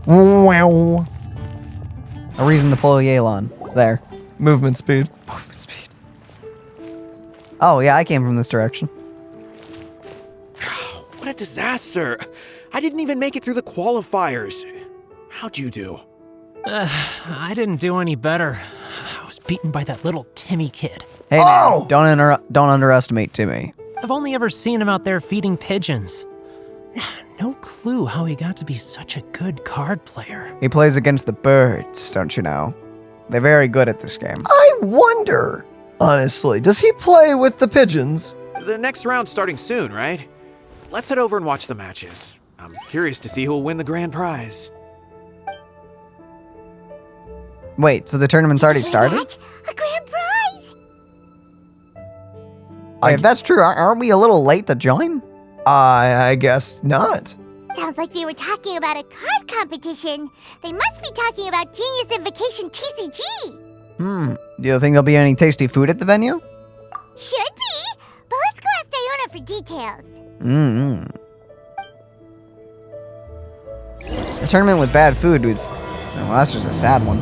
Wow. A reason to pull a Yelan. There. Movement speed. Movement speed. Oh, yeah, I came from this direction. What a disaster. I didn't even make it through the qualifiers. How'd you do? I didn't do any better. I was beaten by that little Timmy kid. Hey, man, don't underestimate Timmy. I've only ever seen him out there feeding pigeons. No clue how he got to be such a good card player. He plays against the birds, don't you know? They're very good at this game. I wonder, honestly, does he play with the pigeons? The next round's starting soon, right? Let's head over and watch the matches. I'm curious to see who'll win the grand prize. Wait, so the tournament's already started? A grand prize! Wait, if that's true, aren't we a little late to join? I guess not. Sounds like they were talking about a card competition. They must be talking about Genius Invocation TCG. Do you think there'll be any tasty food at the venue? Should be, but let's go ask Diona for details. A tournament with bad food is, well, that's just a sad one.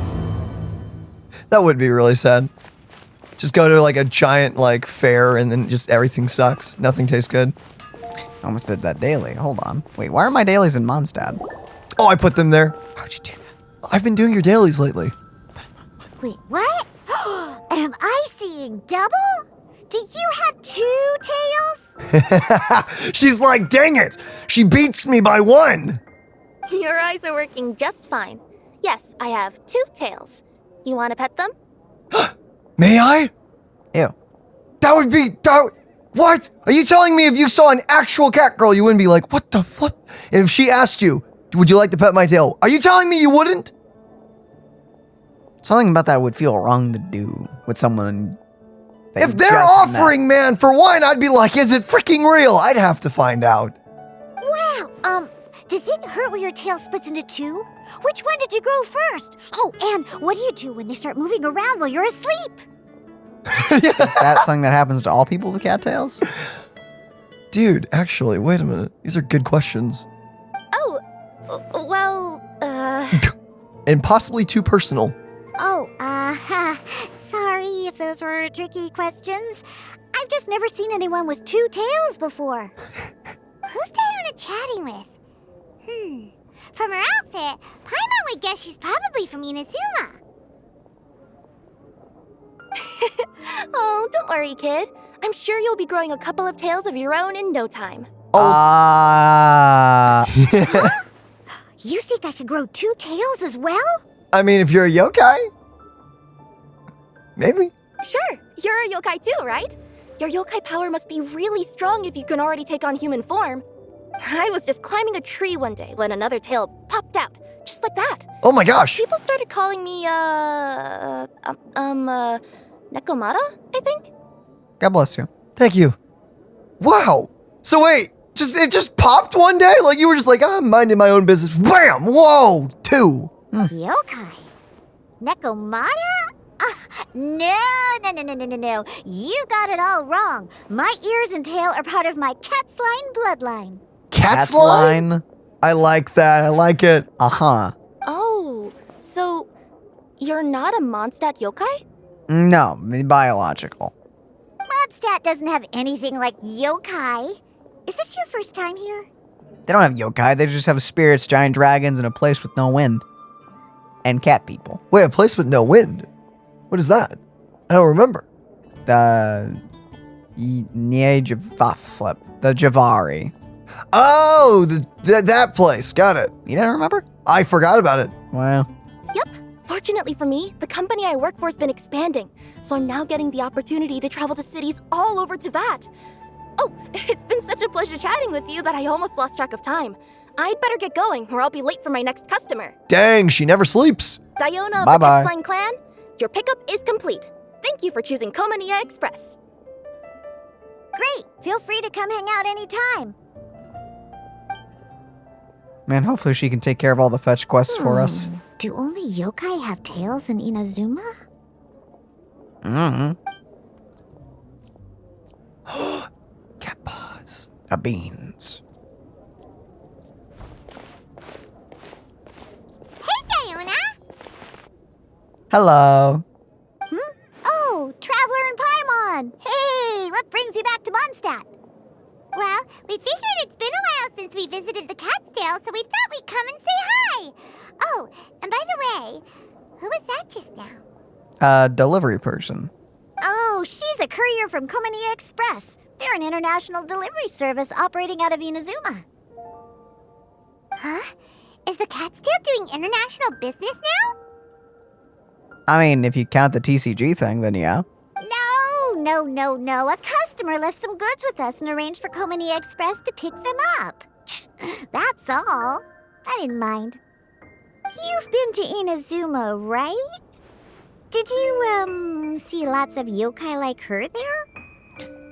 That would be really sad. Just go to like a giant like fair and then just everything sucks. Nothing tastes good. I almost did that daily. Hold on. Wait, why are my dailies in Monstadt? Oh, I put them there. How'd you do that? I've been doing your dailies lately. Wait, what? Am I seeing double? Do you have 2 tails? She's like, dang it! She beats me by 1! Your eyes are working just fine. Yes, I have 2 tails. You want to pet them? May I? Ew. That would be... What? Are you telling me if you saw an actual cat girl, you wouldn't be like, what the flip? And if she asked you, would you like to pet my tail? Are you telling me you wouldn't? Something about that would feel wrong to do with someone. If they're offering, man, for one, I'd be like, is it freaking real? I'd have to find out. Wow, does it hurt when your tail splits into 2? Which one did you grow first? Oh, and what do you do when they start moving around while you're asleep? Is that something that happens to all people with cattails? Dude, actually, wait a minute. These are good questions. Oh, well, And possibly too personal. Oh, sorry if those were tricky questions. I've just never seen anyone with 2 tails before. Who's Diona chatting with? From her outfit, Paimon would guess she's probably from Inazuma. oh, don't worry, kid. I'm sure you'll be growing a couple of tails of your own in no time. You think I could grow 2 tails as well? I mean, if you're a yokai? Maybe. Sure, you're a yokai too, right? Your yokai power must be really strong if you can already take on human form. I was just climbing a tree one day when another tail popped out, just like that. Oh my gosh. People started calling me, Nekomata, I think? God bless you. Thank you. Wow. So wait, it just popped one day? Like you were just like, I'm minding my own business. Bam! Whoa! 2. Yokai? Nekomata? No. You got it all wrong. My ears and tail are part of my cat's line bloodline. Cat's line? I like that. I like it. Uh-huh. Oh, so you're not a Monstadt yokai? No, biological. Monstadt doesn't have anything like yokai. Is this your first time here? They don't have yokai, they just have spirits, giant dragons, and a place with no wind. And cat people. Wait, a place with no wind? What is that? I don't remember. The Javari. Oh, that place. Got it. You didn't remember? I forgot about it. Well. Yep. Fortunately for me, the company I work for has been expanding, so I'm now getting the opportunity to travel to cities all over Teyvat. Oh, it's been such a pleasure chatting with you that I almost lost track of time. I'd better get going, or I'll be late for my next customer. Dang, she never sleeps. Diona of Bye the bye. X-Line clan, your pickup is complete. Thank you for choosing Comfiest Express. Great. Feel free to come hang out anytime. Man, hopefully she can take care of all the fetch quests for us. Do only yokai have tails in Inazuma? Cat paws. Beans. Hello. Oh, Traveler and Paimon! Hey, what brings you back to Monstadt? Well, we figured it's been a while since we visited the Cat's Tail, so we thought we'd come and say hi. Oh, and by the way, who was that just now? Delivery person. Oh, she's a courier from Comfiest Express. They're an international delivery service operating out of Inazuma. Huh? Is the Cat's Tail doing international business now? I mean, if you count the TCG thing, then yeah. No. A customer left some goods with us and arranged for Comfiest Express to pick them up. That's all. I didn't mind. You've been to Inazuma, right? Did you, see lots of yokai like her there?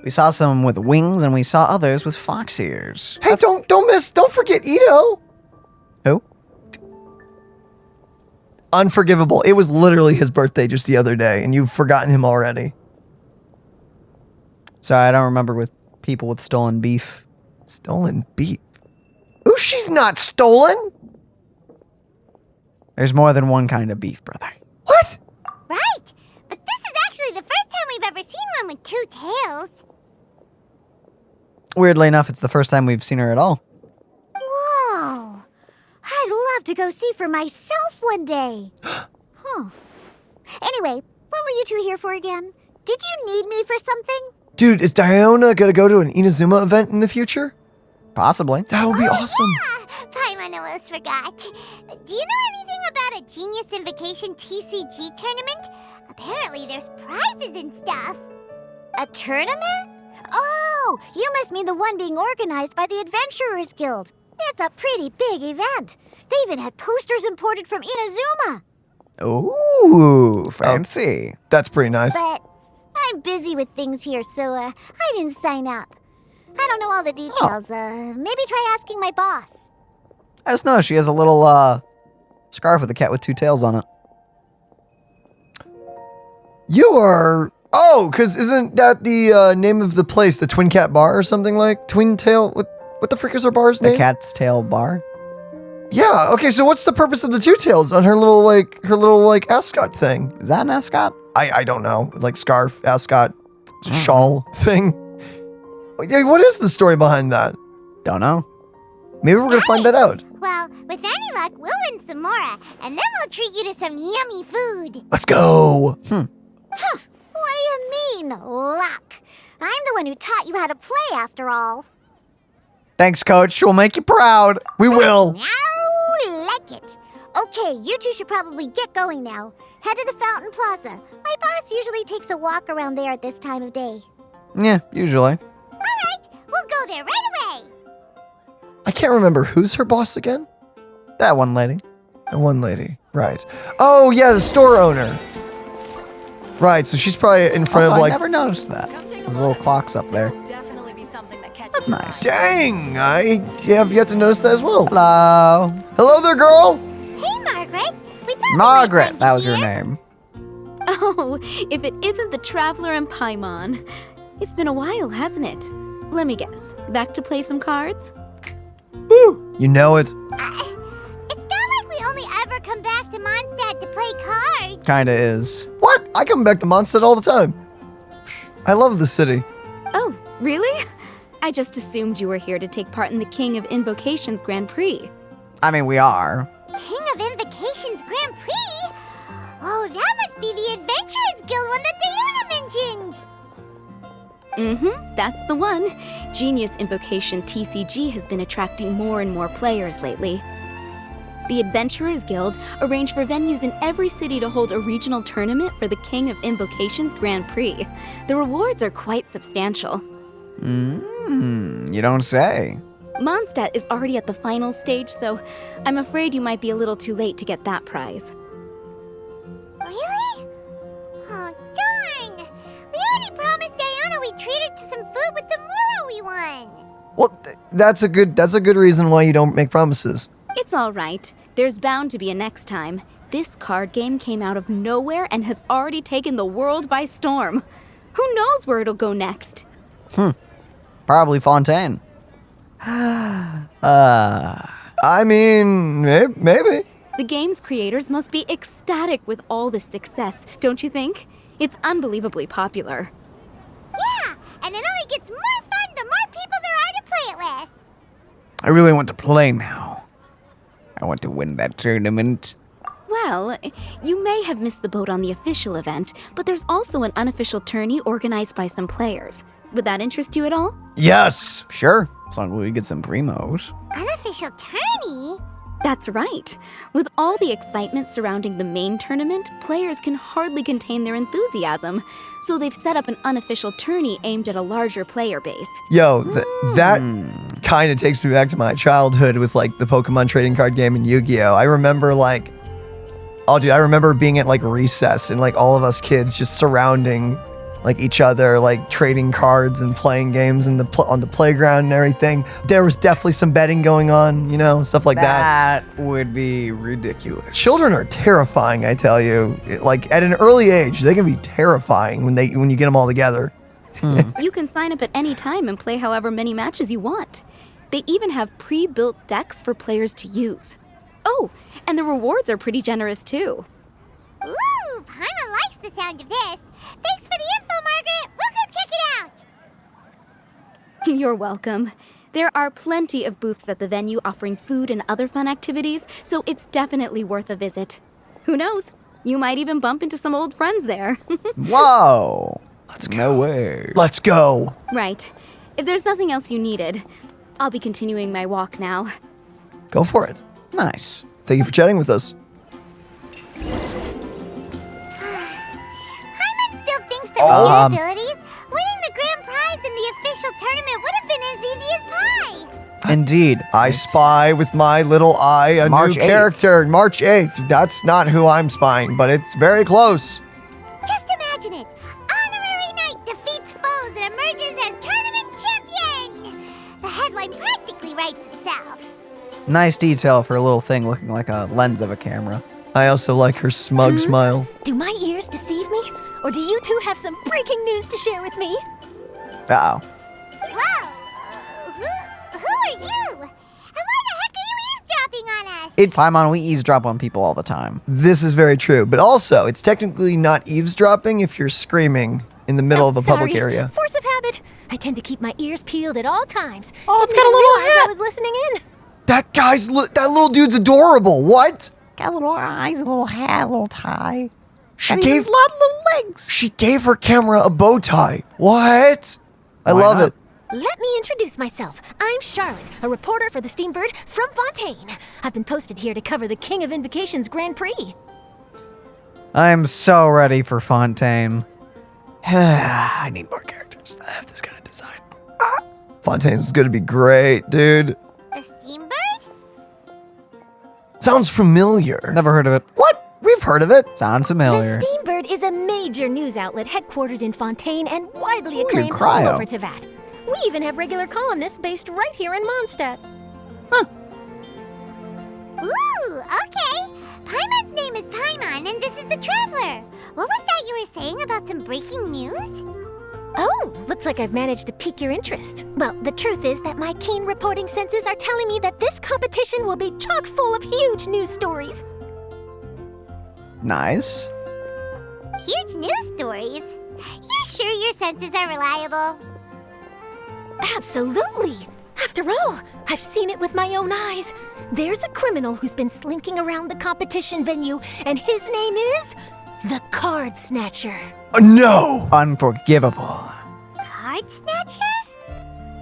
We saw some with wings and we saw others with fox ears. Hey, don't forget Ito. Who? Unforgivable. It was literally his birthday just the other day, and you've forgotten him already. Sorry, I don't remember with people with stolen beef. Stolen beef? Ooh, she's not stolen! There's more than one kind of beef, brother. What? Right, but this is actually the first time we've ever seen one with two tails. Weirdly enough, it's the first time we've seen her at all. Whoa! I'd love to go see for myself one day. Anyway, what were you two here for again? Did you need me for something? Dude, is Diona gonna go to an Inazuma event in the future? Possibly. That would be awesome. Yeah, Paimon almost forgot. Do you know anything about a Genius Invocation TCG tournament? Apparently there's prizes and stuff. A tournament? Oh, you must mean the one being organized by the Adventurers Guild. It's a pretty big event. They even had posters imported from Inazuma. Ooh, fancy. That's pretty nice. But I'm busy with things here, so I didn't sign up. I don't know all the details. Maybe try asking my boss. I just know she has a little scarf with a cat with two tails on it. You are... Oh, because isn't that the name of the place, the Twin Cat Bar or something like? Twin Tail... What the frick is her bar's name? The Cat's Tail Bar? Yeah, okay, so what's the purpose of the two tails on her little ascot thing? Is that an ascot? I don't know. Like scarf, ascot, shawl thing. Yeah, what is the story behind that? Don't know. Maybe we're gonna find that out. Well, with any luck, we'll win some more, and then we'll treat you to some yummy food. Let's go! What do you mean, luck? I'm the one who taught you how to play, after all. Thanks, Coach. We'll make you proud. We will! Now, like it. Okay, you two should probably get going now. Head to the Fountain Plaza. My boss usually takes a walk around there at this time of day. Yeah, usually. All right, we'll go there right away. I can't remember. Who's her boss again? That one lady. The one lady. Right. Oh, yeah, the store owner. Right, so she's probably in front Also, of I like... never noticed that. Those little clocks up there. Definitely be something that catches That's nice. Dang! I have yet to notice that as well. Hello. Hello there, girl! Hey, Margaret. We thought Margaret, that was your here. name. Oh, if it isn't the Traveler and Paimon. It's been a while, hasn't it? Let me guess. Back to play some cards? Woo! You know it. It's not like we only ever come back to Monstadt to play cards. Kinda is. What? I come back to Monstadt all the time. I love the city. Oh, really? I just assumed you were here to take part in the King of Invocations Grand Prix. I mean, we are. King of Invocations Grand Prix? Oh, that must be the Adventurers Guild one that Diana mentioned. That's the one. Genius Invocation TCG has been attracting more and more players lately. The Adventurers Guild arranged for venues in every city to hold a regional tournament for the King of Invocations Grand Prix. The rewards are quite substantial. You don't say. Monstadt is already at the final stage, so I'm afraid you might be a little too late to get that prize. Really? Oh, darn. We already promised Diana we'd treat her to some food with the Muro we won. Well, that's a good reason why you don't make promises. It's all right. There's bound to be a next time. This card game came out of nowhere and has already taken the world by storm. Who knows where it'll go next? Probably Fontaine. I mean, maybe. The game's creators must be ecstatic with all this success, don't you think? It's unbelievably popular. Yeah, and it only gets more fun the more people there are to play it with. I really want to play now. I want to win that tournament. Well, you may have missed the boat on the official event, but there's also an unofficial tourney organized by some players. Would that interest you at all? Yes. Sure, as long as we get some primos. Unofficial tourney? That's right. With all the excitement surrounding the main tournament, players can hardly contain their enthusiasm. So they've set up an unofficial tourney aimed at a larger player base. Yo, that kind of takes me back to my childhood with like the Pokemon trading card game and Yu-Gi-Oh! I remember like, oh dude, I remember being at like recess and like all of us kids just surrounding like each other, like trading cards and playing games in on the playground and everything. There was definitely some betting going on, you know, stuff like that. That would be ridiculous. Children are terrifying, I tell you. Like at an early age, they can be terrifying when you get them all together. You can sign up at any time and play however many matches you want. They even have pre-built decks for players to use. Oh, and the rewards are pretty generous too. Ooh, Paimon likes the sound of this. Thanks for the info, Margaret. We'll go check it out. You're welcome. There are plenty of booths at the venue offering food and other fun activities, so it's definitely worth a visit. Who knows? You might even bump into some old friends there. Whoa. Let's go. No way. Let's go. Right. If there's nothing else you needed, I'll be continuing my walk now. Go for it. Nice. Thank you for chatting with us. Paimon still thinks that Oh, with your abilities, winning the grand prize in the official tournament would have been as easy as pie. Indeed. I spy with my little eye a March new 8th. character. March 8th. That's not who I'm spying, but it's very close. Just imagine it. Honorary Knight defeats foes and emerges as tournament champion. The headline practically writes itself. Nice detail for a little thing looking like a lens of a camera. I also like her smug smile. Do my ears deceive me? Or do you two have some breaking news to share with me? Uh-oh. Whoa! Who are you? And why the heck are you eavesdropping on us? It's Paimon, we eavesdrop on people all the time. This is very true, but also it's technically not eavesdropping if you're screaming in the middle of a public Sorry. area. Force of habit. I tend to keep my ears peeled at all times. Oh, it's Didn't got a even little realize hat. I was listening in. That little dude's adorable. What? Got little eyes, a little hat, a little tie. She And gave even little legs. she gave her camera a bow tie. What? I Why love not? it. Let me introduce myself. I'm Charlotte, a reporter for the Steambird from Fontaine. I've been posted here to cover the King of Invocations Grand Prix. I'm so ready for Fontaine. I need more characters that have this kind of design. Fontaine's gonna be great, dude. The Steambird? Sounds familiar. Never heard of it. What? We've heard of it. Sounds familiar. The Steambird is a major news outlet headquartered in Fontaine and widely Ooh, acclaimed cryo. all over Teyvat. We even have regular columnists based right here in Monstadt. Ooh, okay. Paimon's name is Paimon, and this is the Traveler. What was that you were saying about some breaking news? Oh, looks like I've managed to pique your interest. Well, the truth is that my keen reporting senses are telling me that this competition will be chock full of huge news stories. Nice. Huge news stories. You sure your senses are reliable? Absolutely. After all, I've seen it with my own eyes. There's a criminal who's been slinking around the competition venue, and his name is the Card Snatcher. No. Unforgivable. Card Snatcher?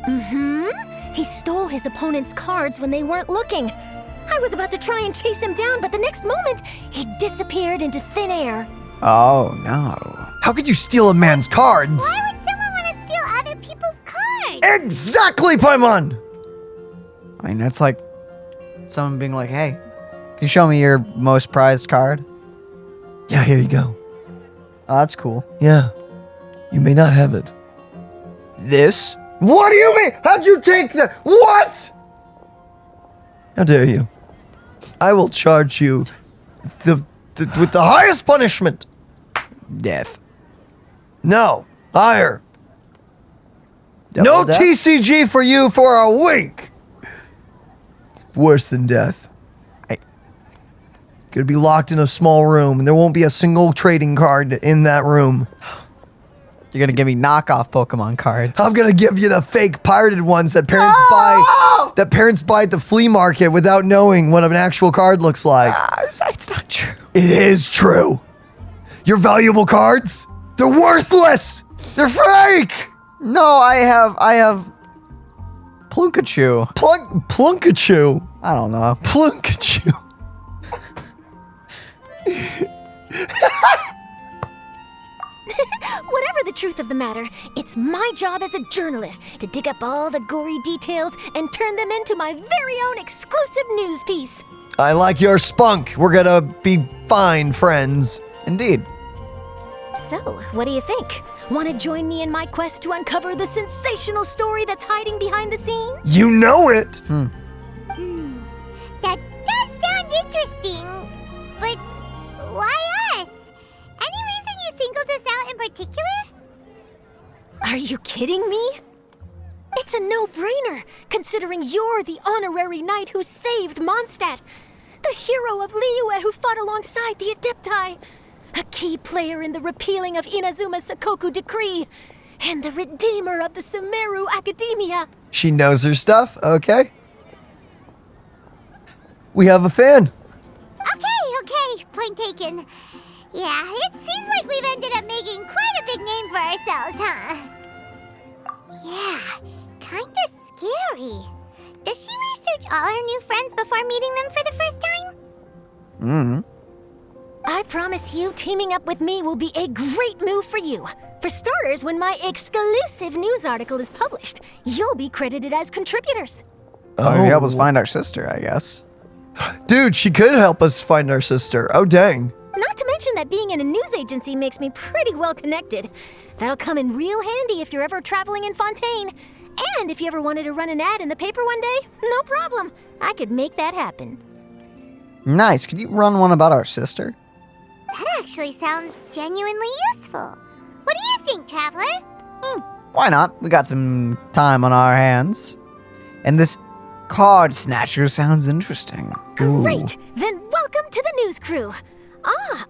Mm-hmm. He stole his opponent's cards when they weren't looking. I was about to try and chase him down, but the next moment, he disappeared into thin air. Oh, no. How could you steal a man's cards? Why would someone want to steal other people's cards? Exactly, Paimon. I mean, that's like someone being like, hey, can you show me your most prized card? Yeah, here you go. Oh, that's cool. Yeah. You may not have it. This? What do you mean? How'd you take that? What? How dare you? I will charge you with the highest punishment. Death. No, higher. Double No death? TCG for you for a week. It's worse than death. Gonna be locked in a small room, and there won't be a single trading card in that room. You're gonna give me knockoff Pokemon cards. I'm gonna give you the fake pirated ones that parents buy. That parents buy at the flea market without knowing what an actual card looks like. It's not true. It is true. Your valuable cards, they're worthless. They're fake. No, I have Plunkachu. Plunkachu. I don't know. Plunkachu. Whatever the truth of the matter, it's my job as a journalist to dig up all the gory details and turn them into my very own exclusive news piece. I like your spunk. We're gonna be fine friends. Indeed. So, what do you think? Want to join me in my quest to uncover the sensational story that's hiding behind the scenes? You know it. That does sound interesting, but why us? Any reason you singled us out in particular? Are you kidding me? It's a no-brainer, considering you're the honorary knight who saved Monstadt, the hero of Liyue who fought alongside the Adepti, a key player in the repealing of Inazuma's Sakoku decree, and the redeemer of the Sumeru Academia. She knows her stuff. Okay. We have a fan. Okay, point taken. Yeah, it seems like we've ended up making quite a big name for ourselves, huh? Yeah, kinda scary. Does she research all her new friends before meeting them for the first time? I promise you, teaming up with me will be a great move for you. For starters, when my exclusive news article is published, you'll be credited as contributors. So you help us find our sister, I guess. Dude, she could help us find our sister. Oh, dang. Not to mention that being in a news agency makes me pretty well connected. That'll come in real handy if you're ever traveling in Fontaine. And if you ever wanted to run an ad in the paper one day, no problem. I could make that happen. Nice. Could you run one about our sister? That actually sounds genuinely useful. What do you think, Traveler? Why not? We got some time on our hands. And this card snatcher sounds interesting. Great! Then welcome to the news crew.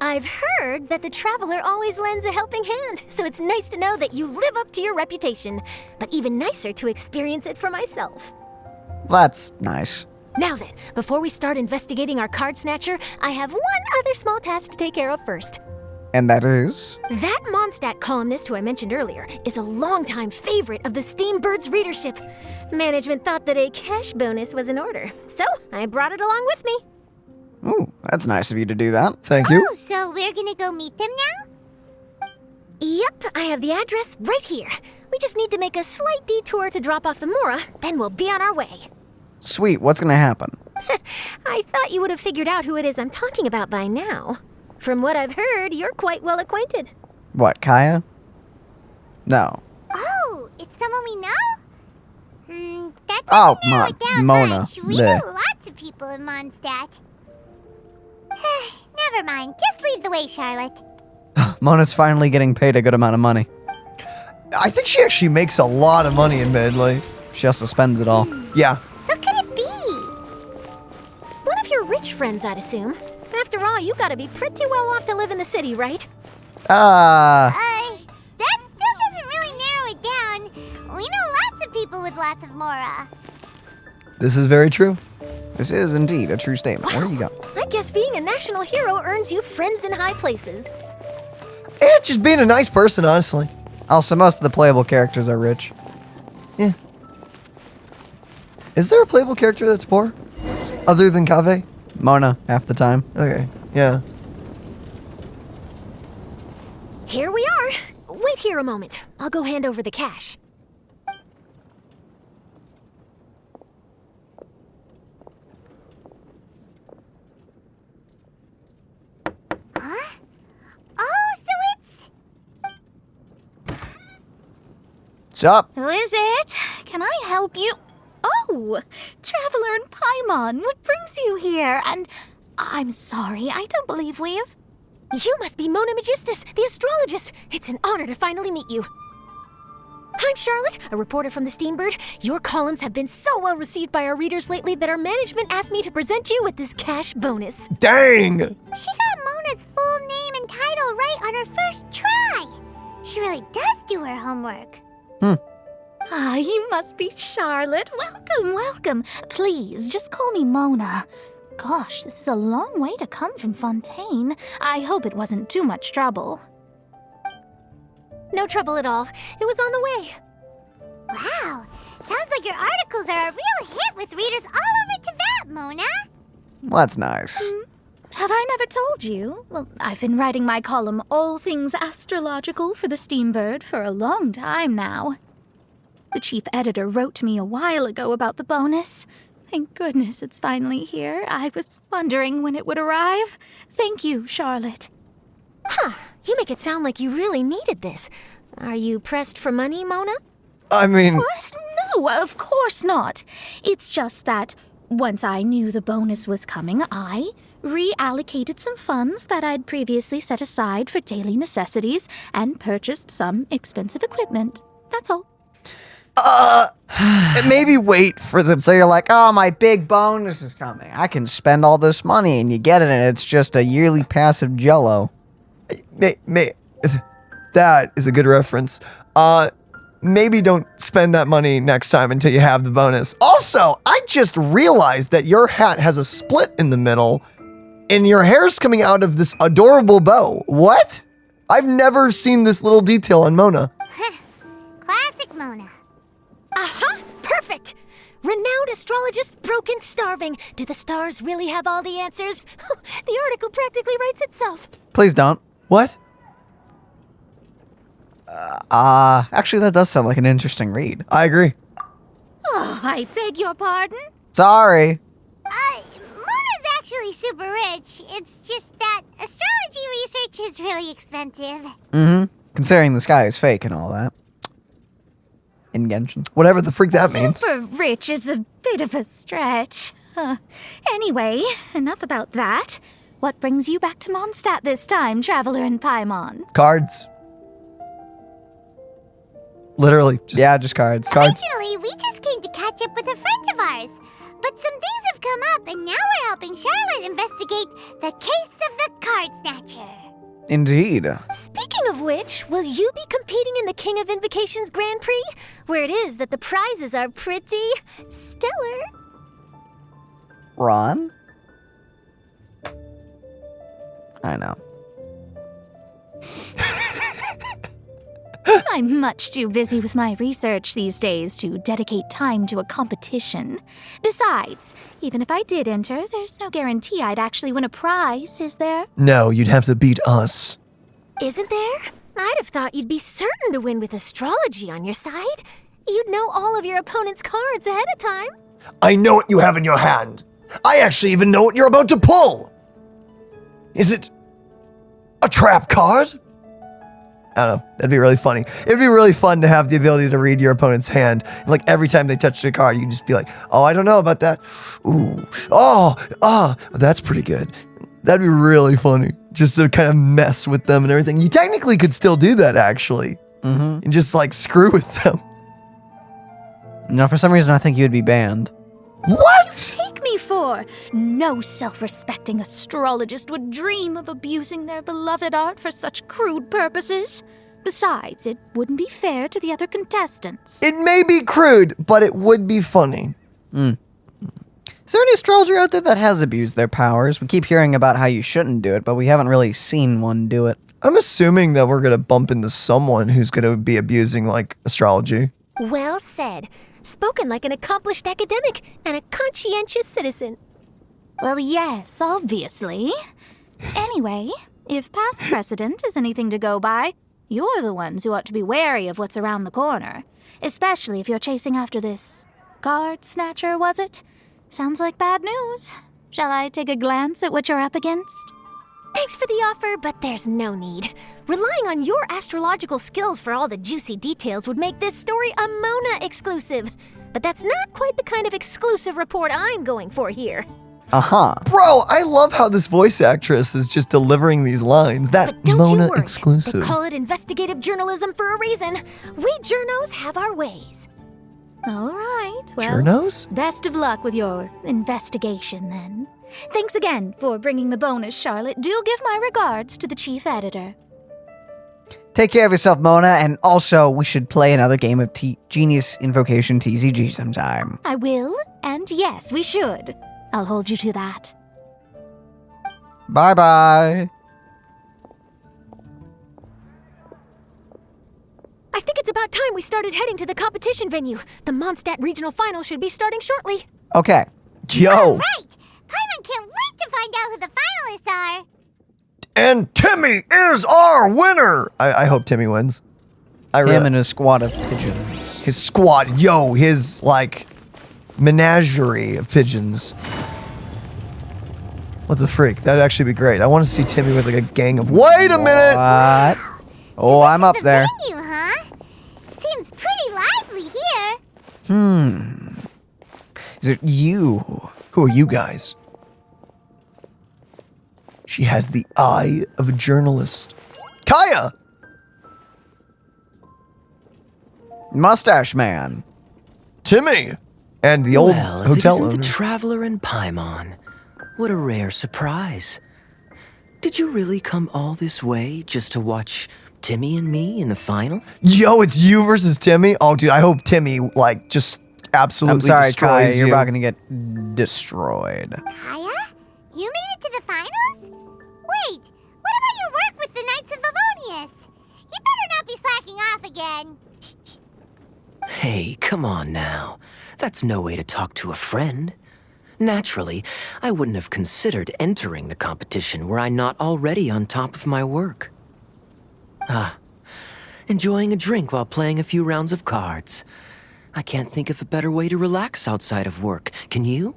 I've heard that the Traveler always lends a helping hand, so it's nice to know that you live up to your reputation, but even nicer to experience it for myself. That's nice. Now then, before we start investigating our card snatcher, I have one other small task to take care of first. And that is? That Monstadt columnist who I mentioned earlier is a longtime favorite of the Steambird's readership. Management thought that a cash bonus was in order, so I brought it along with me. Ooh, that's nice of you to do that. Thank you. Oh, so we're gonna go meet them now? Yep, I have the address right here. We just need to make a slight detour to drop off the Mora, then we'll be on our way. Sweet, what's gonna happen? I thought you would have figured out who it is I'm talking about by now. From what I've heard, you're quite well acquainted. What, Kaya? No. Oh, it's someone we know? That Oh, doesn't narrow it down Mona. much. We Bleh. know lots of people in Monstadt. Never mind, just lead the way, Charlotte. Mona's finally getting paid a good amount of money. I think she actually makes a lot of money in Midley. She also spends it all. Yeah. Who could it be? One of your rich friends, I'd assume. After all, you gotta be pretty well off to live in the city, right? That still doesn't really narrow it down. We know lots of people with lots of Mora. This is very true. This is indeed a true statement. Where do you go? I guess being a national hero earns you friends in high places. Just being a nice person, honestly. Also, most of the playable characters are rich. Yeah. Is there a playable character that's poor? Other than Kave? Mona, half the time. Okay, yeah. Here we are. Wait here a moment. I'll go hand over the cash. Huh? Oh, so it's... What's up? Who is it? Can I help you? Oh, Traveler and Paimon, what brings you here? And I'm sorry, I don't believe we've... You must be Mona Magistus, the astrologist. It's an honor to finally meet you. I'm Charlotte, a reporter from the Steambird. Your columns have been so well received by our readers lately that our management asked me to present you with this cash bonus. Dang! She got Mona's full name and title right on her first try. She really does do her homework. Ah, you must be Charlotte. Welcome, welcome. Please, just call me Mona. Gosh, this is a long way to come from Fontaine. I hope it wasn't too much trouble. No trouble at all. It was on the way. Wow, sounds like your articles are a real hit with readers all over Teyvat, Mona. Well, that's nice. Have I never told you? Well, I've been writing my column All Things Astrological for the Steambird for a long time now. The chief editor wrote to me a while ago about the bonus. Thank goodness it's finally here. I was wondering when it would arrive. Thank you, Charlotte. Huh. You make it sound like you really needed this. Are you pressed for money, Mona? I mean, What? No, of course not. It's just that once I knew the bonus was coming, I reallocated some funds that I'd previously set aside for daily necessities and purchased some expensive equipment. That's all. maybe wait for the. So you're like, oh, my big bonus is coming. I can spend all this money, and you get it, and it's just a yearly passive jello. That is a good reference. Maybe don't spend that money next time until you have the bonus. Also, I just realized that your hat has a split in the middle, and your hair's coming out of this adorable bow. What? I've never seen this little detail on Mona. Classic Mona. Aha! Perfect! Renowned astrologist Broken Starving. Do the stars really have all the answers? The article practically writes itself. Please don't. What? Actually, that does sound like an interesting read. I agree. Oh, I beg your pardon? Sorry. Mona's actually super rich. It's just that astrology research is really expensive. Considering the sky is fake and all that. In Genshin. Whatever the freak that means. Super rich is a bit of a stretch. Anyway, enough about that. What brings you back to Monstadt this time, Traveler in Paimon? Cards. Literally. Just cards. Originally, we just came to catch up with a friend of ours. But some things have come up, and now we're helping Charlotte investigate the case of the Card Snatcher. Indeed. Speaking of which, will you be competing in the King of Invocations Grand Prix? Where it is that the prizes are pretty stellar. Ron? I know. I'm much too busy with my research these days to dedicate time to a competition. Besides, even if I did enter, there's no guarantee I'd actually win a prize, is there? No, you'd have to beat us. Isn't there? I'd have thought you'd be certain to win with astrology on your side. You'd know all of your opponent's cards ahead of time. I know what you have in your hand. I actually even know what you're about to pull. Is it a trap card? I don't know. That'd be really funny. It'd be really fun to have the ability to read your opponent's hand. Like every time they touch the card, you can just be like, oh, I don't know about that. Ooh. That's pretty good. That'd be really funny. Just to kind of mess with them and everything. You technically could still do that, actually. And just like screw with them. No, for some reason I think you'd be banned. What? Take me for? No self-respecting astrologist would dream of abusing their beloved art for such crude purposes. Besides, it wouldn't be fair to the other contestants. It may be crude, but it would be funny. Is there any astrologer out there that has abused their powers? We keep hearing about how you shouldn't do it, but we haven't really seen one do it. I'm assuming that we're going to bump into someone who's going to be abusing, like, astrology. Well said. Spoken like an accomplished academic and a conscientious citizen. Well, yes, obviously. Anyway, if past precedent is anything to go by, you're the ones who ought to be wary of what's around the corner. Especially if you're chasing after this card snatcher, was it? Sounds like bad news. Shall I take a glance at what you're up against? Thanks for the offer, but there's no need. Relying on your astrological skills for all the juicy details would make this story a Mona exclusive. But that's not quite the kind of exclusive report I'm going for here. Bro, I love how this voice actress is just delivering these lines. That But don't Mona you worry. exclusive. They call it investigative journalism for a reason. We journos have our ways. All right, well, Journos? best of luck with your investigation then. Thanks again for bringing the bonus, Charlotte. Do give my regards to the chief editor. Take care of yourself, Mona, and also we should play another game of Genius Invocation TCG sometime. I will, and yes, we should. I'll hold you to that. Bye-bye. I think it's about time we started heading to the competition venue. The Monstadt regional final should be starting shortly. Okay. Yo. Right! Paimon can't wait to find out who the finalists are. And Timmy is our winner. I hope Timmy wins. Him and his squad of pigeons. His squad. Yo, his, like, menagerie of pigeons. What the freak? That'd actually be great. I want to see Timmy with, like, a gang of... Wait a minute! What? Oh, I'm up there. Venue, huh? Seems pretty lively here. Is it you? Who are you guys? She has the eye of a journalist. Kaya! Mustache Man. Timmy! And the old Well, if hotel it isn't owner. the Traveler and Paimon. What a rare surprise. Did you really come all this way just to watch Timmy and me in the final? Yo, it's you versus Timmy? Oh, dude, I hope Timmy, like, just absolutely I'm sorry, destroys Kaya, you. you're about gonna get destroyed. Kaya? You made it to the finals? Wait, what about your work with the Knights of Favonius? You better not be slacking off again. Hey, come on now. That's no way to talk to a friend. Naturally, I wouldn't have considered entering the competition were I not already on top of my work. Enjoying a drink while playing a few rounds of cards. I can't think of a better way to relax outside of work. Can you?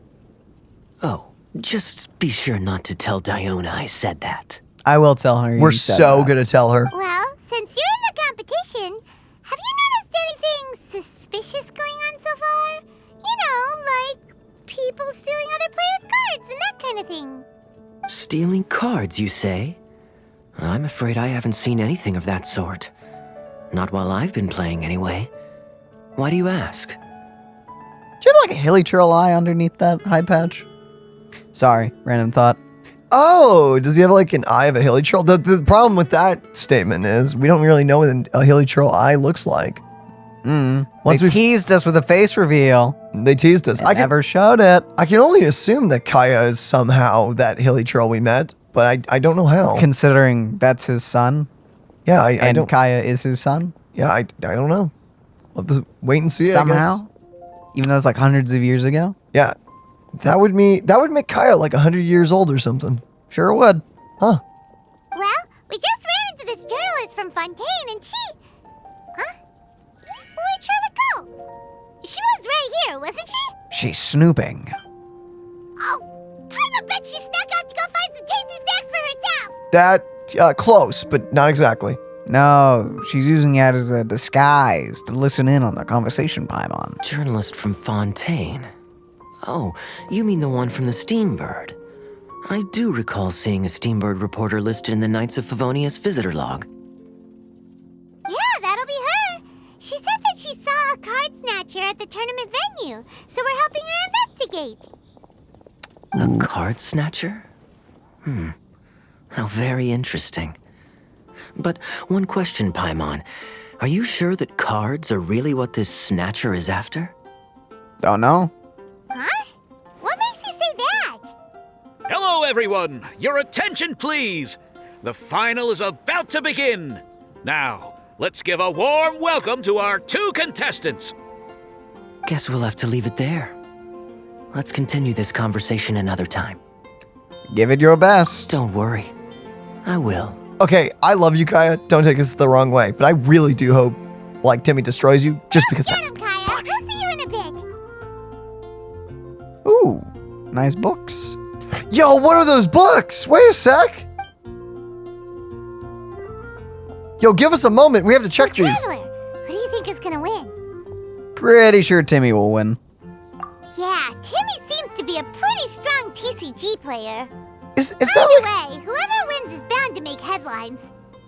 Oh, just be sure not to tell Diona I said that. I will tell her. We're so gonna tell her. Well, since you're in the competition, have you noticed anything suspicious going on so far? You know, like people stealing other players' cards and that kind of thing. Stealing cards, you say? I'm afraid I haven't seen anything of that sort. Not while I've been playing, anyway. Why do you ask? Do you have like a hilly trail eye underneath that high patch? Sorry, random thought. Oh, does he have like an eye of a hilly troll? The problem with that statement is we don't really know what a hilly troll eye looks like. They teased us with a face reveal. They teased us. I never showed it. I can only assume that Kaya is somehow that hilly troll we met, but I don't know how. Considering that's his son. Yeah, I and don't. Kaya is his son. Yeah, I don't know. We'll have to wait and see. Somehow, I guess. even though it's like hundreds of years ago. Yeah, that would make Kaya like 100 years old or something. Sure would. Huh? Well, we just ran into this journalist from Fontaine and she... Huh? Where'd Charlotte go? She was right here, wasn't she? She's snooping. Oh, I bet she snuck out to go find some tasty snacks for herself. That, close, but not exactly. No, she's using it as a disguise to listen in on the conversation, Paimon. Journalist from Fontaine. Oh, you mean the one from the Steambird. I do recall seeing a Steambird reporter listed in the Knights of Favonius visitor log. Yeah, that'll be her. She said that she saw a card snatcher at the tournament venue, so we're helping her investigate. A card snatcher? How very interesting. But one question, Paimon. Are you sure that cards are really what this snatcher is after? Don't know. Huh? What makes you say that? Hello, everyone! Your attention, please! The final is about to begin! Now, let's give a warm welcome to our 2 contestants! Guess we'll have to leave it there. Let's continue this conversation another time. Give it your best. Don't worry. I will. Okay, I love you, Kaya. Don't take this the wrong way, but I really do hope, like, Timmy destroys you just because Get him, Kaya. We'll see you in a bit. Ooh, nice books. Yo, what are those books? Wait a sec. Yo, give us a moment. We have to check these. Traveler, who do you think is gonna win? Pretty sure Timmy will win. Yeah, Timmy seems to be a pretty strong TCG TCG player. Is By that the like... way, whoever wins is bound to make headlines.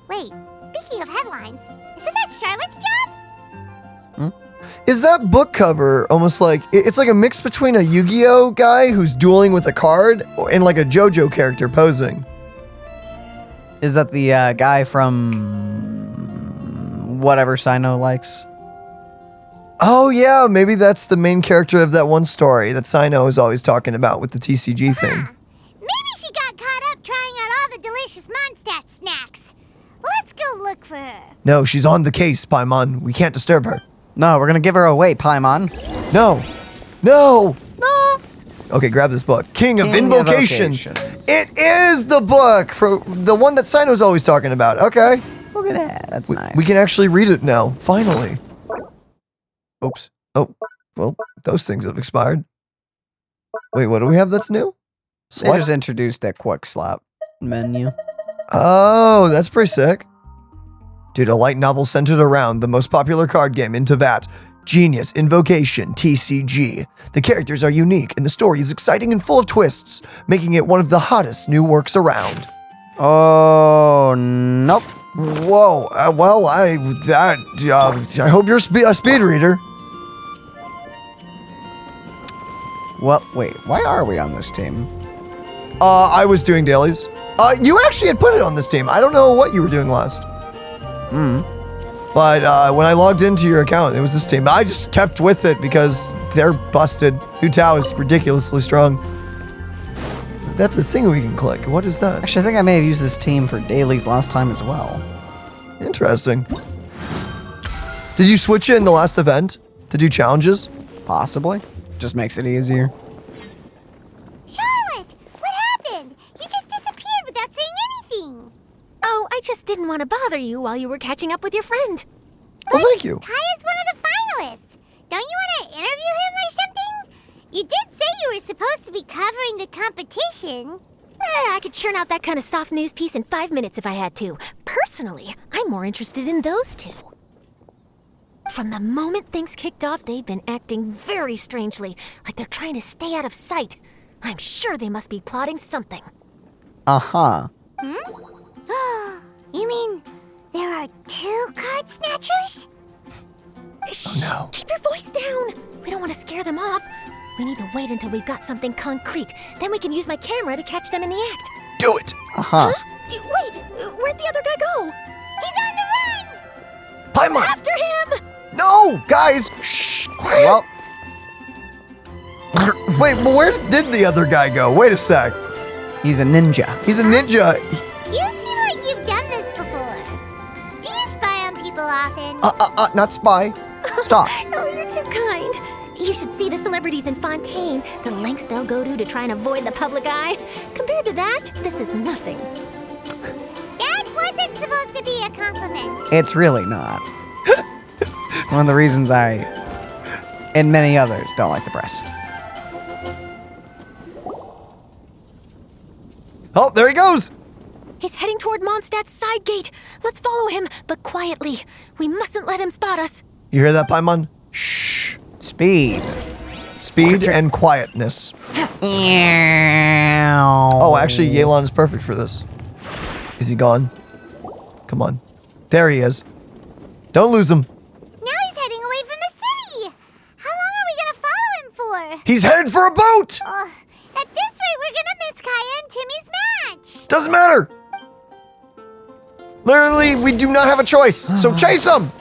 Wait, speaking of headlines, isn't that Charlotte's job? Is that book cover almost like... It's like a mix between a Yu-Gi-Oh guy who's dueling with a card and like a JoJo character posing. Is that the guy from whatever Sino likes? Oh yeah, maybe that's the main character of that one story that Sino is always talking about with the TCG thing. Maybe she got caught up trying out all the delicious Monstadt snacks. Let's go look for her. No, she's on the case, Paimon. We can't disturb her. No, we're gonna give her away, Paimon. No. No. No. Okay, grab this book. King of Invocations. It is the book for the one that Sino's always talking about. Okay. Look at that. That's nice. We can actually read it now, finally. Oops. Oh, well, those things have expired. Wait, what do we have that's new? They just introduced that quick slap menu. Oh, that's pretty sick. Dude, a light novel centered around the most popular card game in Teyvat, Genius Invocation TCG. The characters are unique and the story is exciting and full of twists, making it one of the hottest new works around. Oh, nope. Whoa, well, I hope you're a speed reader. Well, wait, why are we on this team? I was doing dailies. You actually had put it on this team. I don't know what you were doing last. But when I logged into your account, it was this team. I just kept with it because they're busted. Hu Tao is ridiculously strong. That's a thing we can click. What is that? Actually, I think I may have used this team for dailies last time as well. Interesting. Did you switch it in the last event to do challenges? Possibly. Just makes it easier. Charlotte, what happened? You just disappeared without saying anything. Oh, I just didn't want to bother you while you were catching up with your friend. Well, thank you. Kaya's one of the finalists. Don't you want to interview him or something? You did say you were supposed to be covering the competition. I could churn out that kind of soft news piece in 5 minutes if I had to. Personally, I'm more interested in those two. From the moment things kicked off, they've been acting very strangely, like they're trying to stay out of sight. I'm sure they must be plotting something. Uh-huh. You mean there are 2 card snatchers? Shh, no. Keep your voice down. We don't want to scare them off. We need to wait until we've got something concrete. Then we can use my camera to catch them in the act. Do it. Uh-huh. Wait, where'd the other guy go? He's on the run! Paimon! After him! No, guys! Shh! Quiet! Well, wait, but where did the other guy go? Wait a sec. he's a ninja. He's a ninja. You seem like you've done this before. Do you spy on people often? Not spy. Stop. Oh, you're too kind. You should see the celebrities in Fontaine, the lengths they'll go to try and avoid the public eye. Compared to that, this is nothing. That wasn't supposed to be a compliment. It's really not. One of the reasons I, and many others, don't like the press. Oh, there he goes. He's heading toward Monstadt's side gate. Let's follow him, but quietly. We mustn't let him spot us. You hear that, Paimon? Shh. Speed. Speed and quietness. Oh, actually, Yelan is perfect for this. Is he gone? Come on. There he is. Don't lose him. Now he's heading away from the city. How long are we gonna follow him for? He's headed for a boat. At this rate, we're gonna miss Kaya and Timmy's match. Doesn't matter. Literally, we do not have a choice. So chase him.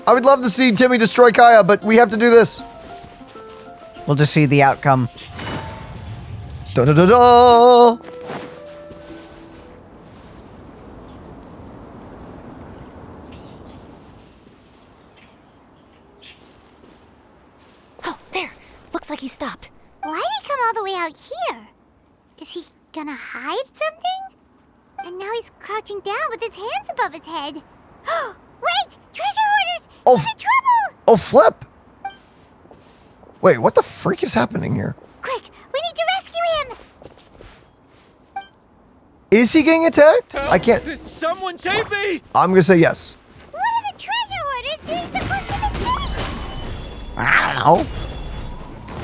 I would love to see Timmy destroy Kaya, but we have to do this. We'll just see the outcome. Da-da-da-da! Oh, there. Looks like he stopped. Why'd he come all the way out here? Is he gonna hide something? And now he's crouching down with his hands above his head. Wait! Treasure hoarders! Oh, He's in trouble! Oh, flip! Wait, what the freak is happening here? Quick, we need to rescue him! Is he getting attacked? I can't. Someone save me! I'm gonna say yes. What are the treasure hoarders doing so close to the city? I don't know.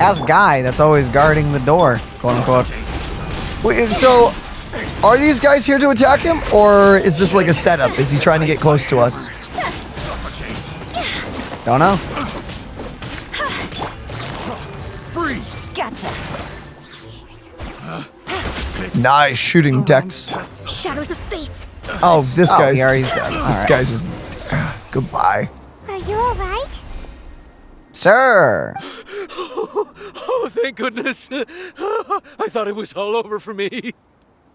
Ask Guy, that's always guarding the door. quote unquote. Wait, so are these guys here to attack him, or is this like a setup? Is he trying to get close to us? Don't know. Gotcha. Nice shooting, Dex. Shadows of fate. Oh, this Oh, guy's yeah, he's just, dead. this Alright. guy's just goodbye. Are you alright? Sir. Oh, thank goodness. I thought it was all over for me.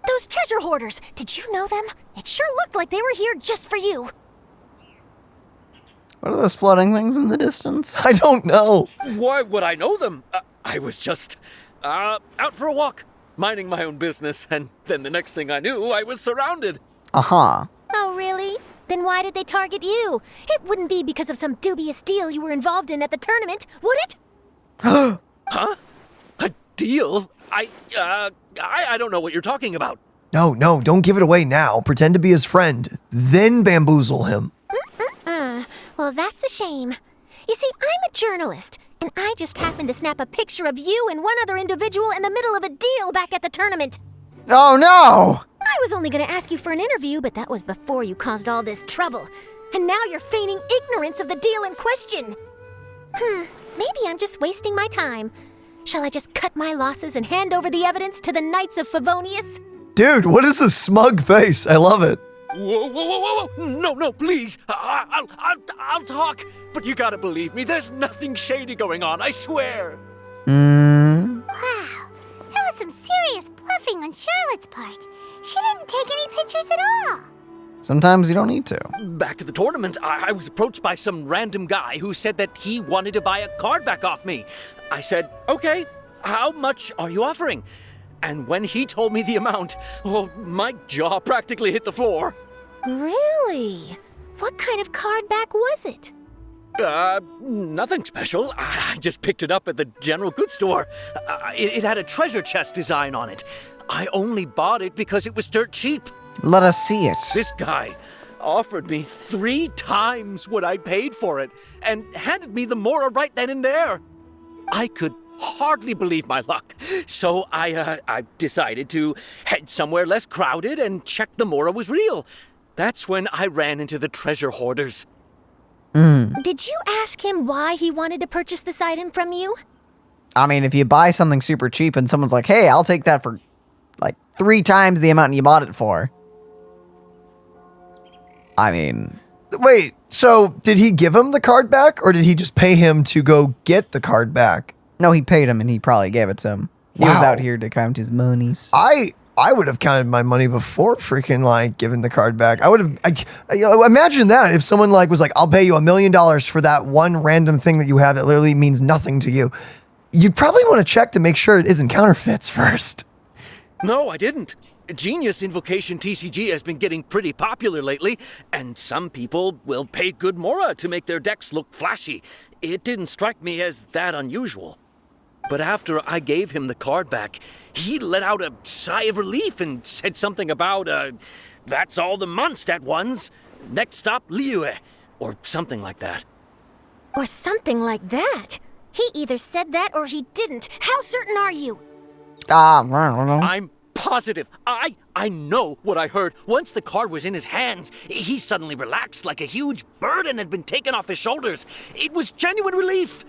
Those treasure hoarders, did you know them? It sure looked like they were here just for you. What are those floating things in the distance? I don't know. Why would I know them? I was just out for a walk, minding my own business, and then the next thing I knew, I was surrounded. Uh-huh. Oh, really? Then why did they target you? It wouldn't be because of some dubious deal you were involved in at the tournament, would it? Huh? A deal? I don't know what you're talking about. No, don't give it away now. Pretend to be his friend, then bamboozle him. Well, that's a shame. You see, I'm a journalist, and I just happened to snap a picture of you and one other individual in the middle of a deal back at the tournament. Oh no! I was only going to ask you for an interview, but that was before you caused all this trouble. And now you're feigning ignorance of the deal in question. Maybe I'm just wasting my time. Shall I just cut my losses and hand over the evidence to the Knights of Favonius? Dude, what is this smug face? I love it. Whoa. No, please. I'll talk. But you gotta believe me, there's nothing shady going on, I swear. Wow, that was some serious bluffing on Charlotte's part. She didn't take any pictures at all. Sometimes you don't need to. Back at the tournament, I was approached by some random guy who said that he wanted to buy a card back off me. I said, okay, how much are you offering? And when he told me the amount, oh, my jaw practically hit the floor. Really? What kind of card back was it? Nothing special. I just picked it up at the general goods store. It had a treasure chest design on it. I only bought it because it was dirt cheap. Let us see it. This guy offered me 3 times what I paid for it and handed me the Mora right then and there. I could hardly believe my luck, so I decided to head somewhere less crowded and check the Mora was real. That's when I ran into the treasure hoarders. Did you ask him why he wanted to purchase this item from you? I mean, if you buy something super cheap and someone's like, hey, I'll take that for like 3 times the amount you bought it for. I mean... Wait, so did he give him the card back, or did he just pay him to go get the card back? No, he paid him and he probably gave it to him. He was Wow. out here to count his monies. I would have counted my money before freaking like giving the card back. I would have. Imagine that if someone like was like, "I'll pay you $1 million for that one random thing that you have that literally means nothing to you." You'd probably want to check to make sure it isn't counterfeits first. No, I didn't. Genius Invocation TCG has been getting pretty popular lately, and some people will pay good Mora to make their decks look flashy. It didn't strike me as that unusual. But after I gave him the card back, he let out a sigh of relief and said something about, that's all the Monstadt ones. Next stop, Liyue, or something like that. Or something like that? He either said that or he didn't. How certain are you? I don't know. I'm positive. I know what I heard. Once the card was in his hands, he suddenly relaxed like a huge burden had been taken off his shoulders. It was genuine relief.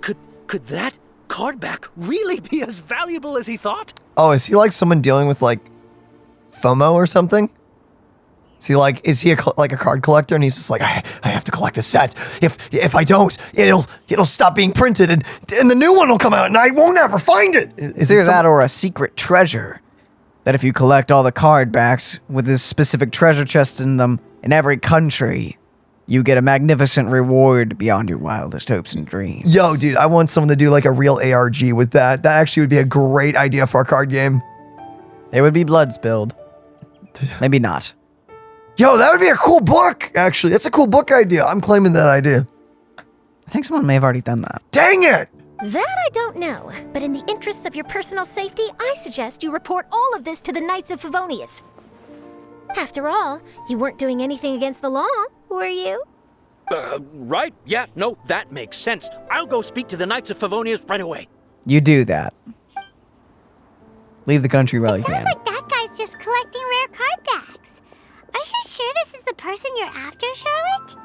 Could that card back really be as valuable as he thought? Oh, is he like someone dealing with like FOMO or something? Is he a card collector and he's just like, I have to collect a set. If I don't, it'll stop being printed and the new one will come out and I won't ever find it. Is Either it that or a secret treasure. That if you collect all the card backs with this specific treasure chest in them in every country, you get a magnificent reward beyond your wildest hopes and dreams. Yo, dude, I want someone to do like a real ARG with that. That actually would be a great idea for a card game. There would be blood spilled. Maybe not. Yo, that would be a cool book, actually. That's a cool book idea. I'm claiming that idea. I think someone may have already done that. Dang it! That I don't know, but in the interests of your personal safety, I suggest you report all of this to the Knights of Favonius. After all, you weren't doing anything against the law, were you? Right. Yeah, no, that makes sense. I'll go speak to the Knights of Favonius right away. You do that. Leave the country while you Sounds can. like that guy's just collecting rare card backs. Are you sure this is the person you're after, Charlotte?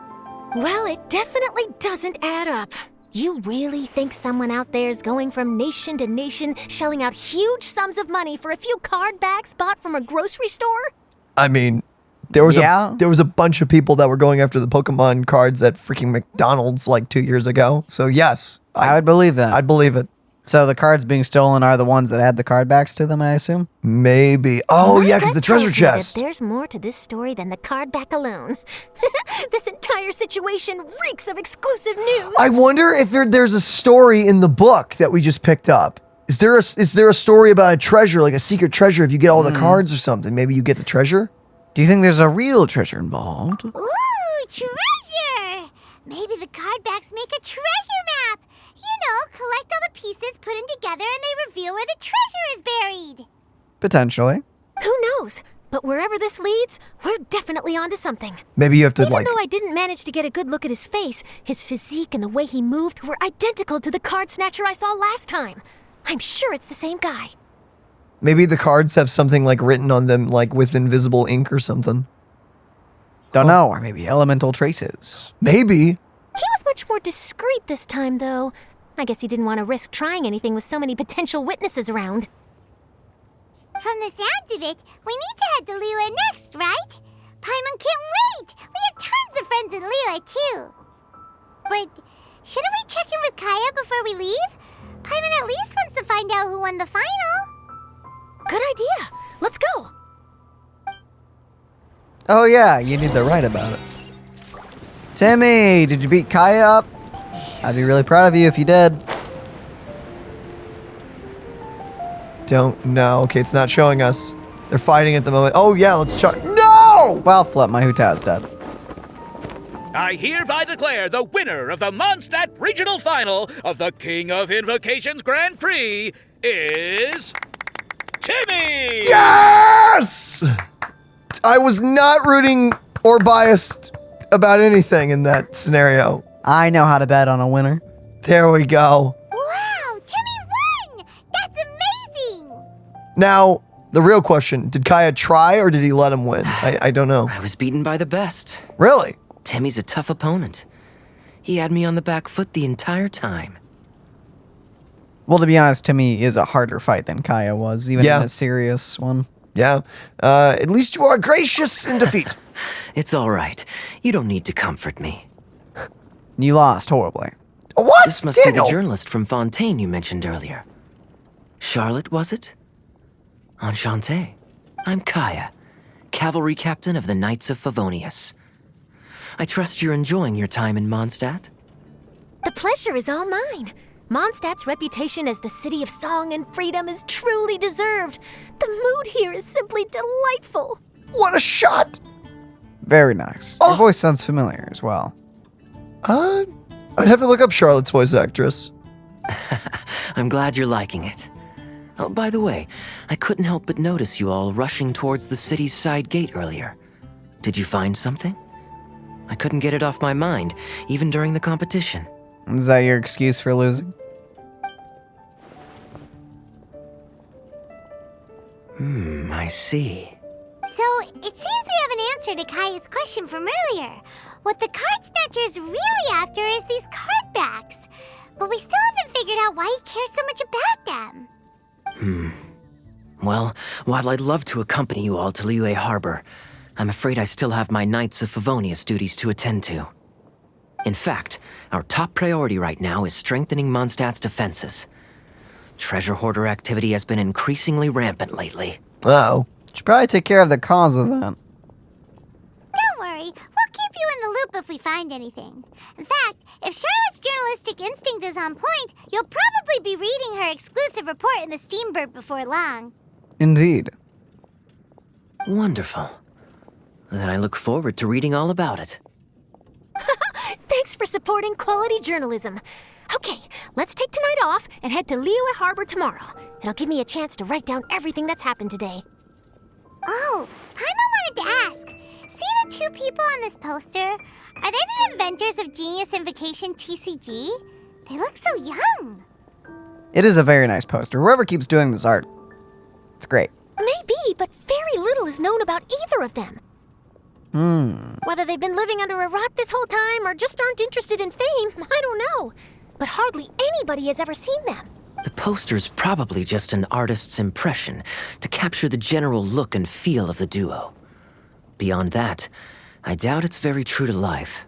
Well, it definitely doesn't add up. You really think someone out there's going from nation to nation, shelling out huge sums of money for a few card backs bought from a grocery store? I mean, there was a bunch of people that were going after the Pokemon cards at freaking McDonald's like 2 years ago. So yes, I would believe that. I'd believe it. So the cards being stolen are the ones that had the card backs to them, I assume? Maybe. Oh yeah, because the treasure chest. There's more to this story than the card back alone. This entire situation reeks of exclusive news. I wonder if there's a story in the book that we just picked up. Is there a story about a treasure, like a secret treasure? If you get all the cards or something, maybe you get the treasure. Do you think there's a real treasure involved? Ooh, treasure! Maybe the card backs make a treasure map. You know, collect all the pieces, put them together, and they reveal where the treasure is buried. Potentially. Who knows? But wherever this leads, we're definitely onto something. Maybe you have to Even though I didn't manage to get a good look at his face, his physique and the way he moved were identical to the card snatcher I saw last time. I'm sure it's the same guy. Maybe the cards have something like written on them, like with invisible ink or something. Don't know, or maybe elemental traces. Maybe. He was much more discreet this time, though. I guess he didn't want to risk trying anything with so many potential witnesses around. From the sounds of it, we need to head to Liyue next, right? Paimon can't wait! We have tons of friends in Liyue, too. But shouldn't we check in with Kaya before we leave? Paimon at least wants to find out who won the final. Good idea. Let's go. Oh yeah, you need to write about it. Timmy, did you beat Kaya up? I'd be really proud of you if you did. Don't know. Okay, it's not showing us. They're fighting at the moment. Oh yeah, let's check. No! Well, flip, my Huta's dead. I hereby declare the winner of the Monstadt Regional Final of the King of Invocations Grand Prix is Timmy! Yes! I was not rooting or biased about anything in that scenario. I know how to bet on a winner. There we go. Wow, Timmy won! That's amazing! Now, the real question, did Kaya try or did he let him win? I don't know. I was beaten by the best. Really? Timmy's a tough opponent. He had me on the back foot the entire time. Well, to be honest, Timmy is a harder fight than Kaya was, even in a serious one. Yeah. At least you are gracious in defeat. It's all right. You don't need to comfort me. You lost horribly. What? This must be the journalist from Fontaine you mentioned earlier. Charlotte, was it? Enchanté. I'm Kaya, cavalry captain of the Knights of Favonius. I trust you're enjoying your time in Monstadt? The pleasure is all mine. Mondstadt's reputation as the city of song and freedom is truly deserved. The mood here is simply delightful. What a shot! Very nice. Your voice sounds familiar as well. I'd have to look up Charlotte's voice actress. I'm glad you're liking it. Oh, by the way, I couldn't help but notice you all rushing towards the city's side gate earlier. Did you find something? I couldn't get it off my mind, even during the competition. Is that your excuse for losing? I see. So, it seems we have an answer to Kaya's question from earlier. What the card snatcher's really after is these card backs. But we still haven't figured out why he cares so much about them. Well, while I'd love to accompany you all to Liyue Harbor, I'm afraid I still have my Knights of Favonius duties to attend to. In fact, our top priority right now is strengthening Mondstadt's defenses. Treasure hoarder activity has been increasingly rampant lately. Uh-oh. Should probably take care of the cause of that. Don't worry, we'll keep you in the loop if we find anything. In fact, if Charlotte's journalistic instinct is on point, you'll probably be reading her exclusive report in the Steambird before long. Indeed. Wonderful. Then I look forward to reading all about it. Thanks for supporting quality journalism. Okay, let's take tonight off and head to Liyue Harbor tomorrow. It'll give me a chance to write down everything that's happened today. Oh, Paimon wanted to ask. See the two people on this poster? Are they the inventors of Genius Invocation TCG? They look so young. It is a very nice poster. Whoever keeps doing this art It's great. Maybe, but very little is known about either of them. Whether they've been living under a rock this whole time or just aren't interested in fame, I don't know. But hardly anybody has ever seen them. The poster's probably just an artist's impression to capture the general look and feel of the duo. Beyond that, I doubt it's very true to life.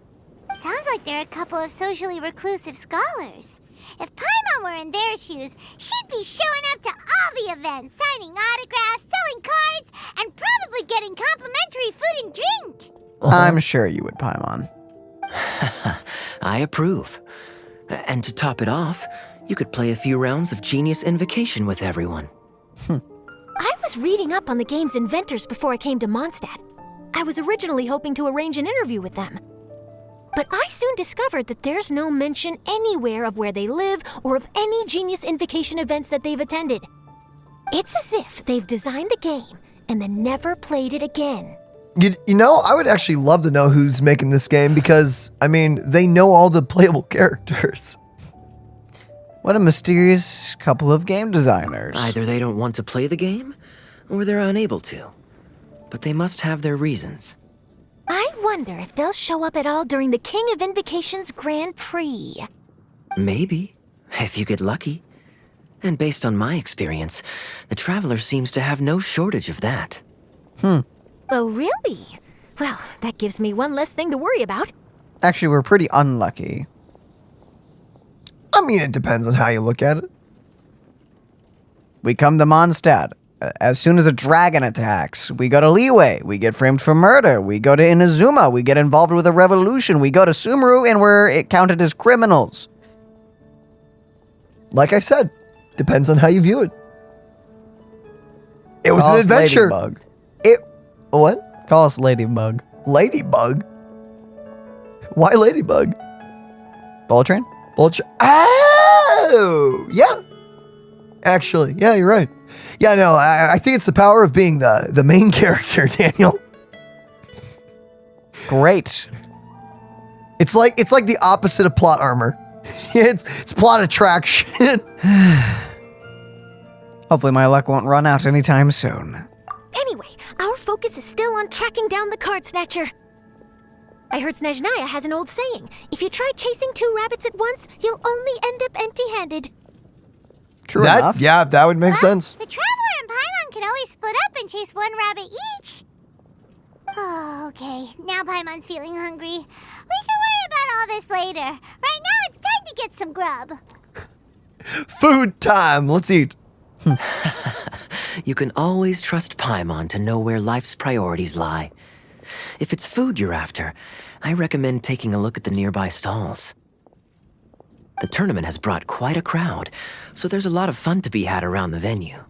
Sounds like they're a couple of socially reclusive scholars. If Paimon were in their shoes, she'd be showing up to all the events, signing autographs, selling cards, and probably getting complimentary food and drink. I'm sure you would, Paimon. I approve. And to top it off, you could play a few rounds of Genius Invocation with everyone. I was reading up on the game's inventors before I came to Monstadt. I was originally hoping to arrange an interview with them. But I soon discovered that there's no mention anywhere of where they live or of any Genius Invocation events that they've attended. It's as if they've designed the game and then never played it again. You know, I would actually love to know who's making this game because, I mean, they know all the playable characters. What a mysterious couple of game designers. Either they don't want to play the game, or they're unable to. But they must have their reasons. I wonder if they'll show up at all during the King of Invocation's Grand Prix. Maybe, if you get lucky. And based on my experience, the Traveler seems to have no shortage of that. Oh, really? Well, that gives me one less thing to worry about. Actually, we're pretty unlucky. I mean, it depends on how you look at it. We come to Monstadt. As soon as a dragon attacks, we go to Liyue. We get framed for murder. We go to Inazuma. We get involved with a revolution. We go to Sumeru, and we're counted as criminals. Like I said, depends on how you view it. It was an adventure. Ladybug. What? Call us Ladybug. Ladybug? Why Ladybug? Bullet Train? Oh, yeah. Actually, yeah, you're right. Yeah, no, I think it's the power of being the main character, Daniel. Great. It's like the opposite of plot armor. it's plot attraction. Hopefully my luck won't run out anytime soon. Anyway, our focus is still on tracking down the card snatcher. I heard Snezhnaya has an old saying. If you try chasing 2 rabbits at once, you'll only end up empty-handed. True enough. Yeah, that would make sense. The Traveler and Paimon can always split up and chase 1 rabbit each. Oh, okay. Now Paimon's feeling hungry. We can worry about all this later. Right now, it's time to get some grub. Food time. Let's eat. You can always trust Paimon to know where life's priorities lie. If it's food you're after, I recommend taking a look at the nearby stalls. The tournament has brought quite a crowd, so there's a lot of fun to be had around the venue.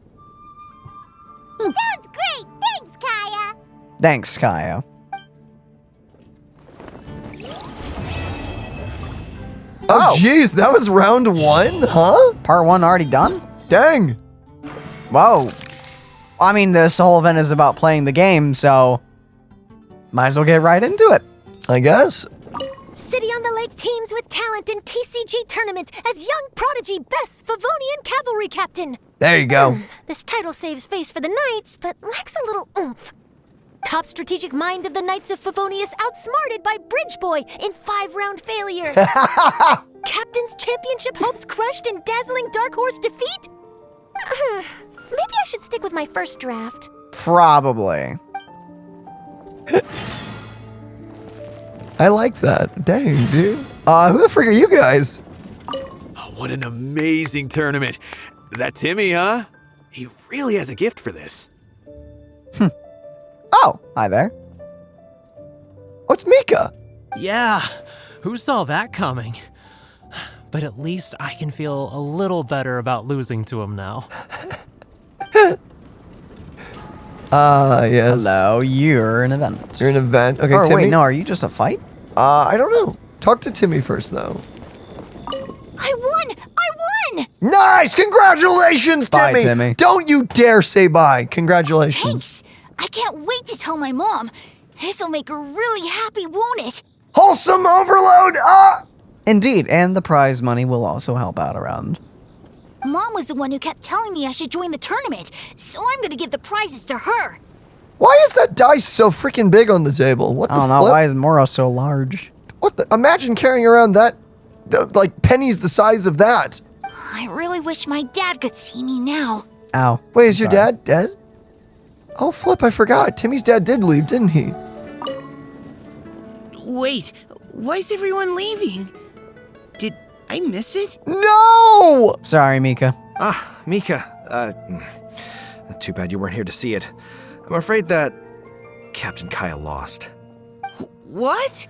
Sounds great. Thanks, Kaya. Thanks, Kaya. Oh, jeez, that was round 1, huh? Part 1 already done? Dang. Whoa. I mean, this whole event is about playing the game, so might as well get right into it. I guess. City on the Lake teams with talent in TCG tournament as young prodigy best Favonian cavalry captain. There you go. This title saves face for the Knights, but lacks a little oomph. Top strategic mind of the Knights of Favonius outsmarted by Bridge Boy in 5-round failure. Captain's championship hopes crushed in dazzling Dark Horse defeat? Maybe I should stick with my first draft. Probably. I like that. Dang, dude. Who the frick are you guys? Oh, what an amazing tournament. That Timmy, huh? He really has a gift for this. Oh, hi there. What's Mika? Yeah, who saw that coming? But at least I can feel a little better about losing to him now. Yes. Hello, you're an event. You're an event. Okay, Oh, Timmy. wait, no, are you just a fight? I don't know. Talk to Timmy first, though. I won! Nice! Congratulations, Bye, Timmy! Timmy. Don't you dare say bye. Congratulations. Thanks! I can't wait to tell my mom. This'll make her really happy, won't it? Wholesome overload! Indeed, and the prize money will also help out around. Mom was the one who kept telling me I should join the tournament, so I'm gonna give the prizes to her. Why is that dice so freaking big on the table? What the I don't know, flip? why is Moro so large? What the? Imagine carrying around that, like, pennies the size of that. I really wish my dad could see me now. Ow. Wait, is your dad dead? Oh, flip, I forgot. Timmy's dad did leave, didn't he? Wait, why is everyone leaving? Did I miss it? No! Sorry, Mika. Ah, Mika. Too bad you weren't here to see it. I'm afraid that Captain Kaya lost. What?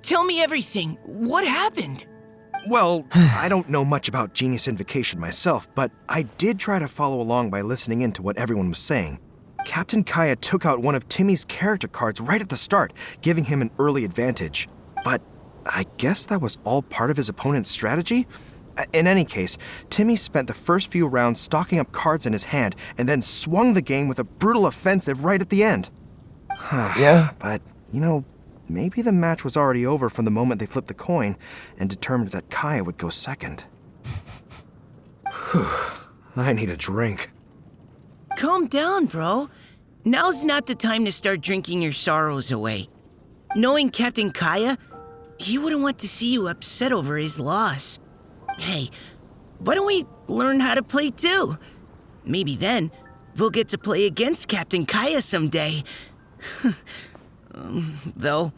Tell me everything. What happened? Well, I don't know much about Genius Invocation myself, but I did try to follow along by listening in to what everyone was saying. Captain Kaya took out one of Timmy's character cards right at the start, giving him an early advantage. But I guess that was all part of his opponent's strategy? In any case, Timmy spent the first few rounds stocking up cards in his hand and then swung the game with a brutal offensive right at the end. Yeah. But, you know, maybe the match was already over from the moment they flipped the coin and determined that Kaya would go second. I need a drink. Calm down, bro. Now's not the time to start drinking your sorrows away. Knowing Captain Kaya, he wouldn't want to see you upset over his loss. Hey, why don't we learn how to play too? Maybe then we'll get to play against Captain Kaya someday. Though,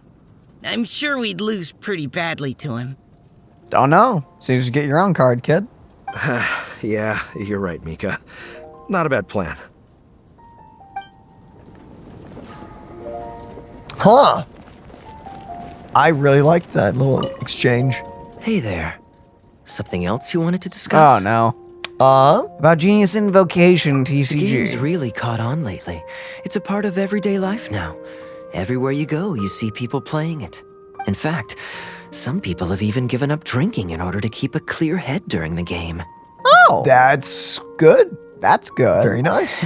I'm sure we'd lose pretty badly to him. Don't know. So you just get your own card, kid. Yeah, you're right, Mika. Not a bad plan. Huh. I really liked that little exchange. Hey there. Something else you wanted to discuss? Oh, no. About Genius Invocation, The TCG. game's really caught on lately. It's a part of everyday life now. Everywhere you go, you see people playing it. In fact, some people have even given up drinking in order to keep a clear head during the game. Oh! That's good. That's good. Very nice.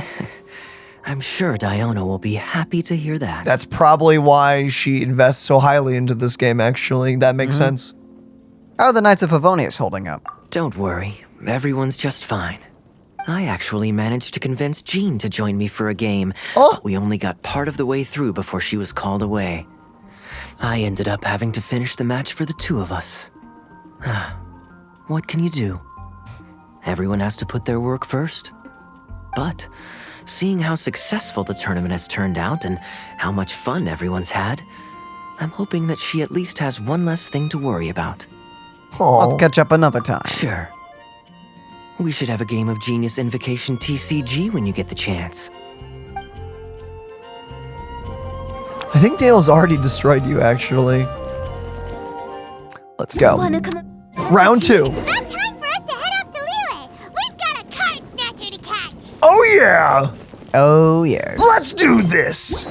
I'm sure Diona will be happy to hear that. That's probably why she invests so highly into this game, actually. That makes sense. How are the Knights of Favonius holding up? Don't worry. Everyone's just fine. I actually managed to convince Jean to join me for a game. But we only got part of the way through before she was called away. I ended up having to finish the match for the two of us. What can you do? Everyone has to put their work first. But seeing how successful the tournament has turned out and how much fun everyone's had, I'm hoping that she at least has one less thing to worry about. Let's catch up another time. Sure. We should have a game of Genius Invocation TCG when you get the chance. I think Daniel's already destroyed you, actually. Let's go. Round 2. It's about time for us to head up to Liyue. We've got a card snatcher to catch. Oh, yeah. Oh, yes. Let's do this.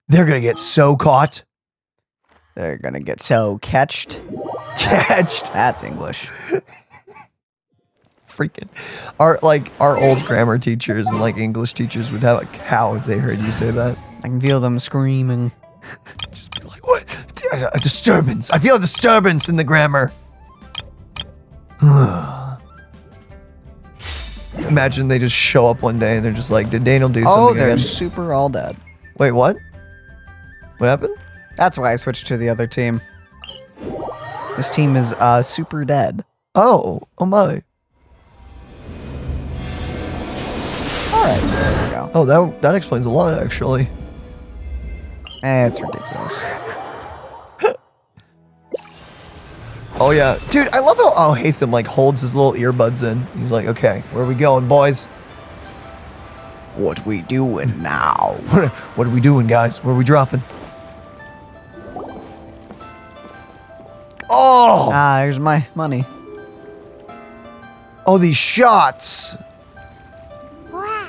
They're going to get so caught. They're gonna get so catched. Catched. That's English. Freaking. Our old grammar teachers and like English teachers would have a cow if they heard you say that. I can feel them screaming. Just be like, what? A disturbance. I feel a disturbance in the grammar. Imagine they just show up one day and they're just like, did Daniel do something Oh, they're again? super all dead. Wait, what? What happened? That's why I switched to the other team. This team is super dead. Oh my. Alright, there we go. Oh, that explains a lot, actually. It's ridiculous. Oh yeah. Dude, I love how Hatham like holds his little earbuds in. He's like, okay, where are we going, boys? What we doing now? What are we doing, guys? Where are we dropping? Oh! Here's my money. Oh, these shots! Wow.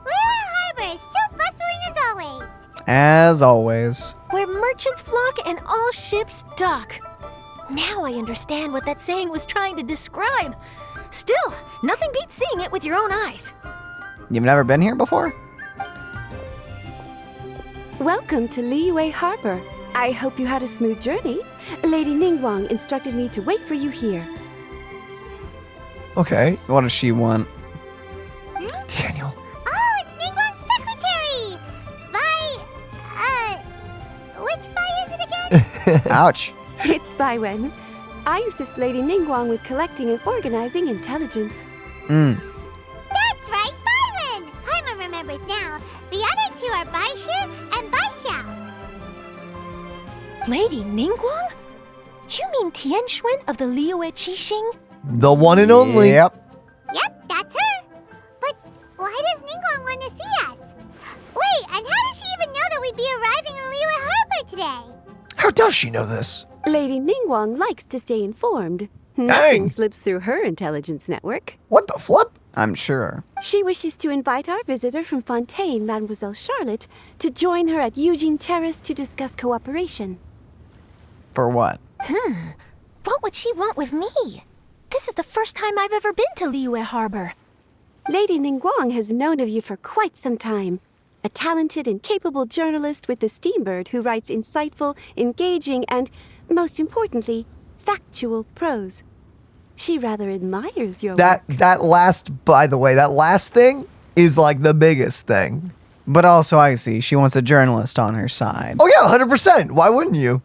Liyue Harbor is still bustling as always. As always. Where merchants flock and all ships dock. Now I understand what that saying was trying to describe. Still, nothing beats seeing it with your own eyes. You've never been here before? Welcome to Liyue Harbor. I hope you had a smooth journey. Lady Ningguang instructed me to wait for you here. Okay. What does she want? Daniel. Oh, it's Ningguang's secretary! Which Bai is it again? Ouch. It's Baiwen. I assist Lady Ningguang with collecting and organizing intelligence. That's right, Baiwen! Paimon remembers now. The other two are Baishu and Baishao. Lady Ningguang? You mean Tianxuan of the Liyue Qixing? The one and only. Yep. Yep, that's her. But why does Ningguang want to see us? Wait, and how does she even know that we'd be arriving in Liyue Harbor today? How does she know this? Lady Ningguang likes to stay informed. Dang. Nothing slips through her intelligence network. What the flip? I'm sure. She wishes to invite our visitor from Fontaine, Mademoiselle Charlotte, to join her at Eugene Terrace to discuss cooperation. For what? What would she want with me? This is the first time I've ever been to Liyue Harbor. Lady Ningguang has known of you for quite some time. A talented and capable journalist with the Steambird who writes insightful, engaging, and, most importantly, factual prose. She rather admires your work. That last, by the way, that last thing is like the biggest thing. But also, I see, she wants a journalist on her side. Oh yeah, 100%. Why wouldn't you?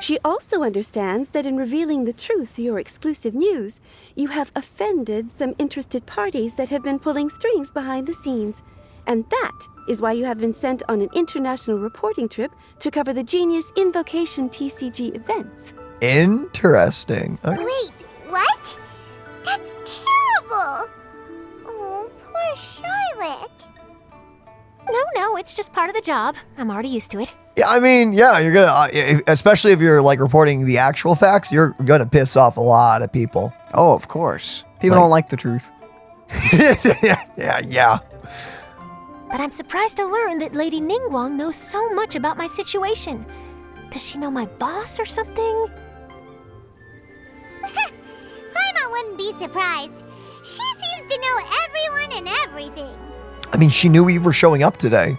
She also understands that in revealing the truth, your exclusive news, you have offended some interested parties that have been pulling strings behind the scenes. And that is why you have been sent on an international reporting trip to cover the Genius Invocation TCG events. Interesting. Okay. Wait, what? That's terrible. Oh, poor Charlotte. No, it's just part of the job. I'm already used to it. Yeah, I mean, yeah, you're gonna, especially if you're like reporting the actual facts, you're gonna piss off a lot of people. Oh, of course. People don't like the truth. Yeah. But I'm surprised to learn that Lady Ningguang knows so much about my situation. Does she know my boss or something? Paimon wouldn't be surprised. She seems to know everyone and everything. I mean, she knew we were showing up today.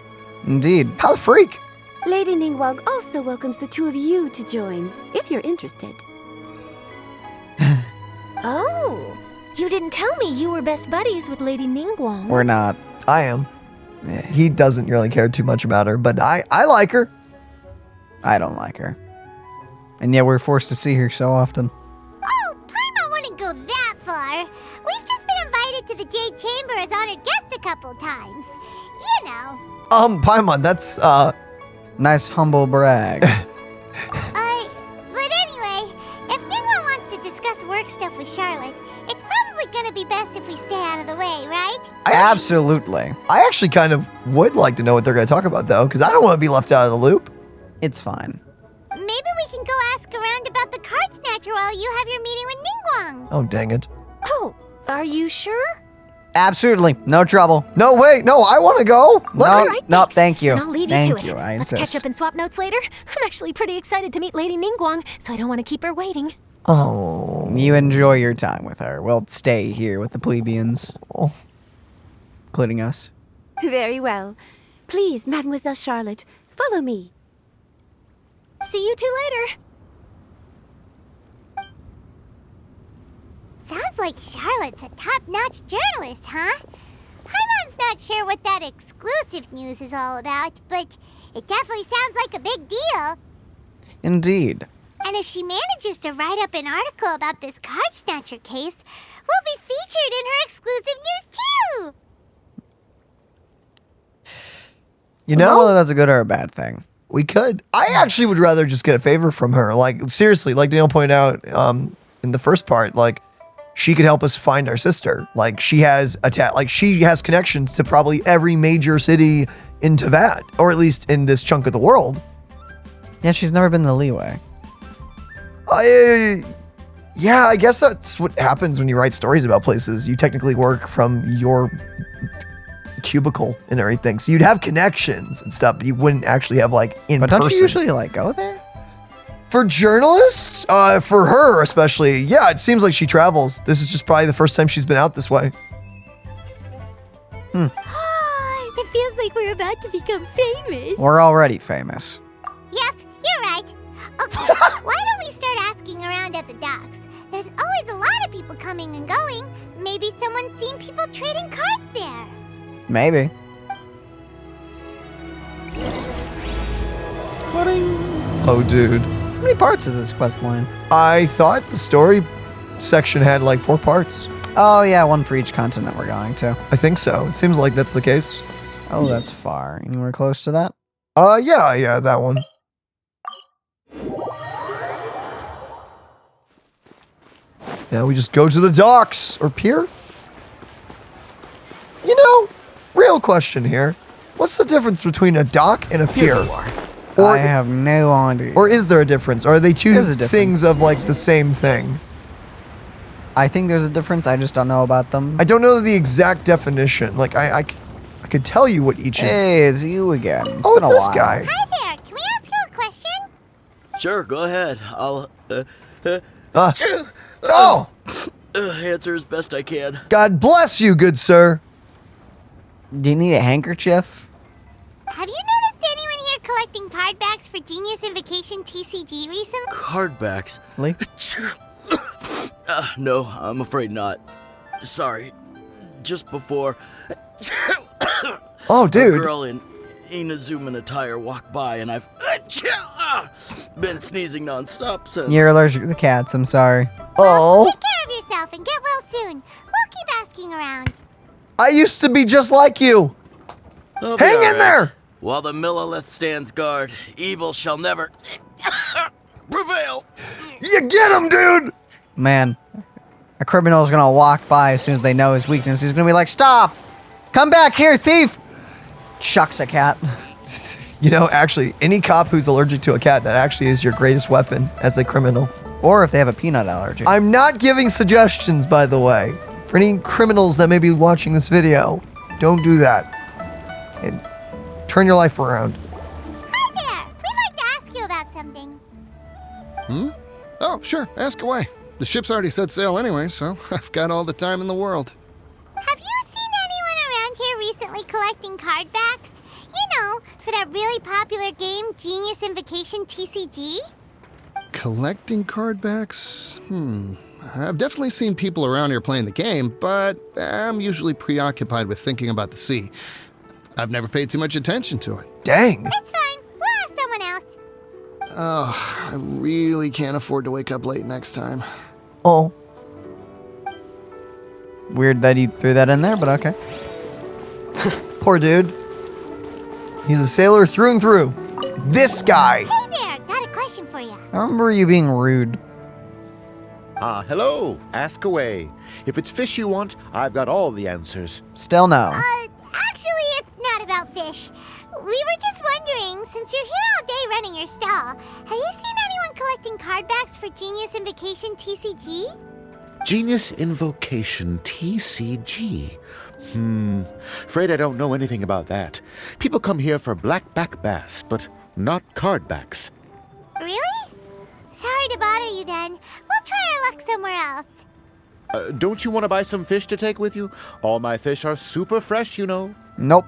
Indeed. How the freak? Lady Ningguang also welcomes the two of you to join, if you're interested. Oh, you didn't tell me you were best buddies with Lady Ningguang. We're not. I am. He doesn't really care too much about her, but I like her. I don't like her. And yet we're forced to see her so often. Oh, Paimon wouldn't go that far. We've just been invited to the Jade Chamber as honored guests a couple times. You know. Paimon, that's, Nice humble brag. But anyway, if Ningguang wants to discuss work stuff with Charlotte, it's probably gonna be best if we stay out of the way, right? Absolutely. I actually kind of would like to know what they're gonna talk about, though, because I don't want to be left out of the loop. It's fine. Maybe we can go ask around about the card snatcher while you have your meeting with Ningguang. Oh, dang it. Oh, are you sure? Absolutely. No trouble. No, wait. No, I want to go. No, thank you. And I'll leave Thank you to you. it. I Let's insist. catch up and swap notes later. I'm actually pretty excited to meet Lady Ningguang, so I don't want to keep her waiting. Oh. You enjoy your time with her. We'll stay here with the plebeians. Including us. Very well. Please, Mademoiselle Charlotte, follow me. See you two later. Sounds like Charlotte's a top-notch journalist, huh? Paimon's not sure what that exclusive news is all about, but it definitely sounds like a big deal. Indeed. And if she manages to write up an article about this card snatcher case, we'll be featured in her exclusive news too! You I don't know know, whether that's a good or a bad thing. we could. I actually would rather just get a favor from her. Like, seriously, like Daniel pointed out in the first part, like, she could help us find our sister. Like, she has she has connections to probably every major city in Teyvat, or at least in this chunk of the world. Yeah, she's never been to Liyue. Yeah, I guess that's what happens when you write stories about places. You technically work from your cubicle and everything. So you'd have connections and stuff, but you wouldn't actually have like in But person. don't you usually like go there? For journalists, for her especially, yeah, it seems like she travels. This is just probably the first time she's been out this way. It feels like we're about to become famous. We're already famous. Yep, you're right. Okay, why don't we start asking around at the docks? There's always a lot of people coming and going. maybe someone's seen people trading cards there. Maybe. Oh, dude. How many parts is this quest line? I thought the story section had like 4 parts. Oh, yeah, one for each continent we're going to. I think so. It seems like that's the case. Oh, that's far. Anywhere close to that? Yeah, that one. Now we just go to the docks or pier. You know, real question here. What's the difference between a dock and a pier? I have no idea. Or is there a difference? Or are they two There's a difference. things of like the same thing? I think there's a difference. I just don't know about them. I don't know the exact definition. Like I could tell you what each is. Hey, it's you again. It's Oh, been it's a this while. guy. Hi there, can we ask you a question? Sure, go ahead. I'll Oh! Answer as best I can. God bless you, good sir. Do you need a handkerchief? Have you noticed anyone here collecting card backs for Genius Invocation TCG recently? Card backs? Lee? No, I'm afraid not. Sorry. Just before... Oh, dude. A girl in Inazuma attire walked by and I've been sneezing nonstop since. You're allergic to the cats. I'm sorry. Oh. Take care of yourself and get well soon. We'll keep asking around. I used to be just like you. I'll be Hang all in right. there. While the Millilith stands guard, evil shall never prevail. You get him, dude. Man, a criminal is gonna walk by as soon as they know his weakness. He's gonna be like, "Stop! Come back here, thief!" Chucks a cat. You know, actually, any cop who's allergic to a cat, that actually is your greatest weapon as a criminal. Or if they have a peanut allergy. I'm not giving suggestions, by the way. For any criminals that may be watching this video, don't do that. And turn your life around. Hi there. We'd like to ask you about something. Oh, sure, ask away. The ship's already set sail anyway, so I've got all the time in the world. Have you seen anyone around here recently collecting card backs? You know, for that really popular game, Genius Invocation TCG? Collecting card backs? I've definitely seen people around here playing the game, but I'm usually preoccupied with thinking about the sea. I've never paid too much attention to it. Dang. It's fine. We'll ask someone else. Oh, I really can't afford to wake up late next time. Oh. Weird that he threw that in there, but okay. Poor dude. He's a sailor through and through. This guy. Hey there. Got a question for you. I remember you being rude. Hello. Ask away. If it's fish you want, I've got all the answers. Still no. Actually, it's not about fish. We were just wondering, since you're here all day running your stall, have you seen anyone collecting card backs for Genius Invocation TCG? Genius Invocation TCG. Afraid I don't know anything about that. People come here for blackback bass, but not card backs. Really? Sorry to bother you then. We'll try our luck somewhere else. Don't you want to buy some fish to take with you? All my fish are super fresh, you know. Nope.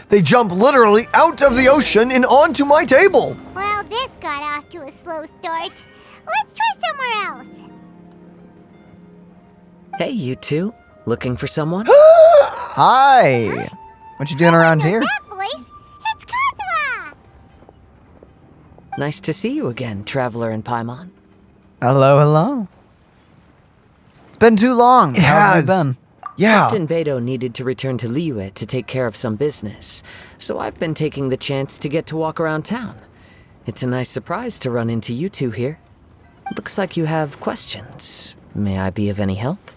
They jump literally out of the ocean and onto my table. Well, this got off to a slow start. Let's try somewhere else. Hey, you two. Looking for someone? Hi. What you doing around here? That voice, it's Kazuha! Nice to see you again, Traveler and Paimon. Hello, hello. It's been too long. It How have you has. been? Yeah. Captain Beidou needed to return to Liyue to take care of some business, so I've been taking the chance to get to walk around town. It's a nice surprise to run into you two here. Looks like you have questions. May I be of any help?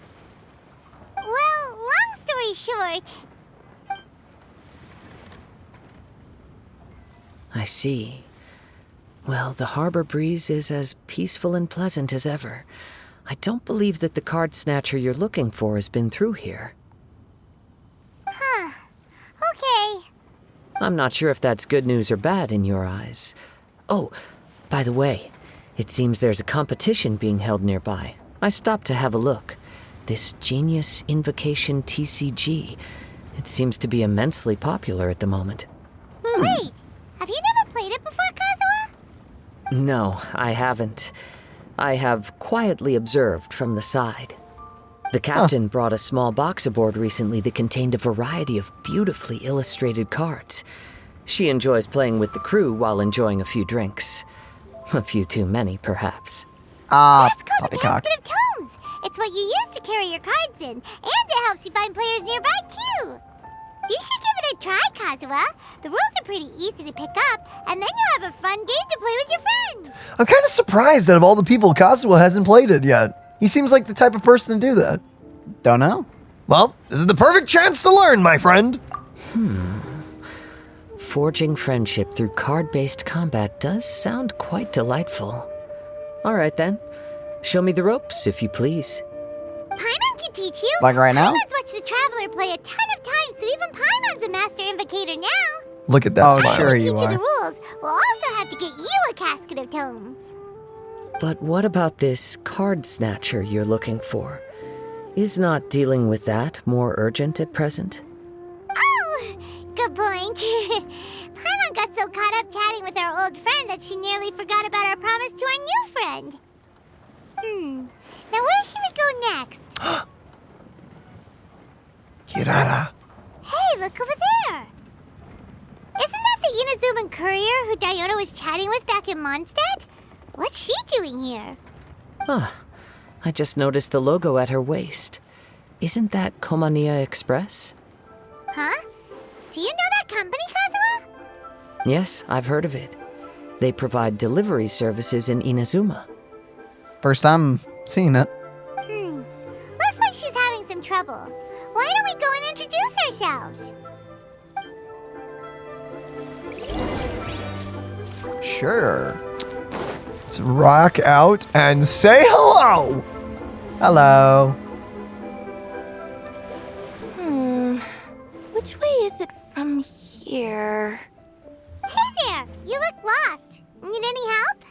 Well, long story short, I see. Well, the harbor breeze is as peaceful and pleasant as ever. I don't believe that the card snatcher you're looking for has been through here. huh. Okay. I'm not sure if that's good news or bad in your eyes. Oh, by the way, it seems there's a competition being held nearby. I stopped to have a look. This Genius Invocation TCG. It seems to be immensely popular at the moment. Wait, have you never played it before, Kazuha? No, I haven't. I have quietly observed from the side. The captain brought a small box aboard recently that contained a variety of beautifully illustrated cards. She enjoys playing with the crew while enjoying a few drinks. A few too many, perhaps. That's called a casket of tomes. It's what you use to carry your cards in, and it helps you find players nearby, too. You should give it a try, Kazuha. The rules are pretty easy to pick up, and then you'll have a fun game to play with your friends. I'm kind of surprised that of all the people, Kazuha hasn't played it yet. He seems like the type of person to do that. Don't know. Well, this is the perfect chance to learn, my friend. Forging friendship through card-based combat does sound quite delightful. All right, then. Show me the ropes, if you please. Paimon can teach you. Like right now? Paimon's watched the Traveler play a ton of times, so even Paimon's a master invocator now. Look at that smile. Sure you Teach you are. the rules. We'll also have to get you a casket of tomes. But what about this card snatcher you're looking for? Is not dealing with that more urgent at present? Oh, good point. Paimon got so caught up chatting with our old friend that she nearly forgot about our promise to our new friend. Now where should we go next? Kirara. Hey, look over there. Isn't that the Inazuman courier who Diona was chatting with back in Monstadt? What's she doing here? I just noticed the logo at her waist. Isn't that Comfiest Express? Huh? Do you know that company, Kazuha? Yes, I've heard of it. They provide delivery services in Inazuma. First time seeing it. Looks like she's having some trouble. Why don't we go and introduce ourselves? Sure. Let's rock out and say hello. Hello. Which way is it from here? Hey there! You look lost. Need any help?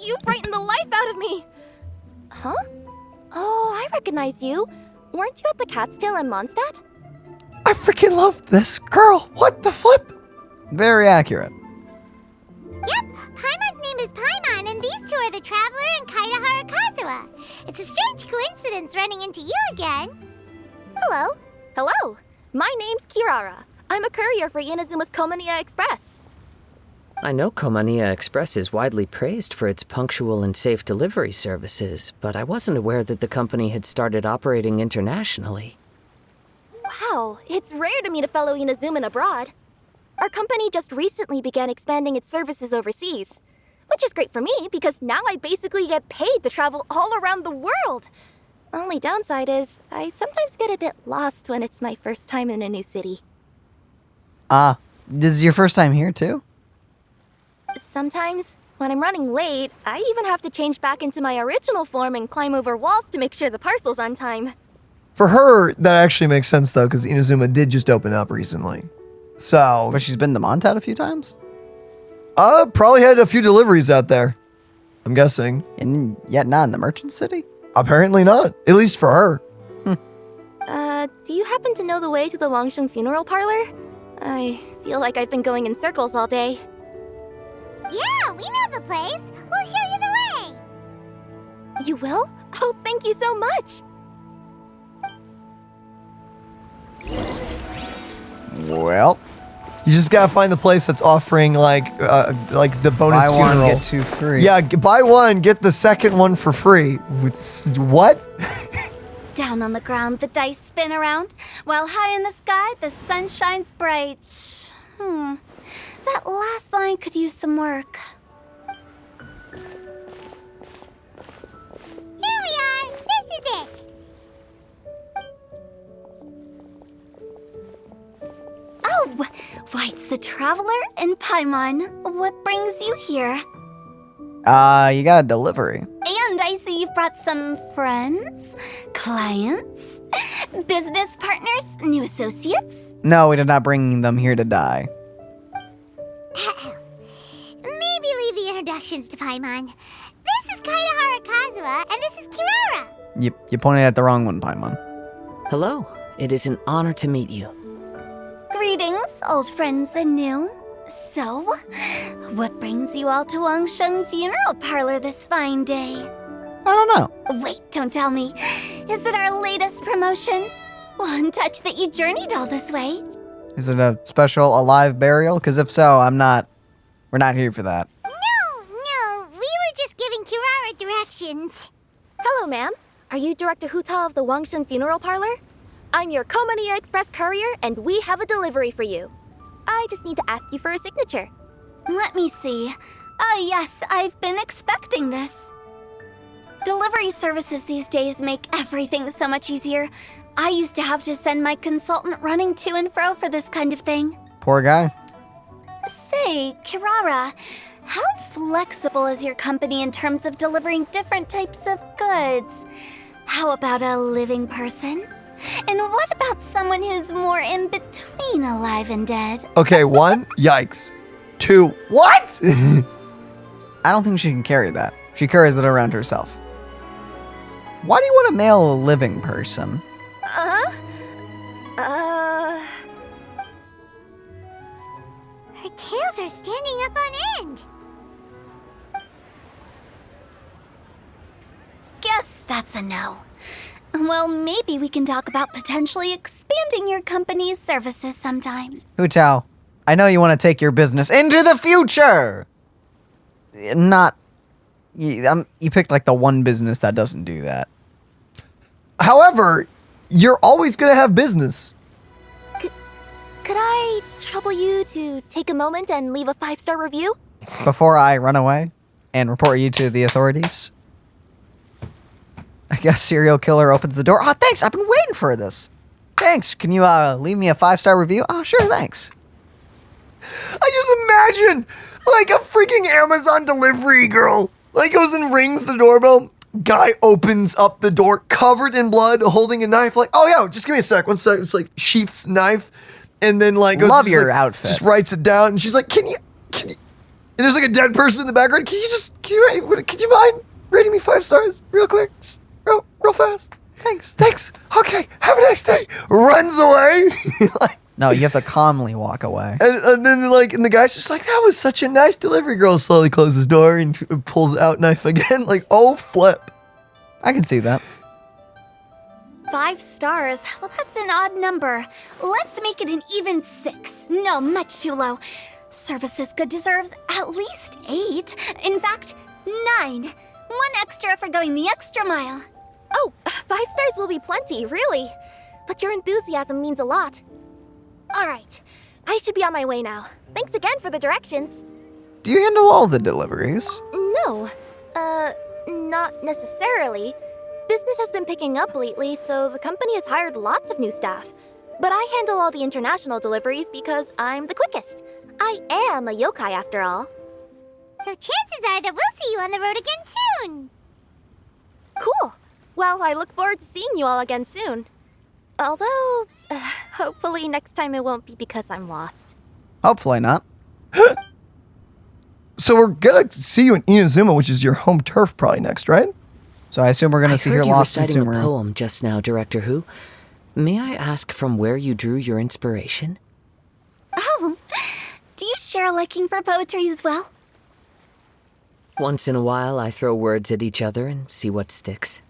You frightened the life out of me! Huh? Oh, I recognize you. Weren't you at the Cat's Tail in Monstadt? I freaking love this girl. What the flip? Very accurate. Yep, Paimon's name is Paimon, and these two are the Traveler and Kaitahara Kazuha. It's a strange coincidence running into you again. Hello. Hello. My name's Kirara. I'm a courier for Inazuma's Comfiest Express. I know Comfiest Express is widely praised for its punctual and safe delivery services, but I wasn't aware that the company had started operating internationally. Wow, it's rare to meet a fellow Inazuman abroad. Our company just recently began expanding its services overseas, which is great for me because now I basically get paid to travel all around the world. Only downside is I sometimes get a bit lost when it's my first time in a new city. This is your first time here too? Sometimes, when I'm running late, I even have to change back into my original form and climb over walls to make sure the parcel's on time. For her, that actually makes sense though, because Inazuma did just open up recently. So, But she's been to Monstadt a few times? Probably had a few deliveries out there. I'm guessing. And yet not in the Merchant City? Apparently not. At least for her. Do you happen to know the way to the Wangsheng funeral parlor? I feel like I've been going in circles all day. Yeah, we know the place. We'll show you the way. You will? Oh, thank you so much. Well, you just gotta find the place that's offering like the bonus Buy funeral. one, get two free. Yeah, buy one, get the second one for free. What? Down on the ground, the dice spin around, while high in the sky, the sun shines bright. That last line could use some work. Here we are. This is it. Oh, why, it's the Traveler and Paimon. What brings you here? You got a delivery. And I see you've brought some friends, clients, business partners, new associates. No, we did not bring them here to die. Maybe leave the introductions to Paimon. This is Kaitahara Kazuha, and this is Kirara. You pointed at the wrong one, Paimon. Hello. It is an honor to meet you. Greetings, old friends and new. So, what brings you all to Wangsheng Funeral Parlor this fine day? I don't know. Wait, don't tell me. Is it our latest promotion? Well, I'm touched that you journeyed all this way. Is it a special alive burial? Because if so, we're not here for that. No, we were just giving Kirara directions. Hello, ma'am. Are you Director Huta of the Wangshan Funeral Parlor? I'm your Comfiest Express courier, and we have a delivery for you. I just need to ask you for a signature. Let me see. Yes, I've been expecting this. Delivery services these days make everything so much easier. I used to have to send my consultant running to and fro for this kind of thing. Poor guy. Say, Kirara, how flexible is your company in terms of delivering different types of goods? How about a living person? And what about someone who's more in between alive and dead? Okay, 1, yikes. 2, what? I don't think she can carry that. She carries it around herself. Why do you want to mail a living person? Her tails are standing up on end. Guess that's a no. Well, maybe we can talk about potentially expanding your company's services sometime. Hutao, I know you want to take your business into the future! You picked like the one business that doesn't do that. However, you're always going to have business. Could I trouble you to take a moment and leave a 5-star review? Before I run away and report you to the authorities? I guess serial killer opens the door. Oh, thanks. I've been waiting for this. Thanks. Can you leave me a 5-star review? Oh, sure. Thanks. I just imagine like a freaking Amazon delivery girl. Like goes and rings the doorbell. Guy opens up the door covered in blood, holding a knife. Like, oh yeah, just give me a sec. 1 sec. It's like sheaths knife, and then like goes, love your like, outfit. Just writes it down, and she's like, can you? And there's like a dead person in the background. Can you mind rating me 5 stars real quick? Just real fast. Thanks. Okay. Have a nice day. Runs away. Like, no, you have to calmly walk away. and then and the guy's just like, that was such a nice delivery girl. Slowly closes the door and pulls out knife again. Like, oh flip. I can see that. 5 stars? Well, that's an odd number. Let's make it an even 6. No, much too low. Service this good deserves at least 8. In fact, 9. 1 extra for going the extra mile. Oh, 5 stars will be plenty, really. But your enthusiasm means a lot. All right, I should be on my way now. Thanks again for the directions. Do you handle all the deliveries? No, not necessarily. Business has been picking up lately, so the company has hired lots of new staff. But I handle all the international deliveries because I'm the quickest. I am a yokai after all. So chances are that we'll see you on the road again soon. Cool. Well, I look forward to seeing you all again soon. Although, hopefully next time it won't be because I'm lost. Hopefully not. So we're gonna see you in Inazuma, which is your home turf probably next, right? So I assume we're gonna see her lost in reciting a Sumeru. poem just now, Director Who. May I ask from where you drew your inspiration? Oh, do you share a liking for poetry as well? Once in a while, I throw words at each other and see what sticks.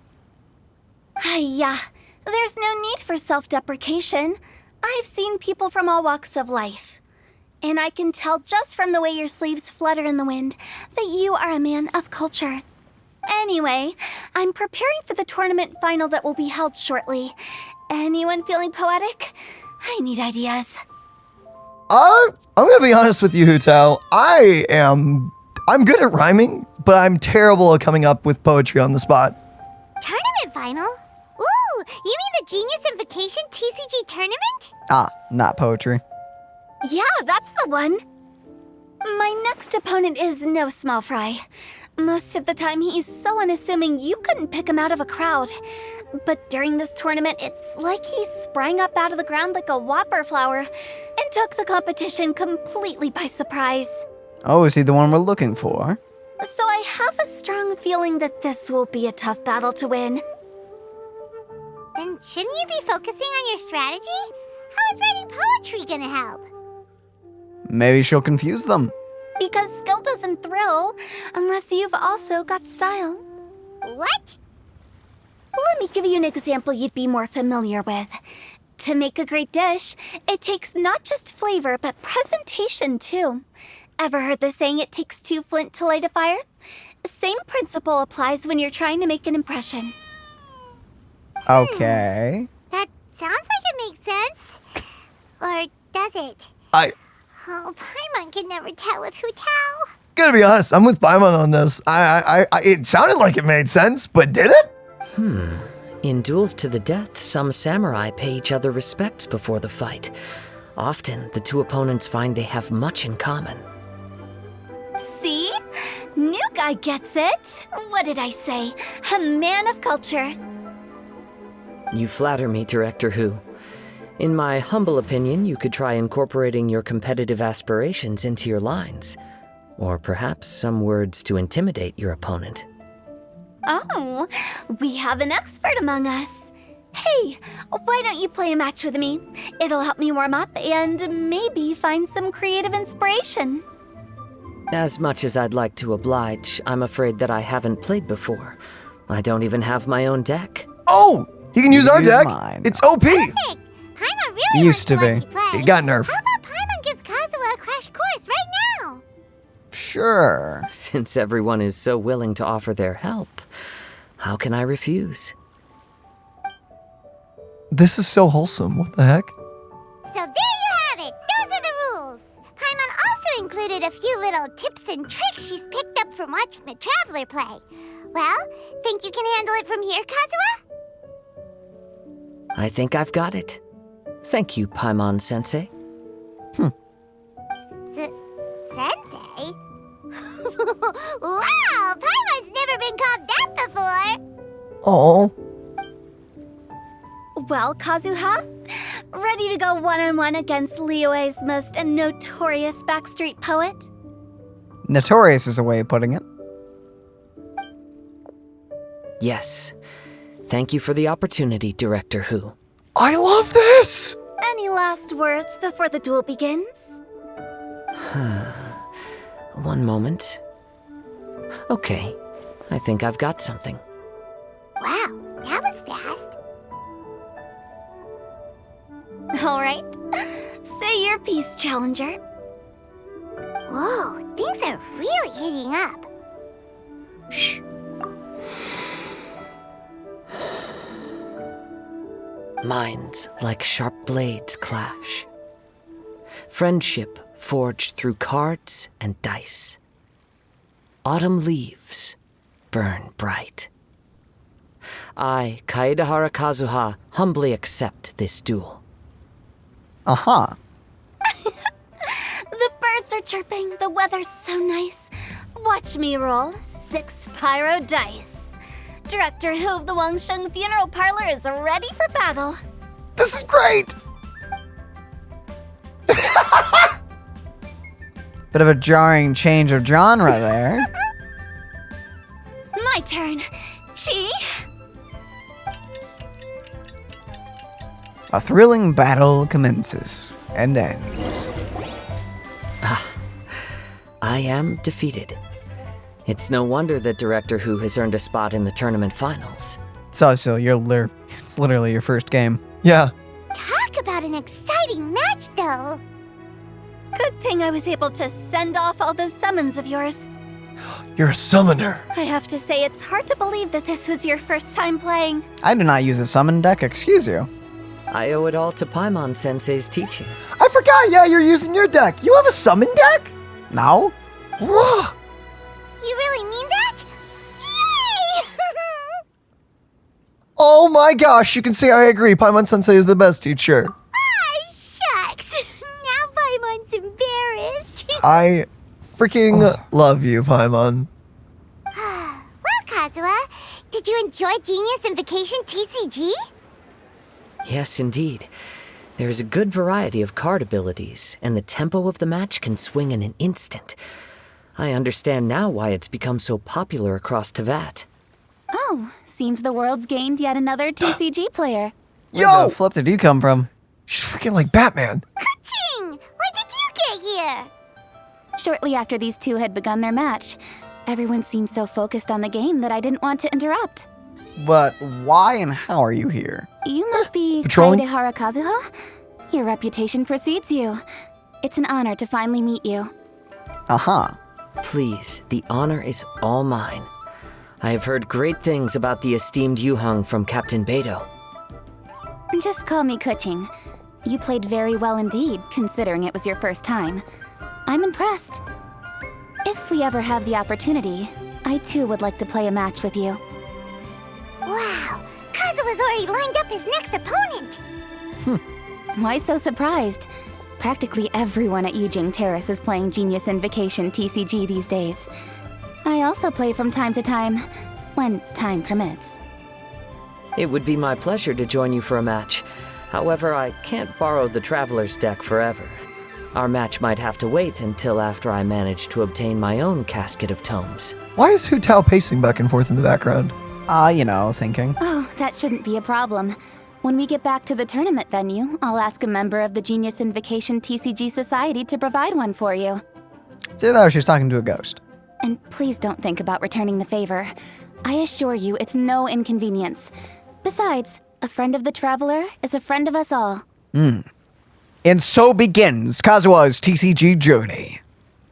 Yeah, there's no need for self-deprecation. I've seen people from all walks of life. And I can tell just from the way your sleeves flutter in the wind that you are a man of culture. Anyway, I'm preparing for the tournament final that will be held shortly. Anyone feeling poetic? I need ideas. I'm gonna be honest with you, Hutao. I'm good at rhyming, but I'm terrible at coming up with poetry on the spot. Tournament final? Ooh, you mean the Genius Invocation TCG tournament? Ah, not poetry. Yeah, that's the one. My next opponent is no small fry. Most of the time, he's so unassuming you couldn't pick him out of a crowd. But during this tournament, it's like he sprang up out of the ground like a whopper flower and took the competition completely by surprise. Oh, is he the one we're looking for? So I have a strong feeling that this will be a tough battle to win. Then shouldn't you be focusing on your strategy? How is writing poetry gonna help? Maybe she'll confuse them. Because skill doesn't thrill unless you've also got style. What? Let me give you an example you'd be more familiar with. To make a great dish, it takes not just flavor, but presentation too. Ever heard the saying, it takes 2 flint to light a fire? Same principle applies when you're trying to make an impression. Okay. That sounds like it makes sense. Or does it? Oh, Paimon can never tell with Hu Tao. Gotta be honest, I'm with Paimon on this. It sounded like it made sense, but did it? In duels to the death, some samurai pay each other respects before the fight. Often, the two opponents find they have much in common. See? New guy gets it. What did I say? A man of culture. You flatter me, Director Hu. In my humble opinion, you could try incorporating your competitive aspirations into your lines. Or perhaps some words to intimidate your opponent. Oh, we have an expert among us. Hey, why don't you play a match with me? It'll help me warm up and maybe find some creative inspiration. As much as I'd like to oblige, I'm afraid that I haven't played before. I don't even have my own deck. Oh, you can use our deck. Mine. It's OP. Perfect. Paimon really Used to wants be. to watch you play. It got nerfed. How about Paimon gives Kazuha a crash course right now? Sure. Since everyone is so willing to offer their help, how can I refuse? This is so wholesome. What the heck? So there you have it. Those are the rules. Paimon also included a few little tips and tricks she's picked up from watching the Traveler play. Well, think you can handle it from here, Kazuha? I think I've got it. Thank you, Paimon-sensei. Sensei? Wow, Paimon's never been called that before. Oh. Well, Kazuha, ready to go one-on-one against Liyue's most notorious backstreet poet? Notorious is a way of putting it. Yes. Thank you for the opportunity, Director Hu. I love this! Any last words before the duel begins? One moment. Okay, I think I've got something. Wow, that was fast. All right. Say your piece, Challenger. Whoa, things are really heating up. Shh. Minds like sharp blades clash. Friendship forged through cards and dice. Autumn leaves burn bright. I, Kaedahara Kazuha, humbly accept this duel. Uh-huh. The birds are chirping, the weather's so nice. Watch me roll 6 pyro dice. Director Hu of the Wangsheng Funeral Parlor is ready for battle. This is great! Bit of a jarring change of genre there. My turn. Chi? A thrilling battle commences and ends. I am defeated. It's no wonder that Director Hu has earned a spot in the tournament finals. So it's literally your first game. Yeah. Talk about an exciting match, though. Good thing I was able to send off all those summons of yours. You're a summoner. I have to say, it's hard to believe that this was your first time playing. I do not use a summon deck, excuse you. I owe it all to Paimon-sensei's teaching. I forgot, yeah, you're using your deck. You have a summon deck? No. Whoa. You really mean that? Yay! Oh my gosh, you can see I agree. Paimon-sensei is the best teacher. Ah, shucks. Now Paimon's embarrassed. I freaking love you, Paimon. Well, Kazuha, did you enjoy Genius Invocation TCG? Yes, indeed. There is a good variety of card abilities, and the tempo of the match can swing in an instant. I understand now why it's become so popular across Teyvat. Oh, seems the world's gained yet another TCG player. Where the flip did you come from? She's freaking like Batman. Ka-ching! When did you get here? Shortly after these two had begun their match, Everyone seemed so focused on the game that I didn't want to interrupt. But why and how are you here? You must be Patrolling? Kaedehara Kazuha? Your reputation precedes you. It's an honor to finally meet you. Aha. Please, the honor is all mine. I have heard great things about the esteemed Uwang from Captain Beidou. Just call me Kuching. You played very well indeed, considering it was your first time. I'm impressed. If we ever have the opportunity, I too would like to play a match with you. Wow, Kazuha's already lined up his next opponent. Why so surprised? Practically everyone at Yujing Terrace is playing Genius Invocation TCG these days. I also play from time to time, when time permits. It would be my pleasure to join you for a match. However, I can't borrow the Traveler's deck forever. Our match might have to wait until after I manage to obtain my own casket of tomes. Why is Hu Tao pacing back and forth in the background? Thinking. Oh, that shouldn't be a problem. When we get back to the tournament venue, I'll ask a member of the Genius Invocation TCG Society to provide one for you. Say that or she's talking to a ghost. And please don't think about returning the favor. I assure you it's no inconvenience. Besides, a friend of the Traveler is a friend of us all. And so begins Kazuha's TCG journey.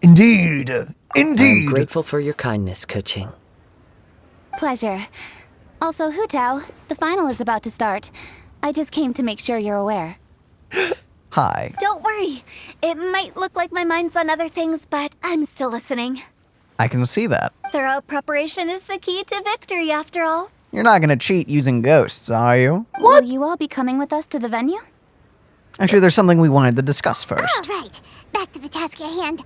Indeed. I'm grateful for your kindness, Kuching. Pleasure. Also, Hu Tao, the final is about to start. I just came to make sure you're aware. Hi. Don't worry. It might look like my mind's on other things, but I'm still listening. I can see that. Thorough preparation is the key to victory, after all. You're not gonna cheat using ghosts, are you? Will you all be coming with us to the venue? Actually, there's something we wanted to discuss first. All right, back to the task at hand.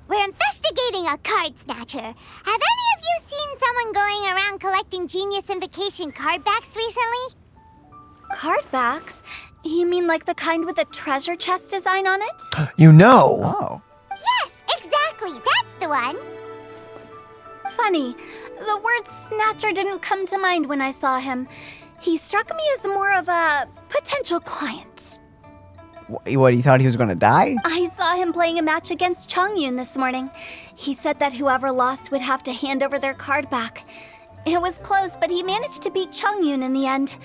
We're investigating a card snatcher. Have any of you seen someone going around collecting Genius Invocation card backs recently? Card backs? You mean like the kind with a treasure chest design on it? You know. Oh. Yes, exactly. That's the one. Funny, the word snatcher didn't come to mind when I saw him. He struck me as more of a potential client. What, you thought he was gonna die? I saw him playing a match against Chongyun this morning. He said that whoever lost would have to hand over their card back. It was close, but he managed to beat Chongyun in the end.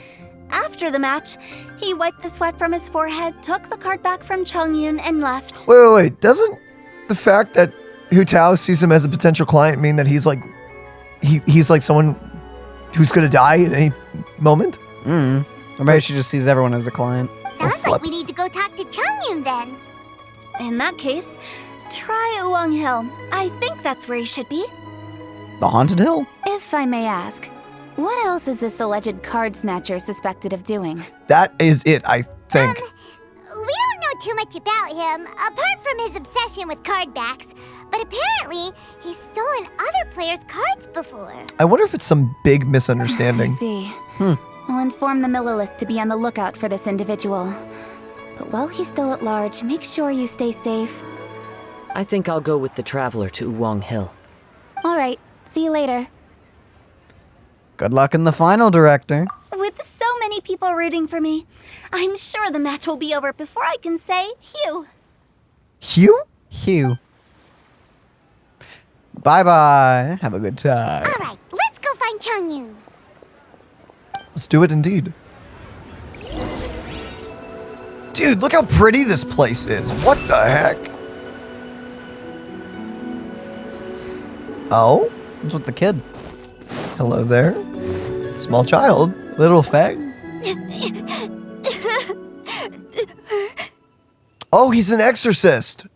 After the match, he wiped the sweat from his forehead, took the card back from Chongyun, and left. Wait. Doesn't the fact that Hu Tao sees him as a potential client mean that he's like someone who's gonna die at any moment? Or maybe she just sees everyone as a client. Sounds like we need to go talk to Chongyun then. In that case, try Uwang Hill. I think that's where he should be. The Haunted Hill? If I may ask, what else is this alleged card snatcher suspected of doing? That is it, I think. We don't know too much about him, apart from his obsession with card backs. But apparently, he's stolen other players' cards before. I wonder if it's some big misunderstanding. I see. I'll inform the Millilith to be on the lookout for this individual. But while he's still at large, make sure you stay safe. I think I'll go with the Traveler to Uwang Hill. All right, see you later. Good luck in the final, Director. With so many people rooting for me, I'm sure the match will be over before I can say Hugh. Hugh? Hugh. Bye-bye. Have a good time. All right, let's go find Chongyun. Let's do it indeed. Dude, look how pretty this place is. What the heck? Oh? What's with the kid? Hello there. Small child. Little fag. Oh, he's an exorcist.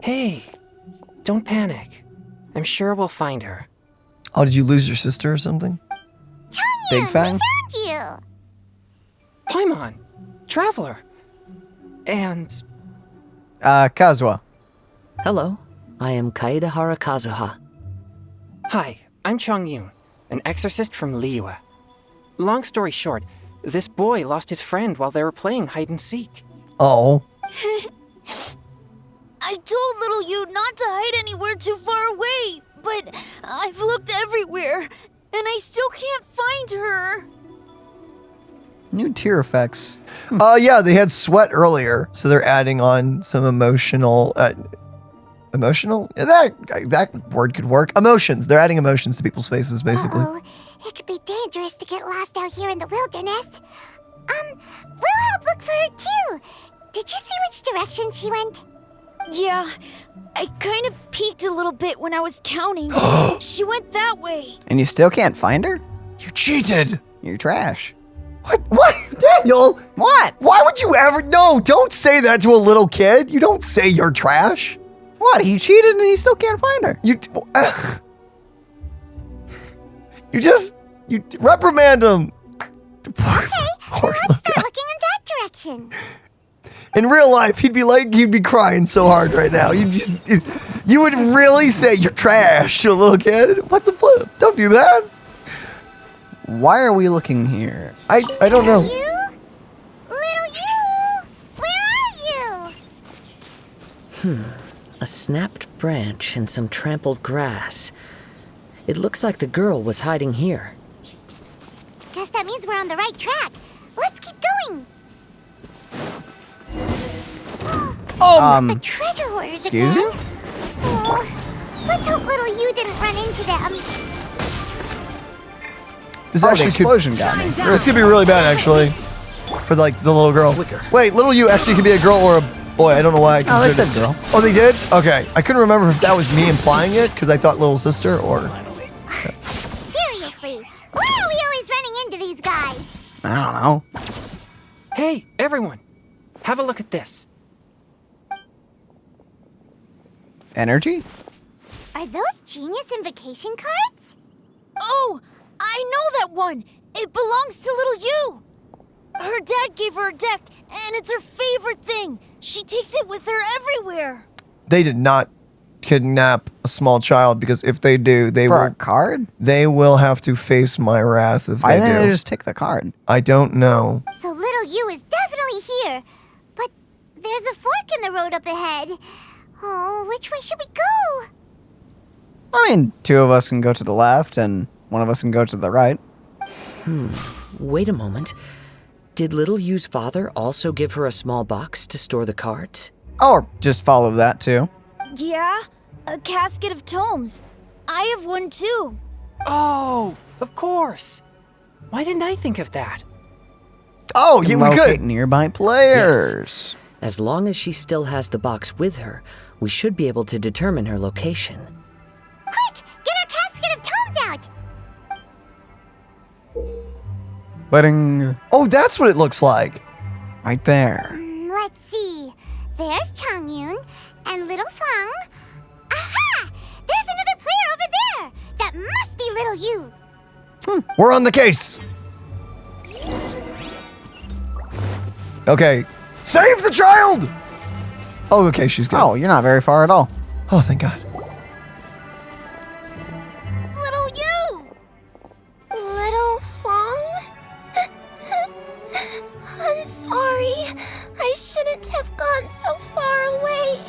Hey, don't panic. I'm sure we'll find her. Oh, did you lose your sister or something? Chongyun, Big fan? we found you. Paimon, Traveler, and... Kazuha. Hello, I am Kaedehara Kazuha. Hi, I'm Chongyun, an exorcist from Liyue. Long story short, this boy lost his friend while they were playing hide-and-seek. Oh. I told little you not to hide anywhere too far away, but I've looked everywhere, and I still can't find her. New tear effects. Yeah, they had sweat earlier, so they're adding on some emotional Emotional? Yeah, that word could work. Emotions. They're adding emotions to people's faces, basically. Uh-oh. It could be dangerous to get lost out here in the wilderness. We'll help look for her too. Did you see which direction she went? Yeah, I kind of peeked a little bit when I was counting. She went that way. And you still can't find her? You cheated. You're trash. What? Daniel? What? Why would you ever? No, don't say that to a little kid. You don't say you're trash. What? He cheated and he still can't find her. You reprimand him. Okay, so let's start looking in that direction. In real life, he'd be crying so hard right now. You would really say you're trash to a little kid. What the flip? Don't do that. Why are we looking here? I don't know. Little you! Where are you? A snapped branch and some trampled grass. It looks like the girl was hiding here. Guess that means we're on the right track. Let's keep going. The treasure hoarders excuse again. you? Oh, let's hope little you didn't run into them. This the actually explosion got me. This could be really bad, actually, for the little girl. Wait, little you actually could be a girl or a boy. I don't know why. I Oh, they said considered- girl. Oh, they did? Okay, I couldn't remember if that was me implying it because I thought little sister or. Seriously, why are we always running into these guys? I don't know. Hey, everyone. Have a look at this. Energy? Are those Genius Invocation cards? Oh, I know that one. It belongs to little you. Her dad gave her a deck, and it's her favorite thing. She takes it with her everywhere. They did not kidnap a small child because if they do, they For will. a card? They will have to face my wrath if Why they didn't do. they just take the card? I don't know. So little you is definitely here. But there's a fork in the road up ahead. Oh, which way should we go? I mean, two of us can go to the left and one of us can go to the right. Wait a moment. Did Little Yu's father also give her a small box to store the cards? Or just follow that too. Yeah, a casket of tomes. I have one too. Oh, of course. Why didn't I think of that? Oh, yeah, we Locate could. nearby players. As long as she still has the box with her, we should be able to determine her location. Quick, get our casket of tomes out. Wedding Oh, that's what it looks like. right there. Let's see. There's Changyun and little Fang. Aha! There's another player over there. That must be little you. We're on the case. Okay. Save the child! Oh, okay, she's good. Oh, you're not very far at all. Oh, thank God. Little you! Little Fang? I'm sorry. I shouldn't have gone so far away.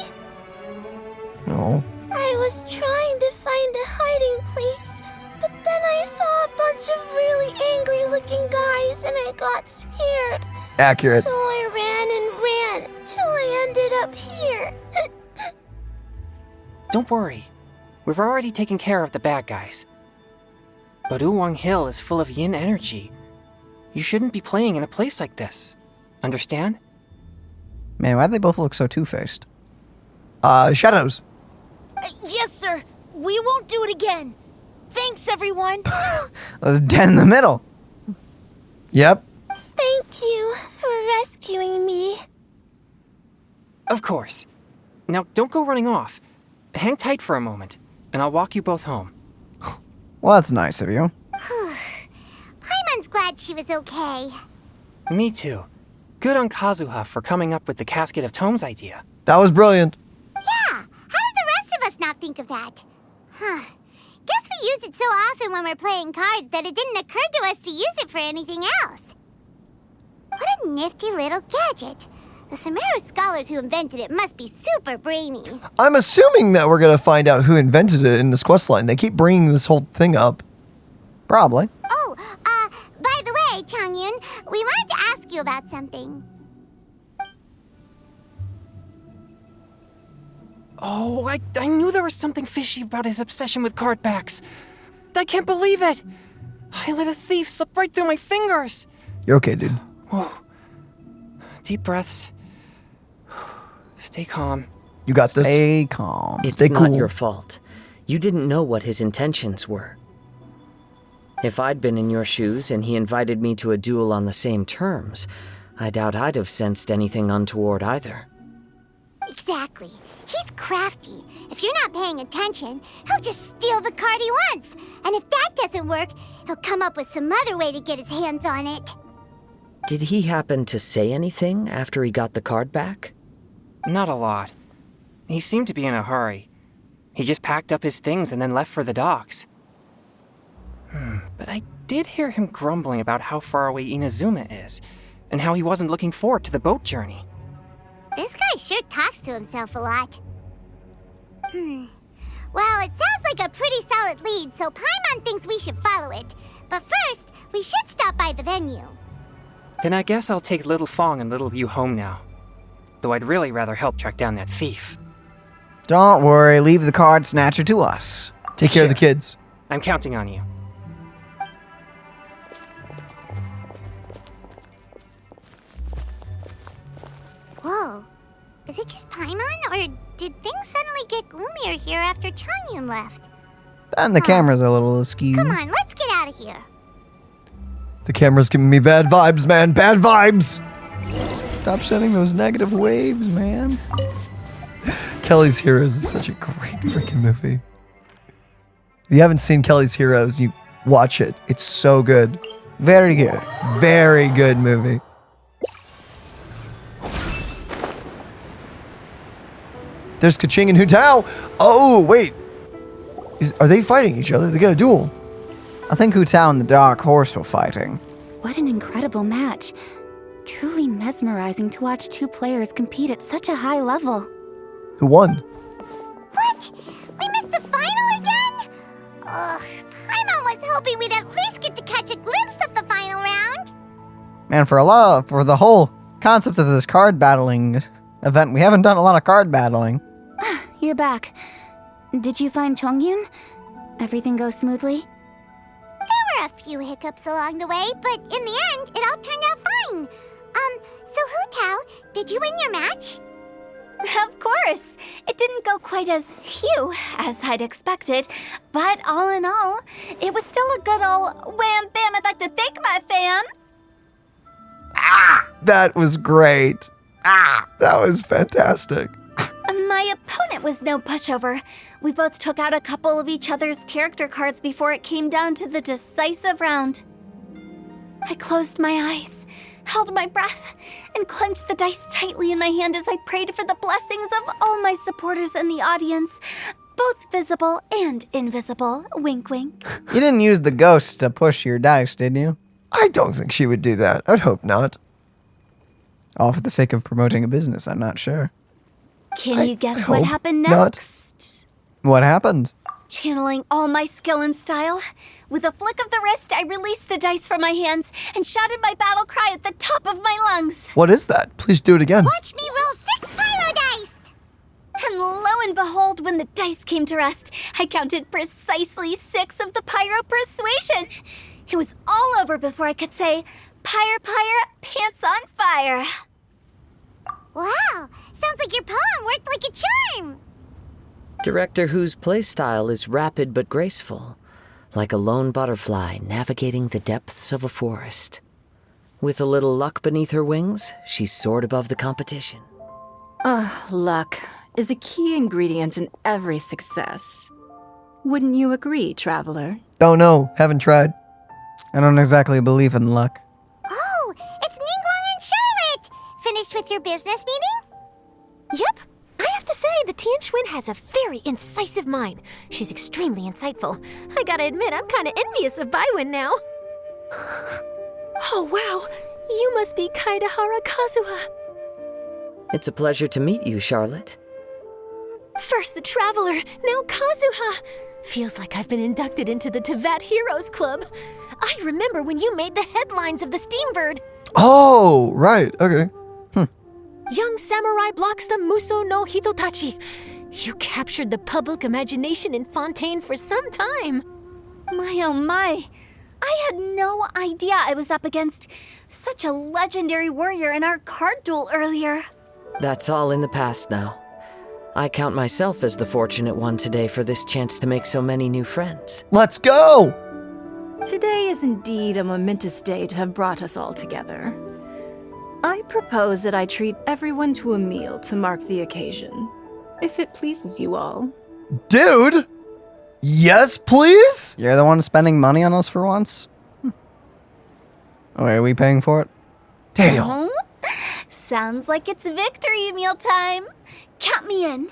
Oh. I was trying to find a hiding place, but then I saw a bunch of really angry-looking guys and I got scared. Accurate. So I ran and ran till I ended up here. Don't worry. We've already taken care of the bad guys. But Uwang Hill is full of yin energy. You shouldn't be playing in a place like this. Understand? Man, why'd they both look so two-faced? Shadows. Yes, sir. We won't do it again. Thanks, everyone. It was dead in the middle. Yep. Thank you for rescuing me. Of course. Now, don't go running off. Hang tight for a moment, and I'll walk you both home. Well, that's nice of you. Paimon's glad she was okay. Me too. Good on Kazuha for coming up with the Casket of Tomes idea. That was brilliant. Yeah, how did the rest of us not think of that? Huh. Guess we use it so often when we're playing cards that it didn't occur to us to use it for anything else. What a nifty little gadget. The Sumeru scholars who invented it must be super brainy. I'm assuming that we're going to find out who invented it in this questline. They keep bringing this whole thing up. Probably. Oh, by the way, Changyun, we wanted to ask you about something. Oh, I knew there was something fishy about his obsession with card backs. I can't believe it. I let a thief slip right through my fingers. You're okay, dude. Oh. Deep breaths. Stay calm. You got this. Stay calm. It's Stay not cool. your fault. You didn't know what his intentions were. If I'd been in your shoes and he invited me to a duel on the same terms, I doubt I'd have sensed anything untoward either. Exactly. He's crafty. If you're not paying attention, he'll just steal the card he wants. And if that doesn't work, he'll come up with some other way to get his hands on it. Did he happen to say anything after he got the card back? Not a lot. He seemed to be in a hurry. He just packed up his things and then left for the docks. But I did hear him grumbling about how far away Inazuma is, and how he wasn't looking forward to the boat journey. This guy sure talks to himself a lot. Well, it sounds like a pretty solid lead, so Paimon thinks we should follow it. But first, we should stop by the venue. Then I guess I'll take Little Fong and Little Yu home now. Though I'd really rather help track down that thief. Don't worry, leave the card snatcher to us. Take care of the kids. I'm counting on you. Whoa. Is it just Paimon, or did things suddenly get gloomier here after Changyun left? And the camera's a little askew. Come on, let's get out of here. The camera's giving me bad vibes, man. Bad vibes. Stop sending those negative waves, man. Kelly's Heroes is such a great freaking movie. If you haven't seen Kelly's Heroes, you watch it. It's so good. Very good. Very good movie. There's Kaching and Hu Tao. Oh, wait. Are they fighting each other? They got a duel. I think Hu Tao and the Dark Horse were fighting. What an incredible match. Truly mesmerizing to watch two players compete at such a high level. Who won? What? We missed the final again? Ugh, Paimon was hoping we'd at least get to catch a glimpse of the final round. Man, for the whole concept of this card battling event, we haven't done a lot of card battling. You're back. Did you find Chongyun? Everything goes smoothly? There were a few hiccups along the way, but in the end, it all turned out fine. So Hu Tao, did you win your match? Of course. It didn't go quite as phew as I'd expected, but all in all, it was still a good old wham bam I'd like to thank my fam. That was great. That was fantastic. My opponent was no pushover. We both took out a couple of each other's character cards before it came down to the decisive round. I closed my eyes, held my breath, and clenched the dice tightly in my hand as I prayed for the blessings of all my supporters in the audience, both visible and invisible. Wink, wink. You didn't use the ghost to push your dice, did you? I don't think she would do that. I'd hope not. All for the sake of promoting a business, I'm not sure. Can you guess what hope happened not. next? What happened? Channeling all my skill and style, with a flick of the wrist, I released the dice from my hands and shouted my battle cry at the top of my lungs. What is that? Please do it again. Watch me roll 6 pyro dice! And lo and behold, when the dice came to rest, I counted precisely 6 of the pyro persuasion. It was all over before I could say, pyre, pants on fire. Wow, sounds like your poem worked like a charm. Director Who's playstyle is rapid but graceful, like a lone butterfly navigating the depths of a forest. With a little luck beneath her wings, she soared above the competition. Luck is a key ingredient in every success. Wouldn't you agree, Traveler? Don't know. Haven't tried. I don't exactly believe in luck. Oh, it's Ningguang and Charlotte! Finished with your business meeting? Yep. I have to say, the Tian Xuan has a very incisive mind. She's extremely insightful. I gotta admit, I'm kinda envious of Baiwen now. Oh, wow. You must be Kaidahara Kazuha. It's a pleasure to meet you, Charlotte. First the Traveler, now Kazuha. Feels like I've been inducted into the Tevat Heroes Club. I remember when you made the headlines of the Steambird. Oh, right. Okay. Young samurai blocks the Muso no Hitotachi. You captured the public imagination in Fontaine for some time. My oh my. I had no idea I was up against such a legendary warrior in our card duel earlier. That's all in the past now. I count myself as the fortunate one today for this chance to make so many new friends. Let's go! Today is indeed a momentous day to have brought us all together. I propose that I treat everyone to a meal to mark the occasion, if it pleases you all. Dude! Yes, please? You're the one spending money on us for once? Oh, are we paying for it? Daniel. Sounds like it's victory meal time. Count me in.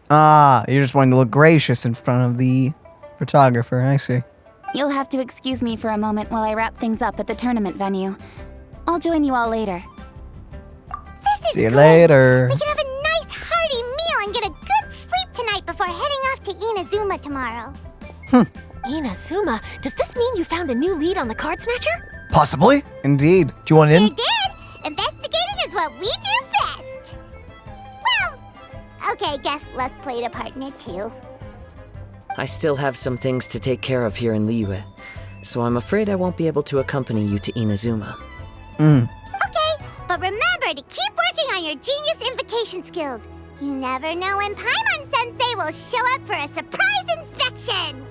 Ah, you're just wanting to look gracious in front of the photographer, I see. You'll have to excuse me for a moment while I wrap things up at the tournament venue. I'll join you all later. See you later. We can have a nice hearty meal and get a good sleep tonight before heading off to Inazuma tomorrow. Inazuma? Does this mean you found a new lead on the card snatcher? Possibly. Indeed. Do you want in? You did! Investigating is what we do best! Well, okay, guess luck played a part in it too. I still have some things to take care of here in Liyue, so I'm afraid I won't be able to accompany you to Inazuma. Okay, but remember to keep working on your genius invocation skills. You never know when Paimon-sensei will show up for a surprise inspection!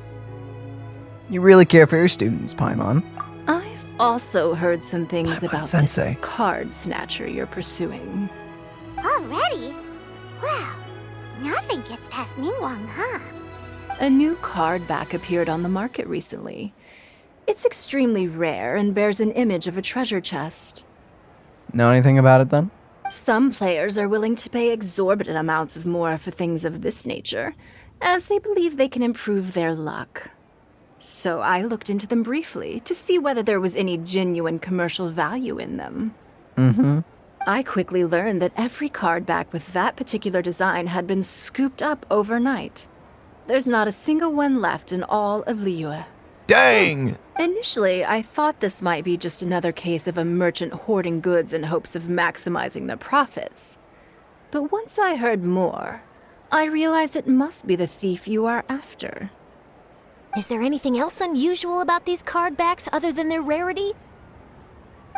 You really care for your students, Paimon. I've also heard some things about Sensei. this card snatcher you're pursuing. Already? Well, nothing gets past Ningguang, huh? A new card back appeared on the market recently. It's extremely rare and bears an image of a treasure chest. Know anything about it then? Some players are willing to pay exorbitant amounts of more for things of this nature, as they believe they can improve their luck. So I looked into them briefly to see whether there was any genuine commercial value in them. I quickly learned that every card back with that particular design had been scooped up overnight. There's not a single one left in all of Liyue. Dang! Initially, I thought this might be just another case of a merchant hoarding goods in hopes of maximizing their profits. But once I heard more, I realized it must be the thief you are after. Is there anything else unusual about these card backs other than their rarity?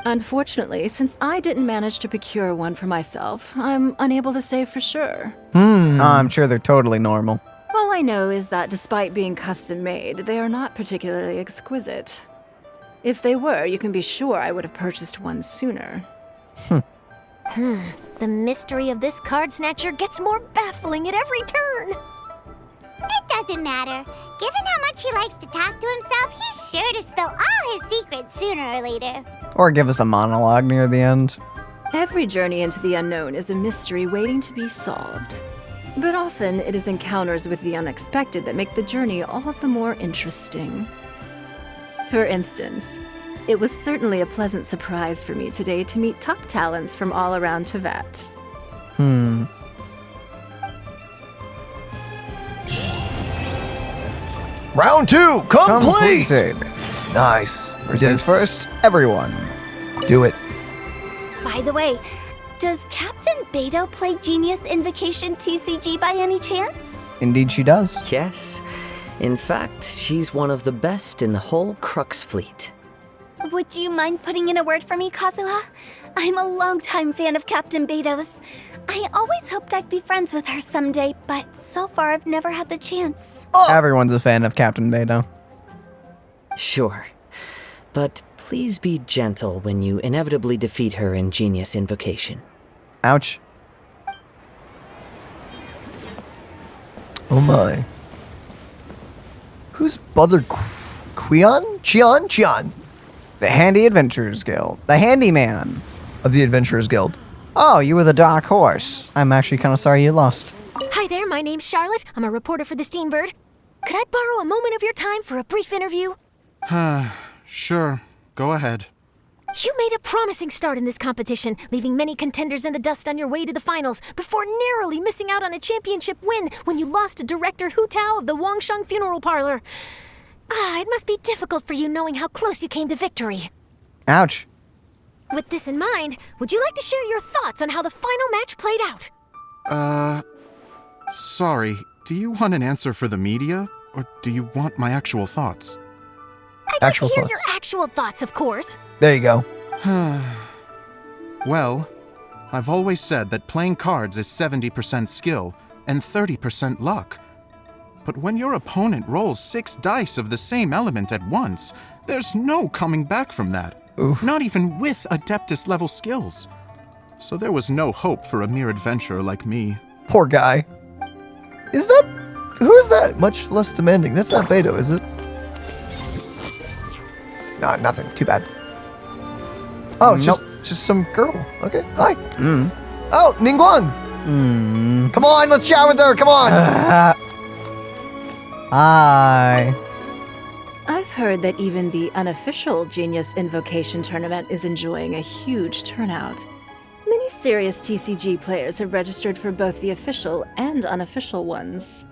Unfortunately, since I didn't manage to procure one for myself, I'm unable to say for sure. I'm sure they're totally normal. All I know is that despite being custom-made, they are not particularly exquisite. If they were, you can be sure I would have purchased one sooner. The mystery of this card snatcher gets more baffling at every turn. It doesn't matter. Given how much he likes to talk to himself, he's sure to spill all his secrets sooner or later. Or give us a monologue near the end. Every journey into the unknown is a mystery waiting to be solved. But often, it is encounters with the unexpected that make the journey all the more interesting. For instance, it was certainly a pleasant surprise for me today to meet top talents from all around Teyvat. Round 2, complete! Completed. Nice. First things first, everyone. Do it. By the way, does Captain Beidou play Genius Invocation TCG by any chance? Indeed she does. Yes. In fact, she's one of the best in the whole Crux fleet. Would you mind putting in a word for me, Kazuha? I'm a longtime fan of Captain Beidou's. I always hoped I'd be friends with her someday, but so far I've never had the chance. Everyone's a fan of Captain Beidou. Sure. But please be gentle when you inevitably defeat her in Genius Invocation. Ouch. Oh my. Who's Brother Chian? The Handy Adventurers Guild. The Handyman. Of the Adventurers Guild. Oh, you were the Dark Horse. I'm actually kind of sorry you lost. Hi there, my name's Charlotte. I'm a reporter for the Steenbird. Could I borrow a moment of your time for a brief interview? Sure. Go ahead. You made a promising start in this competition, leaving many contenders in the dust on your way to the finals, before narrowly missing out on a championship win when you lost to Director Hu Tao of the Wangsheng Funeral Parlor. It must be difficult for you knowing how close you came to victory. Ouch. With this in mind, would you like to share your thoughts on how the final match played out? Sorry, do you want an answer for the media, or do you want my actual thoughts? I'd like to hear your actual thoughts, of course. There you go. Well, I've always said that playing cards is 70% skill and 30% luck. But when your opponent rolls 6 dice of the same element at once, there's no coming back from that. Oof. Not even with Adeptus level skills. So there was no hope for a mere adventurer like me. Poor guy. Who is that? Much less demanding. That's not Beto, is it? Nah, nothing. Too bad. Oh, it's just some girl. Okay. Hi. Oh, Ningguang. Come on, let's chat with her. Come on. Hi. I've heard that even the unofficial Genius Invocation tournament is enjoying a huge turnout. Many serious TCG players have registered for both the official and unofficial ones.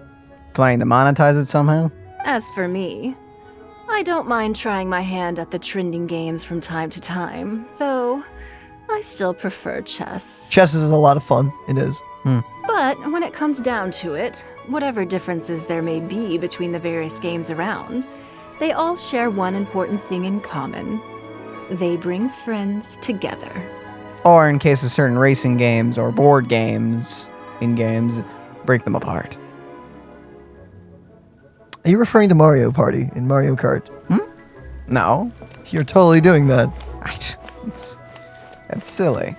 Planning to monetize it somehow? As for me, I don't mind trying my hand at the trending games from time to time, though I still prefer chess. Chess is a lot of fun. It is. But when it comes down to it, whatever differences there may be between the various games around, they all share one important thing in common. They bring friends together. Or in case of certain racing games or board games, in games, break them apart. Are you referring to Mario Party in Mario Kart? No. You're totally doing that. That's silly.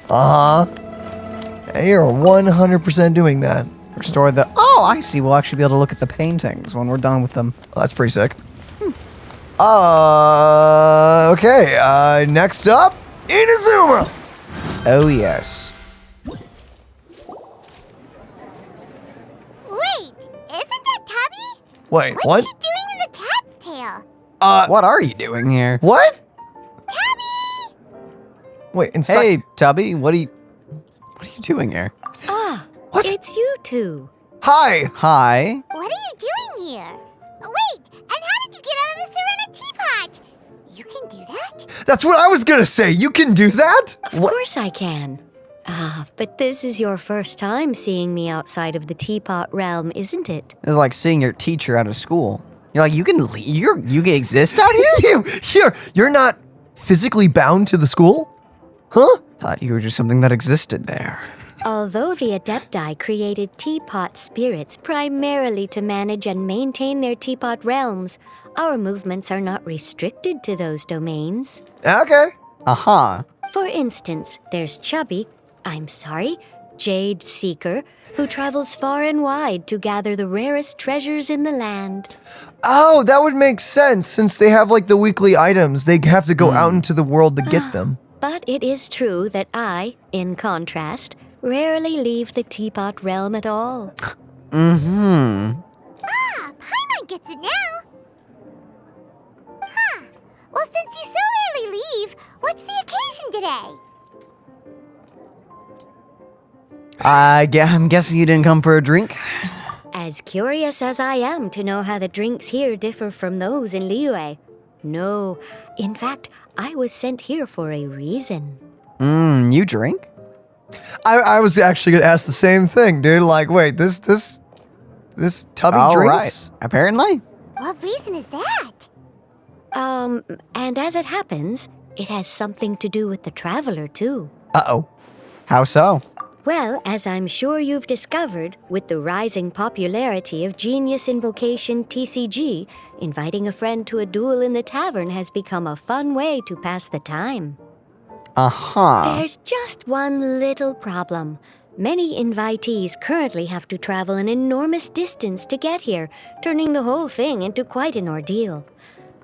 You're 100% doing that. Restore the... Oh, I see. We'll actually be able to look at the paintings when we're done with them. Oh, that's pretty sick. Okay. Next up, Inazuma. Oh, yes. Wait, isn't that Tubby? Wait, what? What's she doing in the cat's tail? What are you doing here? What? Tubby! Wait, inside. Hey, Tubby, what are you doing here? What? It's you two. Hi. Hi. What are you doing here? Wait, and how did you get out of the Serena teapot? You can do that? That's what I was gonna say. You can do that? Of course I can. But this is your first time seeing me outside of the teapot realm, isn't it? It's like seeing your teacher out of school. You're like, you can exist out here? You're not physically bound to the school? Huh? Thought you were just something that existed there. Although the Adepti created teapot spirits primarily to manage and maintain their teapot realms, our movements are not restricted to those domains. Okay. For instance, there's Jade Seeker, who travels far and wide to gather the rarest treasures in the land. Oh, that would make sense since they have like the weekly items. They have to go out into the world to get them. But it is true that I, in contrast, rarely leave the teapot realm at all. Paimon gets it now. Well, since you so rarely leave, what's the occasion today? I'm guessing you didn't come for a drink? As curious as I am to know how the drinks here differ from those in Liyue. No, in fact, I was sent here for a reason. You drink? I was actually gonna ask the same thing, dude. Like, wait, this Tubby drinks? Right. Apparently. What reason is that? And as it happens, it has something to do with the Traveler, too. Uh-oh. How so? Well, as I'm sure you've discovered, with the rising popularity of Genius Invocation TCG, inviting a friend to a duel in the tavern has become a fun way to pass the time. There's just one little problem. Many invitees currently have to travel an enormous distance to get here, turning the whole thing into quite an ordeal.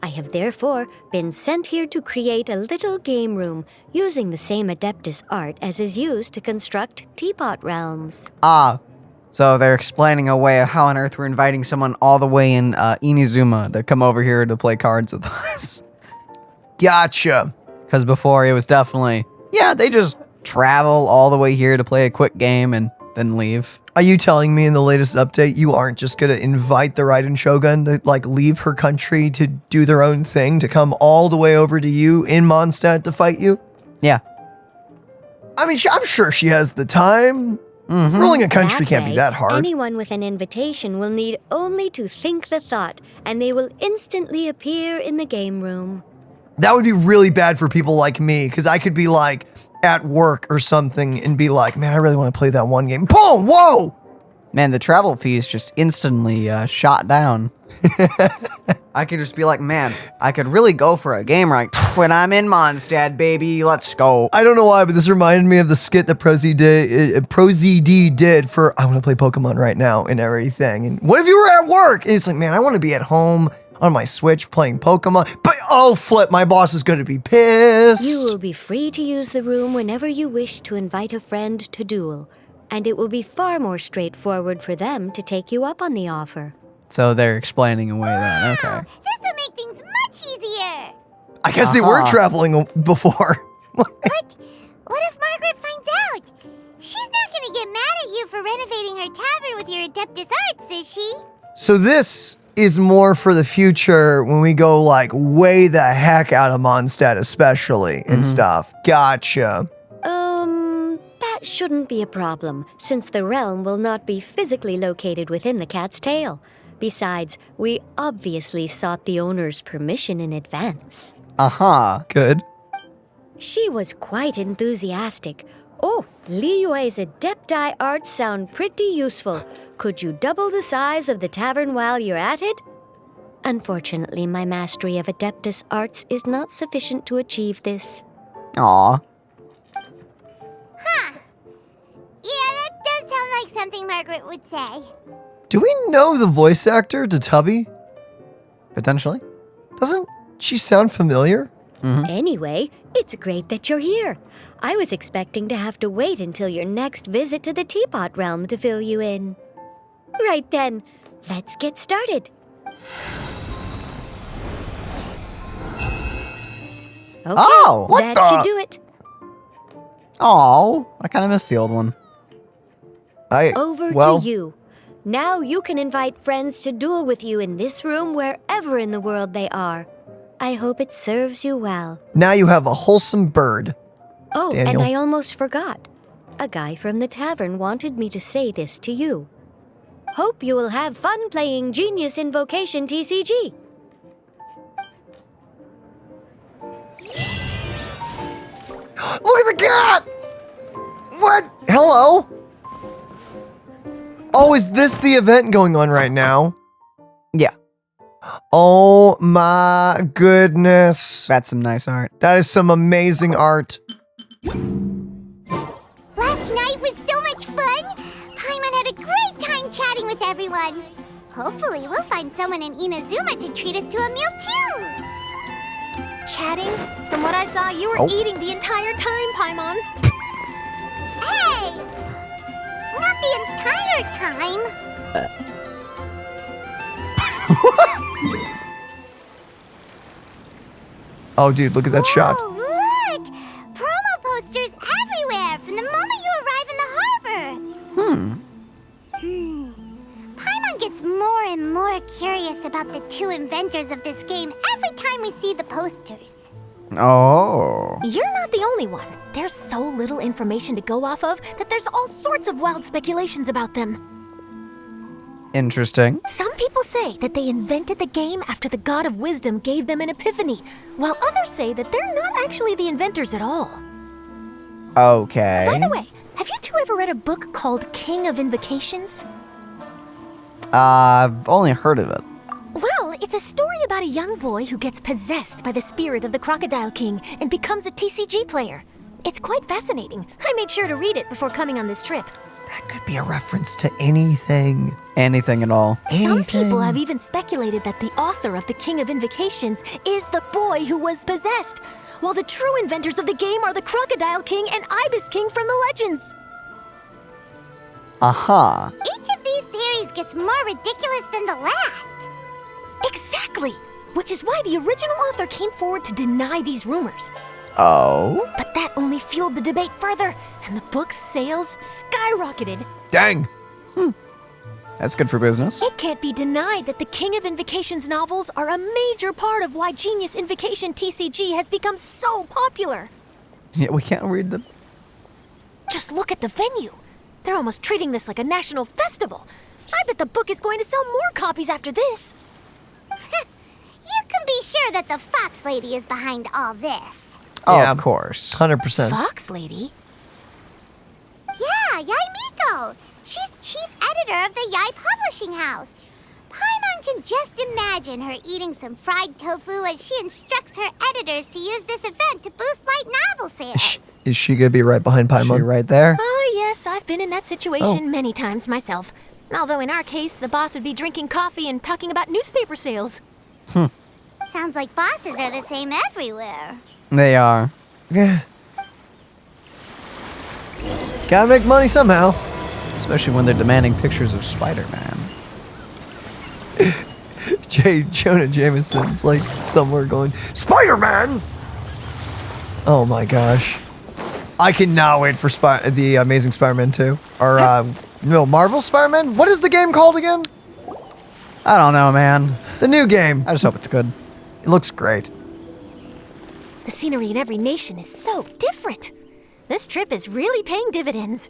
I have therefore been sent here to create a little game room using the same Adeptus art as is used to construct teapot realms. So they're explaining away how on earth we're inviting someone all the way in Inazuma to come over here to play cards with us. Gotcha. Because before it was definitely, they just travel all the way here to play a quick game and then leave. Are you telling me in the latest update you aren't just gonna invite the Raiden Shogun to like leave her country to do their own thing, to come all the way over to you in Monstadt to fight you? Yeah. I mean, I'm sure she has the time, Ruling a country can't be way, that hard. Anyone with an invitation will need only to think the thought, and they will instantly appear in the game room. That would be really bad for people like me, because I could be like at work or something and be like, man, I really want to play that one game. Boom! Whoa! Man, the travel fees just instantly shot down. I could just be like, man, I could really go for a game right when I'm in Monstadt, baby. Let's go. I don't know why, but this reminded me of the skit that ProZD did for I want to play Pokemon right now and everything. And what if you were at work? And it's like, man, I want to be at home on my Switch playing Pokemon. But oh, flip, my boss is going to be pissed. You will be free to use the room whenever you wish to invite a friend to Duel, and it will be far more straightforward for them to take you up on the offer. So they're explaining away that. Okay. This'll make things much easier. I guess they were traveling before. But what if Margaret finds out? She's not going to get mad at you for renovating her tavern with your Adeptus Arts, is she? So this is more for the future when we go like way the heck out of Monstadt especially and stuff. Gotcha. That shouldn't be a problem, since the realm will not be physically located within the cat's tail. Besides, we obviously sought the owner's permission in advance. Good. She was quite enthusiastic. Oh, Liyue's Adepti arts sound pretty useful. Could you double the size of the tavern while you're at it? Unfortunately, my mastery of Adeptus arts is not sufficient to achieve this. Aw. Huh. Yeah, that does sound like something Margaret would say. Do we know the voice actor to Tubby? Potentially. Doesn't she sound familiar? Anyway, it's great that you're here. I was expecting to have to wait until your next visit to the Teapot Realm to fill you in. Right then, let's get started. Okay, Oh, what that the- should do it. Oh, I kind of missed the old one. Over to you. Now you can invite friends to duel with you in this room wherever in the world they are. I hope it serves you well. Now you have a wholesome bird. Oh, Daniel. and I almost forgot. A guy from the tavern wanted me to say this to you. Hope you will have fun playing Genius Invocation TCG. Look at the cat! What? Hello? Oh, is this the event going on right now? Yeah. Oh my goodness. That's some nice art. That is some amazing art. Last night was so much fun. Paimon had a great time chatting with everyone. Hopefully, we'll find someone in Inazuma to treat us to a meal too. Chatting? From what I saw, you were eating the entire time, Paimon. Hey! Not the entire time. Oh, dude, look at that shot. Oh, look! Promo posters everywhere from the moment you arrive in the harbor. Paimon gets more and more curious about the two inventors of this game every time we see the posters. Oh. You're not the only one. There's so little information to go off of that there's all sorts of wild speculations about them. Interesting. Some people say that they invented the game after the God of Wisdom gave them an epiphany, while others say that they're not actually the inventors at all. Okay. By the way, have you two ever read a book called King of Invocations? I've only heard of it. Well, it's a story about a young boy who gets possessed by the spirit of the Crocodile King and becomes a TCG player. It's quite fascinating. I made sure to read it before coming on this trip. That could be a reference to anything. Anything at all. Some people have even speculated that the author of the King of Invocations is the boy who was possessed, while the true inventors of the game are the Crocodile King and Ibis King from the legends. Aha. Each of these theories gets more ridiculous than the last. Exactly! Which is why the original author came forward to deny these rumors. Oh? But that only fueled the debate further, and the book's sales skyrocketed. Dang. That's good for business. It can't be denied that the King of Invocations novels are a major part of why Genius Invocation TCG has become so popular. Yeah, we can't read them. Just look at the venue. They're almost treating this like a national festival. I bet the book is going to sell more copies after this. You can be sure that the Fox Lady is behind all this. Oh, Yeah, of course. 100%. Fox Lady? Yeah, Yai Miko. She's chief editor of the Yai Publishing House. Paimon can just imagine her eating some fried tofu as she instructs her editors to use this event to boost light novel sales. Is she gonna be right behind Paimon? She right there? Oh, yes, I've been in that situation many times myself. Although in our case, the boss would be drinking coffee and talking about newspaper sales. Sounds like bosses are the same everywhere. They are. Yeah. Gotta make money somehow. Especially when they're demanding pictures of Spider-Man. Jonah Jameson's like somewhere going, Spider-Man! Oh my gosh. I cannot wait for the Amazing Spider-Man 2. Or, no, Marvel Spider-Man? What is the game called again? I don't know, man. The new game. I just hope it's good. It looks great. The scenery in every nation is so different. This trip is really paying dividends.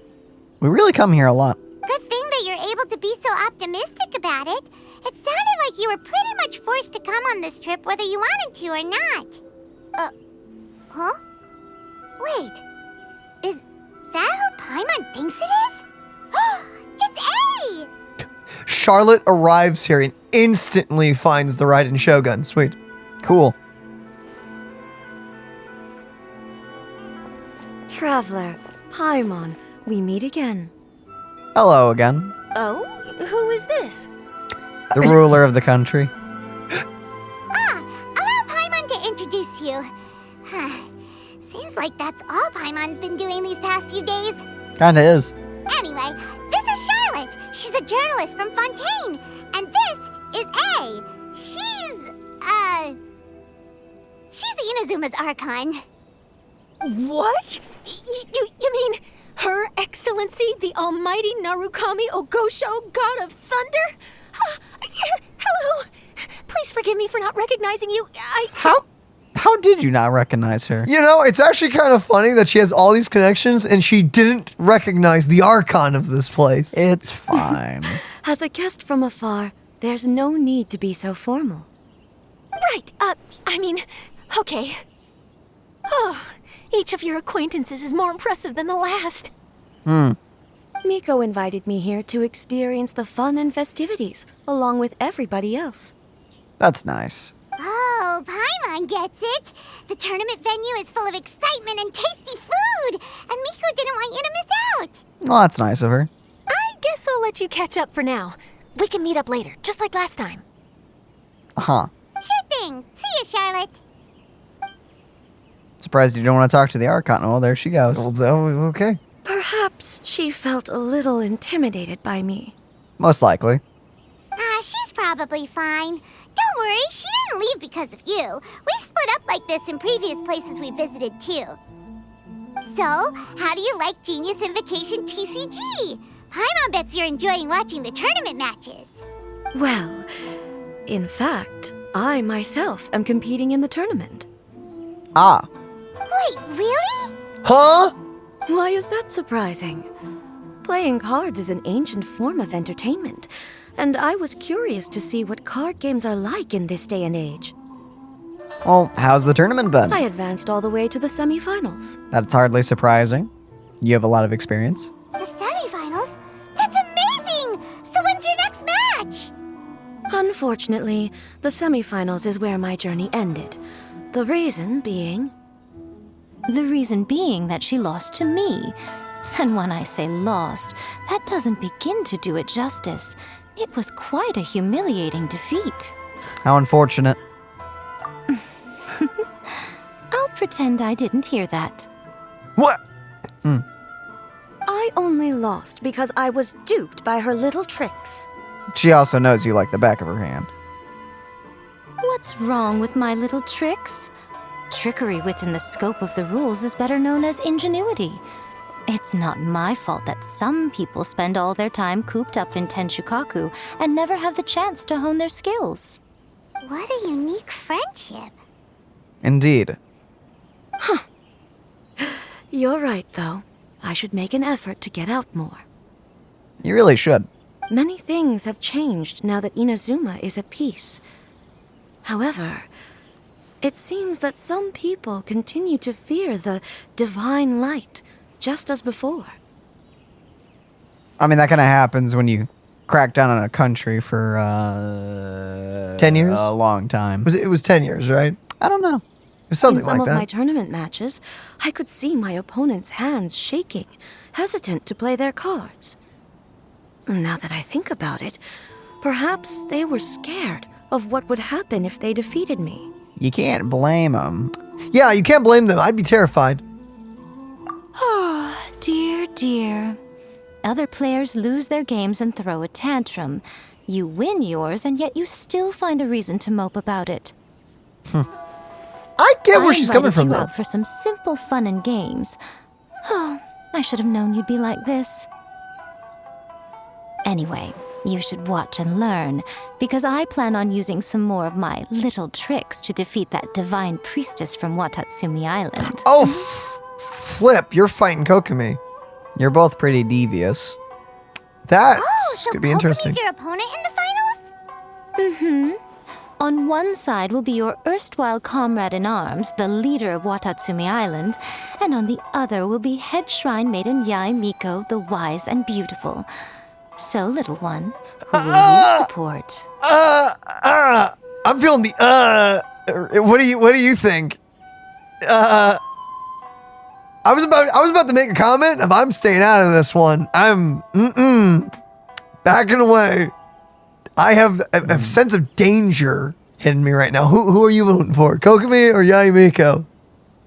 We really come here a lot. Good thing that you're able to be so optimistic about it. It sounded like you were pretty much forced to come on this trip whether you wanted to or not. Huh? Wait. Is that who Paimon thinks it is? It's A! Charlotte arrives here and instantly finds the Raiden Shogun. Sweet. Cool. Traveler, Paimon, we meet again. Hello again. Oh? Who is this? The ruler of the country. Allow Paimon to introduce you. Seems like that's all Paimon's been doing these past few days. Kinda is. Anyway, this is Charlotte. She's a journalist from Fontaine. And this is A. She's Inazuma's Archon. What? You mean Her Excellency, the Almighty Narukami Ogosho, God of Thunder? Hello. Please forgive me for not recognizing you. How did you not recognize her? You know, it's actually kind of funny that she has all these connections and she didn't recognize the Archon of this place. It's fine. As a guest from afar, there's no need to be so formal. Right. Okay. Oh, each of your acquaintances is more impressive than the last. Miko invited me here to experience the fun and festivities, along with everybody else. That's nice. Oh, Paimon gets it. The tournament venue is full of excitement and tasty food, and Miko didn't want you to miss out. Well, that's nice of her. I guess I'll let you catch up for now. We can meet up later, just like last time. Huh. Sure thing. See you, Charlotte. Surprised you don't want to talk to the Archon. Oh, there she goes. Okay. Perhaps she felt a little intimidated by me. Most likely. She's probably fine. Don't worry, she didn't leave because of you. We've split up like this in previous places we visited, too. So, how do you like Genius Invocation TCG? Paimon bets you're enjoying watching the tournament matches. Well, in fact, I myself am competing in the tournament. Ah. Wait, really? Huh? Why is that surprising? Playing cards is an ancient form of entertainment, and I was curious to see what card games are like in this day and age. Well, how's the tournament been? I advanced all the way to the semifinals. That's hardly surprising. You have a lot of experience. The semifinals? That's amazing! So when's your next match? Unfortunately, the semifinals is where my journey ended. The reason being... The reason being that she lost to me. And when I say lost, that doesn't begin to do it justice. It was quite a humiliating defeat. How unfortunate. I'll pretend I didn't hear that. What? I only lost because I was duped by her little tricks. She also knows you like the back of her hand. What's wrong with my little tricks? Trickery within the scope of the rules is better known as ingenuity. It's not my fault that some people spend all their time cooped up in Tenshukaku and never have the chance to hone their skills. What a unique friendship. Indeed. You're right, though. I should make an effort to get out more. You really should. Many things have changed now that Inazuma is at peace. However, it seems that some people continue to fear the divine light, just as before. I mean, that kind of happens when you crack down on a country for 10 years? A long time. It was 10 years, right? I don't know. It was something In some like of that. my tournament matches, I could see my opponent's hands shaking, hesitant to play their cards. Now that I think about it, perhaps they were scared of what would happen if they defeated me. You can't blame them. Yeah, you can't blame them. I'd be terrified. Oh, dear, dear. Other players lose their games and throw a tantrum. You win yours, and yet you still find a reason to mope about it. I get where she's coming from, I invited you though. out for some simple fun and games. Oh, I should have known you'd be like this. Anyway, you should watch and learn, because I plan on using some more of my little tricks to defeat that divine priestess from Watatsumi Island. Oh, flip. You're fighting Kokomi. You're both pretty devious. That's could be interesting. Is your opponent in the finals? Mm-hmm. On one side will be your erstwhile comrade in arms, the leader of Watatsumi Island, and on the other will be head shrine maiden Yae Miko, the wise and beautiful. So, little one, who will you support? I'm feeling the What do you think? I was about to make a comment. If I'm staying out of this one, I'm backing away. I have a sense of danger hitting me right now. Who are you voting for? Kokomi or Yae Miko?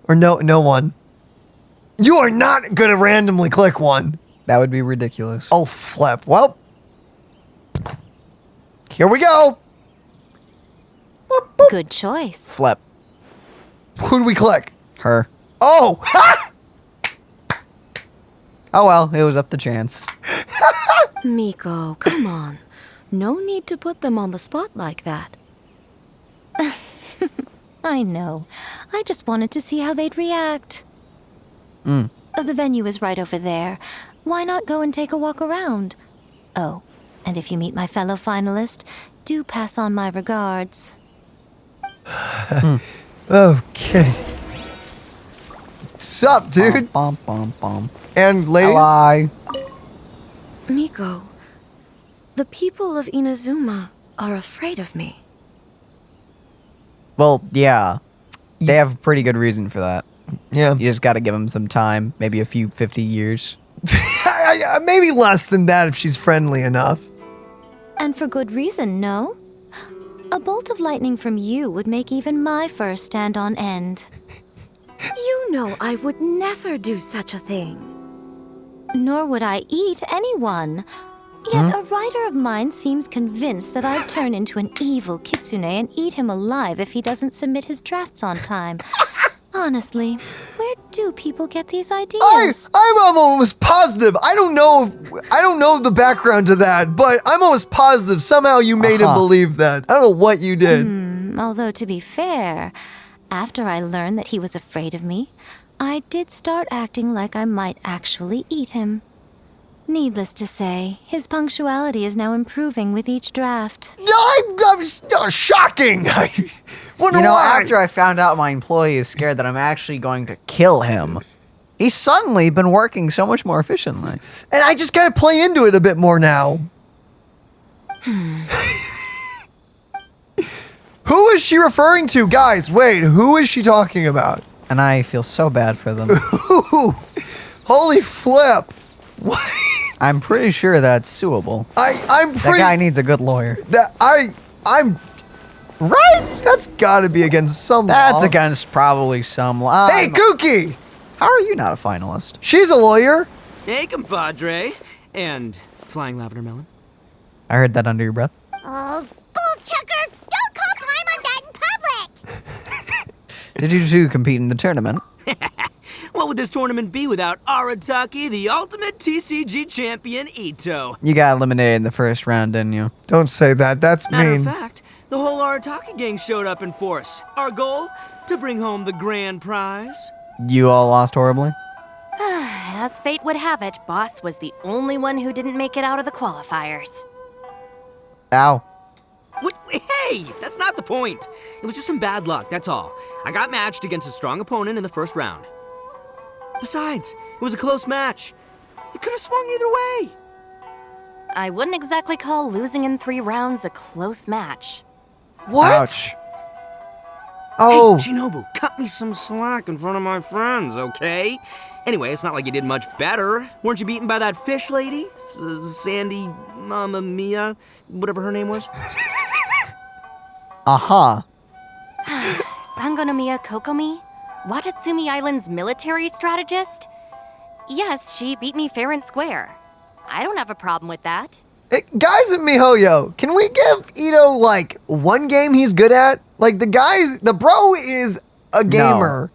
Or no one? You are not gonna randomly click one. That would be ridiculous. Oh, flip. Well, here we go. Good choice. Flip. Who do we click? Her. Oh! Oh well, it was up to chance. Miko, come on. No need to put them on the spot like that. I know. I just wanted to see how they'd react. Mm. Oh, the venue is right over there. Why not go and take a walk around? Oh, and if you meet my fellow finalist, do pass on my regards. Okay. Sup, dude? Bum. And ladies? Hello. Miko, the people of Inazuma are afraid of me. Well, yeah. They have a pretty good reason for that. Yeah. You just gotta give them some time, maybe a few 50 years. Maybe less than that if she's friendly enough. And for good reason, no? A bolt of lightning from you would make even my fur stand on end. You know I would never do such a thing. Nor would I eat anyone. Yet a writer of mine seems convinced that I'd turn into an evil kitsune and eat him alive if he doesn't submit his drafts on time. Honestly, where do people get these ideas? I'm almost positive. I don't know the background to that, but I'm almost positive somehow you made him believe that. I don't know what you did. Although, to be fair, after I learned that he was afraid of me, I did start acting like I might actually eat him. Needless to say, his punctuality is now improving with each draft. I'm shocking. Wonder why. After I found out my employee is scared that I'm actually going to kill him, he's suddenly been working so much more efficiently. And I just gotta play into it a bit more now. Who is she referring to? Guys, wait, who is she talking about? And I feel so bad for them. Holy flip. What? I'm pretty sure that's suable. I'm pretty... That guy needs a good lawyer. I'm... Right? That's gotta be against some law. That's against probably some law. Hey, Kooky! How are you not a finalist? She's a lawyer. Hey, compadre. And flying lavender melon. I heard that under your breath. Oh, bull chucker! Don't call time on that in public! Did you two compete in the tournament? What would this tournament be without Arataki, the ultimate TCG champion, Ito? You got eliminated in the first round, didn't you? Don't say that. That's Matter mean. of fact, the whole Arataki gang showed up in force. Our goal? To bring home the grand prize. You all lost horribly? As fate would have it, Boss was the only one who didn't make it out of the qualifiers. Ow. What? Hey, that's not the point. It was just some bad luck, that's all. I got matched against a strong opponent in the first round. Besides, it was a close match. It could have swung either way. I wouldn't exactly call losing in 3 rounds a close match. What? Ouch. Oh. Hey, Shinobu, cut me some slack in front of my friends, okay? Anyway, it's not like you did much better. Weren't you beaten by that fish lady? Sandy, Mamma Mia, whatever her name was? Uh-huh. Sangonomiya Kokomi? Watatsumi Island's military strategist? Yes, she beat me fair and square. I don't have a problem with that. Hey, guys at miHoYo, can we give Ito, like, one game he's good at? Like, the bro is a gamer.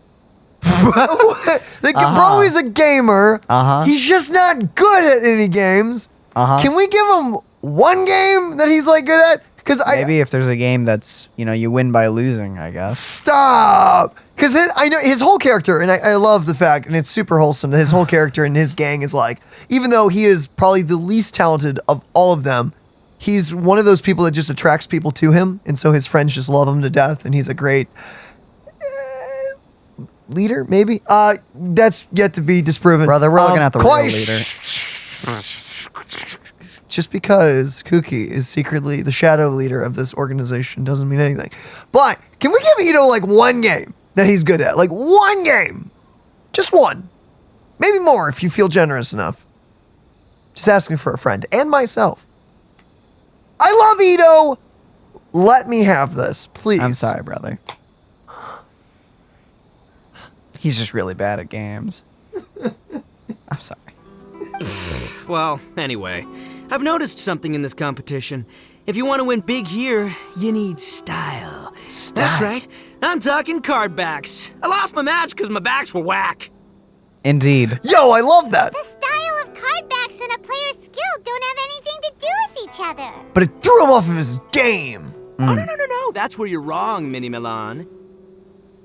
Bro is a gamer. He's just not good at any games. Can we give him one game that he's, like, good at? Maybe if there's a game that's, you win by losing, I guess. Stop! Because I know his whole character, and I love the fact, and it's super wholesome, that his whole character and his gang is like, even though he is probably the least talented of all of them, he's one of those people that just attracts people to him, and so his friends just love him to death, and he's a great leader, maybe? That's yet to be disproven. Brother, we're looking at the real leader. Just because Kuki is secretly the shadow leader of this organization doesn't mean anything. But can we give Ito like one game that he's good at? Like one game. Just one. Maybe more if you feel generous enough. Just asking for a friend and myself. I love Ito. Let me have this, please. I'm sorry, brother. He's just really bad at games. I'm sorry. Well, anyway, I've noticed something in this competition. If you want to win big here, you need style. Style? That's right. I'm talking card backs. I lost my match because my backs were whack. Indeed. Yo, I love that. The style of card backs and a player's skill don't have anything to do with each other. But it threw him off of his game. Oh, no. That's where you're wrong, Mini Milan.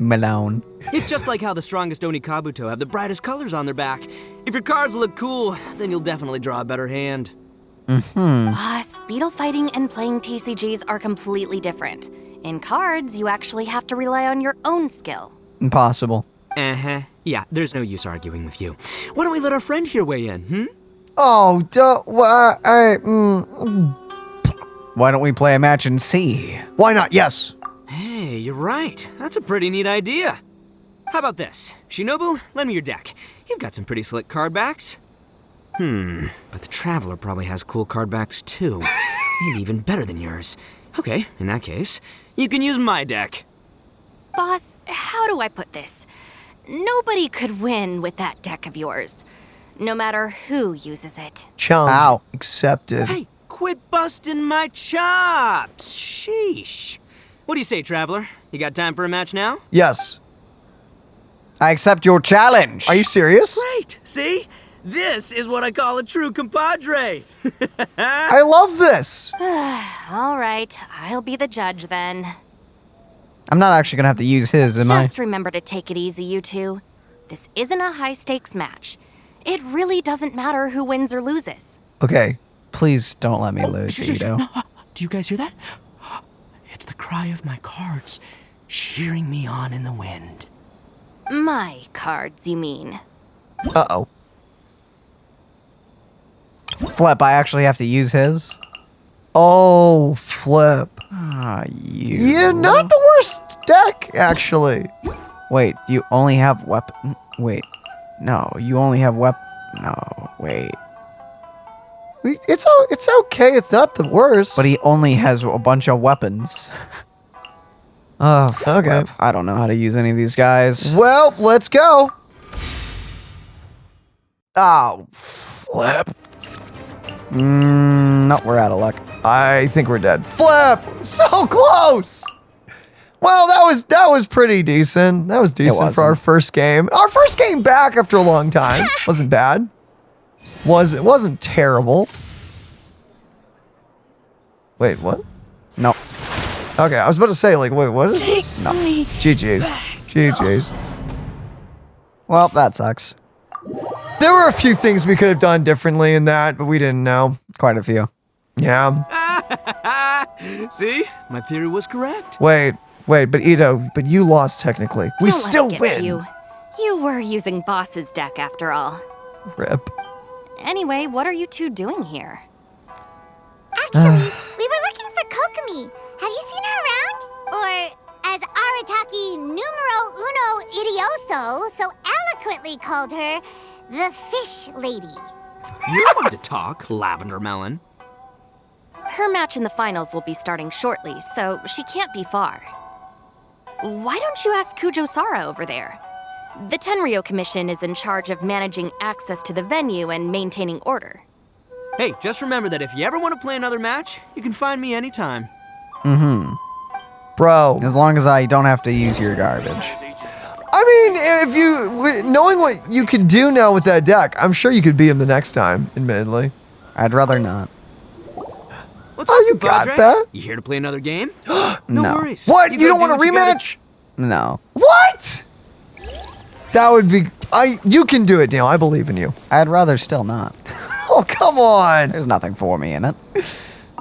Malone. It's just like how the strongest Oni Kabuto have the brightest colors on their back. If your cards look cool, then you'll definitely draw a better hand. Speedle fighting and playing TCGs are completely different. In cards, you actually have to rely on your own skill. Impossible. Yeah, there's no use arguing with you. Why don't we let our friend here weigh in, Oh, Why don't we play a match and see? Why not? Yes. Hey, you're right. That's a pretty neat idea. How about this? Shinobu, lend me your deck. You've got some pretty slick card backs. But the Traveler probably has cool card backs too. Maybe even better than yours. Okay, in that case, you can use my deck. Boss, how do I put this? Nobody could win with that deck of yours, no matter who uses it. Challenge accepted. Hey, quit busting my chops. Sheesh. What do you say, Traveler? You got time for a match now? Yes. I accept your challenge. Are you serious? Great. See? This is what I call a true compadre. I love this. All right, I'll be the judge then. I'm not actually gonna have to use his, am I? Just remember to take it easy, you two. This isn't a high-stakes match. It really doesn't matter who wins or loses. Okay. Please don't let me lose, Ito. Do you guys hear that? It's the cry of my cards, cheering me on in the wind. My cards, you mean? Uh-oh. Flip, I actually have to use his? Oh, Flip. You. Yeah, not the worst deck, actually. Wait, you only have weapon? Wait. No, you only have weapon. No, wait. It's okay, it's not the worst. But he only has a bunch of weapons. Oh, Flip. Okay. I don't know how to use any of these guys. Well, let's go. Oh, Flip. No, we're out of luck. I think we're dead. Flip! So close! Well, that was pretty decent. That was decent for our first game. Our first game back after a long time. Wasn't bad. It wasn't terrible. Wait, what? No. Okay, I was about to say, like, wait, what is this? No. GG's. GG's. Well, that sucks. Dude, There were a few things we could have done differently in that, but we didn't know. Quite a few. Yeah. See? My theory was correct. Wait, but Ito, but you lost technically. We Don't let still it get win. You were using Boss's deck after all. Rip. Anyway, what are you two doing here? Actually, we were looking for Kokomi. Have you seen her around? Or, as Arataki numero uno idioso so eloquently called her, the Fish Lady. You want to talk, Lavender Melon. Her match in the finals will be starting shortly, so she can't be far. Why don't you ask Kujo-Sara over there? The Tenryo Commission is in charge of managing access to the venue and maintaining order. Hey, just remember that if you ever want to play another match, you can find me anytime. Mm-hmm. Bro. As long as I don't have to use your garbage. I mean, if you, knowing what you could do now with that deck, I'm sure you could beat him the next time, admittedly. I'd rather not. What's Oh, up, you got compadre? that? You here to play another game? No. worries. What? You don't go want do a what you gotta- rematch? No. What? That would be, you can do it, Neil. I believe in you. I'd rather still not. Oh, come on. There's nothing for me in it.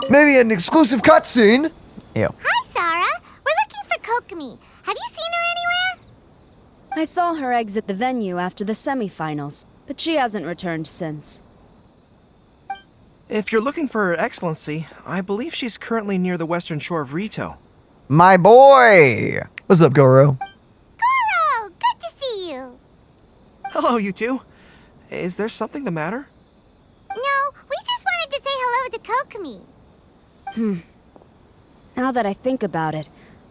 Maybe an exclusive cutscene. Ew. Hi, Sarah. We're looking for Kokomi. Have you seen her anywhere? I saw her exit the venue after the semifinals, but she hasn't returned since. If you're looking for Her Excellency, I believe she's currently near the western shore of Rito. My boy! What's up, Goro? Goro, good to see you. Hello, you two. Is there something the matter? No, we just wanted to say hello to Kokomi. Now that I think about it,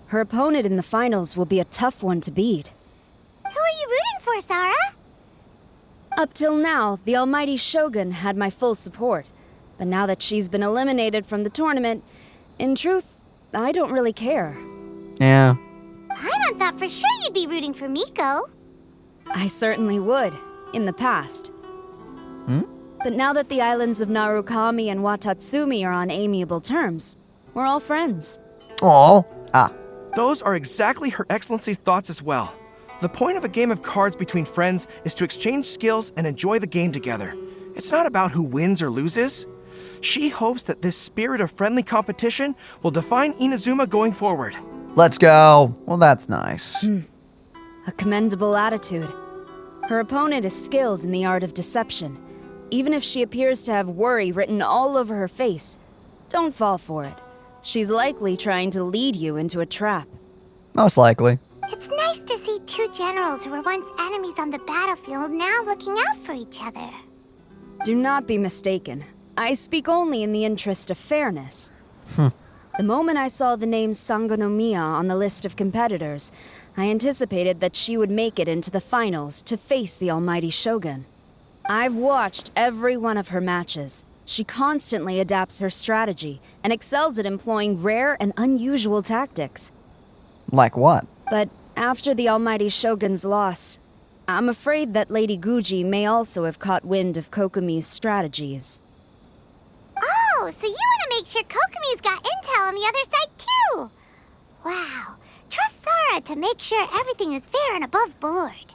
her opponent in the finals will be a tough one to beat. Who are you rooting for, Sarah? Up till now, the almighty Shogun had my full support. But now that she's been eliminated from the tournament, in truth, I don't really care. Yeah. Paimon thought for sure you'd be rooting for Miko. I certainly would, in the past. But now that the islands of Narukami and Watatsumi are on amiable terms, we're all friends. Aw. Those are exactly Her Excellency's thoughts as well. The point of a game of cards between friends is to exchange skills and enjoy the game together. It's not about who wins or loses. She hopes that this spirit of friendly competition will define Inazuma going forward. Let's go. Well, that's nice. A commendable attitude. Her opponent is skilled in the art of deception. Even if she appears to have worry written all over her face, don't fall for it. She's likely trying to lead you into a trap. Most likely. It's nice to see two generals who were once enemies on the battlefield now looking out for each other. Do not be mistaken. I speak only in the interest of fairness. The moment I saw the name Sangonomiya on the list of competitors, I anticipated that she would make it into the finals to face the almighty Shogun. I've watched every one of her matches. She constantly adapts her strategy and excels at employing rare and unusual tactics. Like what? But after the almighty Shogun's loss, I'm afraid that Lady Guji may also have caught wind of Kokomi's strategies. Oh, so you want to make sure Kokomi's got intel on the other side too? Wow. Trust Sarah to make sure everything is fair and above board.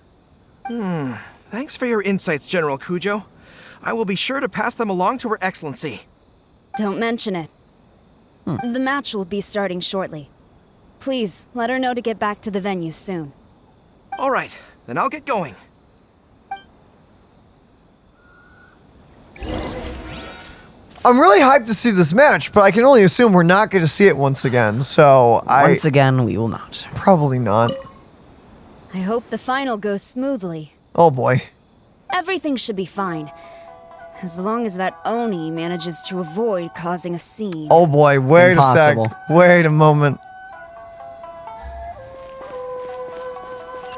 Thanks for your insights, General Kujo. I will be sure to pass them along to Her Excellency. Don't mention it. The match will be starting shortly. Please, let her know to get back to the venue soon. All right, then I'll get going. I'm really hyped to see this match, but I can only assume we're not going to see it once again, so Once again, we will not. Probably not. I hope the final goes smoothly. Oh boy. Everything should be fine. As long as that Oni manages to avoid causing a scene. Oh boy, wait Impossible. a sec. Wait a moment.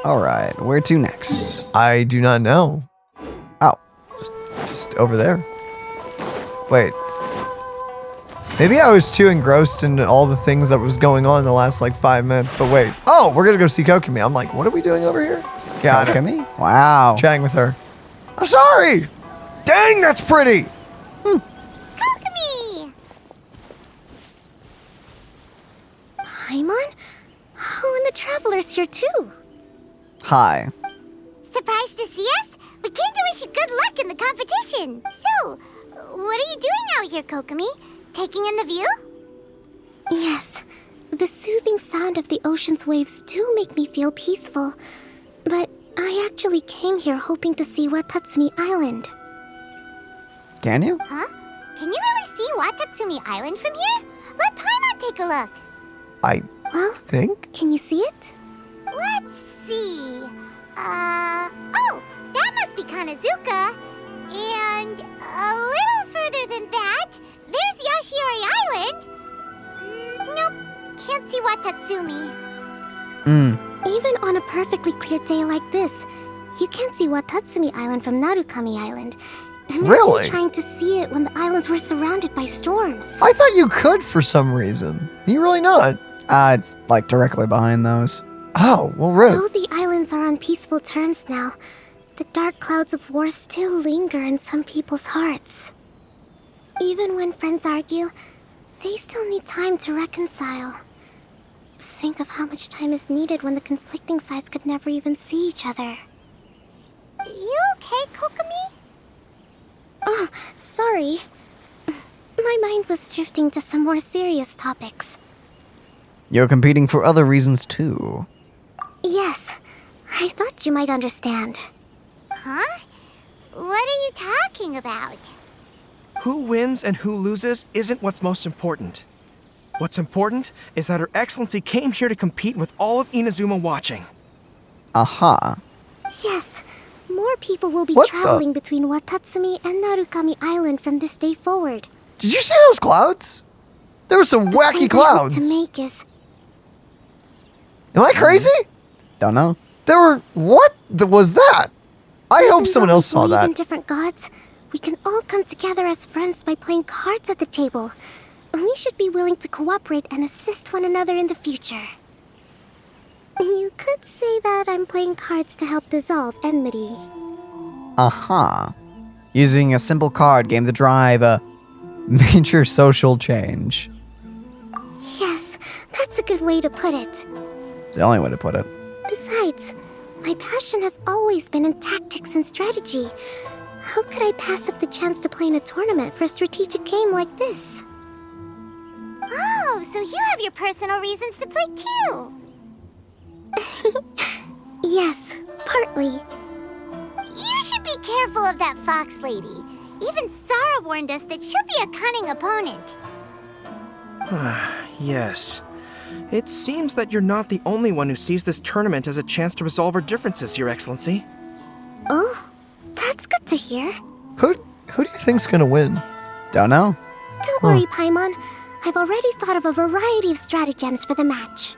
Alright, where to next? I do not know. Oh. Just over there. Wait. Maybe I was too engrossed in all the things that was going on in the last like 5 minutes, but wait. Oh, we're gonna go see Kokomi. I'm like, what are we doing over here? Got it. Kokomi? Wow. Chatting with her. I'm sorry! Dang, that's pretty! Kokomi! Paimon? Oh, and the Traveler's here too. Hi. Surprised to see us? We came to wish you good luck in the competition. So, what are you doing out here, Kokomi? Taking in the view? Yes. The soothing sound of the ocean's waves do make me feel peaceful. But I actually came here hoping to see Watatsumi Island. Can you? Huh? Can you really see Watatsumi Island from here? Let Paimon take a look. I think. Can you see it? Let's see. Oh, that must be Kanazuka. And a little further than that, there's Yashiori Island. Nope, can't see Watatsumi. Even on a perfectly clear day like this, you can't see Watatsumi Island from Narukami Island. Imagine Really? trying to see it when the islands were surrounded by storms. I thought you could for some reason. You really not? It's like directly behind those. Oh, well, rude. Though the islands are on peaceful terms now, the dark clouds of war still linger in some people's hearts. Even when friends argue, they still need time to reconcile. Think of how much time is needed when the conflicting sides could never even see each other. You okay, Kokomi? Oh, sorry. My mind was drifting to some more serious topics. You're competing for other reasons too. Yes, I thought you might understand. Huh? What are you talking about? Who wins and who loses isn't what's most important. What's important is that Her Excellency came here to compete with all of Inazuma watching. Aha. Yes, more people will be What traveling between Watatsumi and Narukami Island from this day forward. Did you see those clouds? There were some wacky The point I hope clouds. to make is Am I crazy? Don't know. There were... What was that? I hope someone else saw believe in that. different gods, we can all come together as friends by playing cards at the table. We should be willing to cooperate and assist one another in the future. You could say that I'm playing cards to help dissolve enmity. Aha. Using a simple card game to drive a major social change. Yes, that's a good way to put it. It's the only way to put it. Besides, my passion has always been in tactics and strategy. How could I pass up the chance to play in a tournament for a strategic game like this? Oh, so you have your personal reasons to play too. Yes, partly. You should be careful of that fox lady. Even Sarah warned us that she'll be a cunning opponent. Yes. It seems that you're not the only one who sees this tournament as a chance to resolve our differences, Your Excellency. Oh, that's good to hear. Who do you think's gonna win? Don't know. Don't worry, Paimon. I've already thought of a variety of stratagems for the match.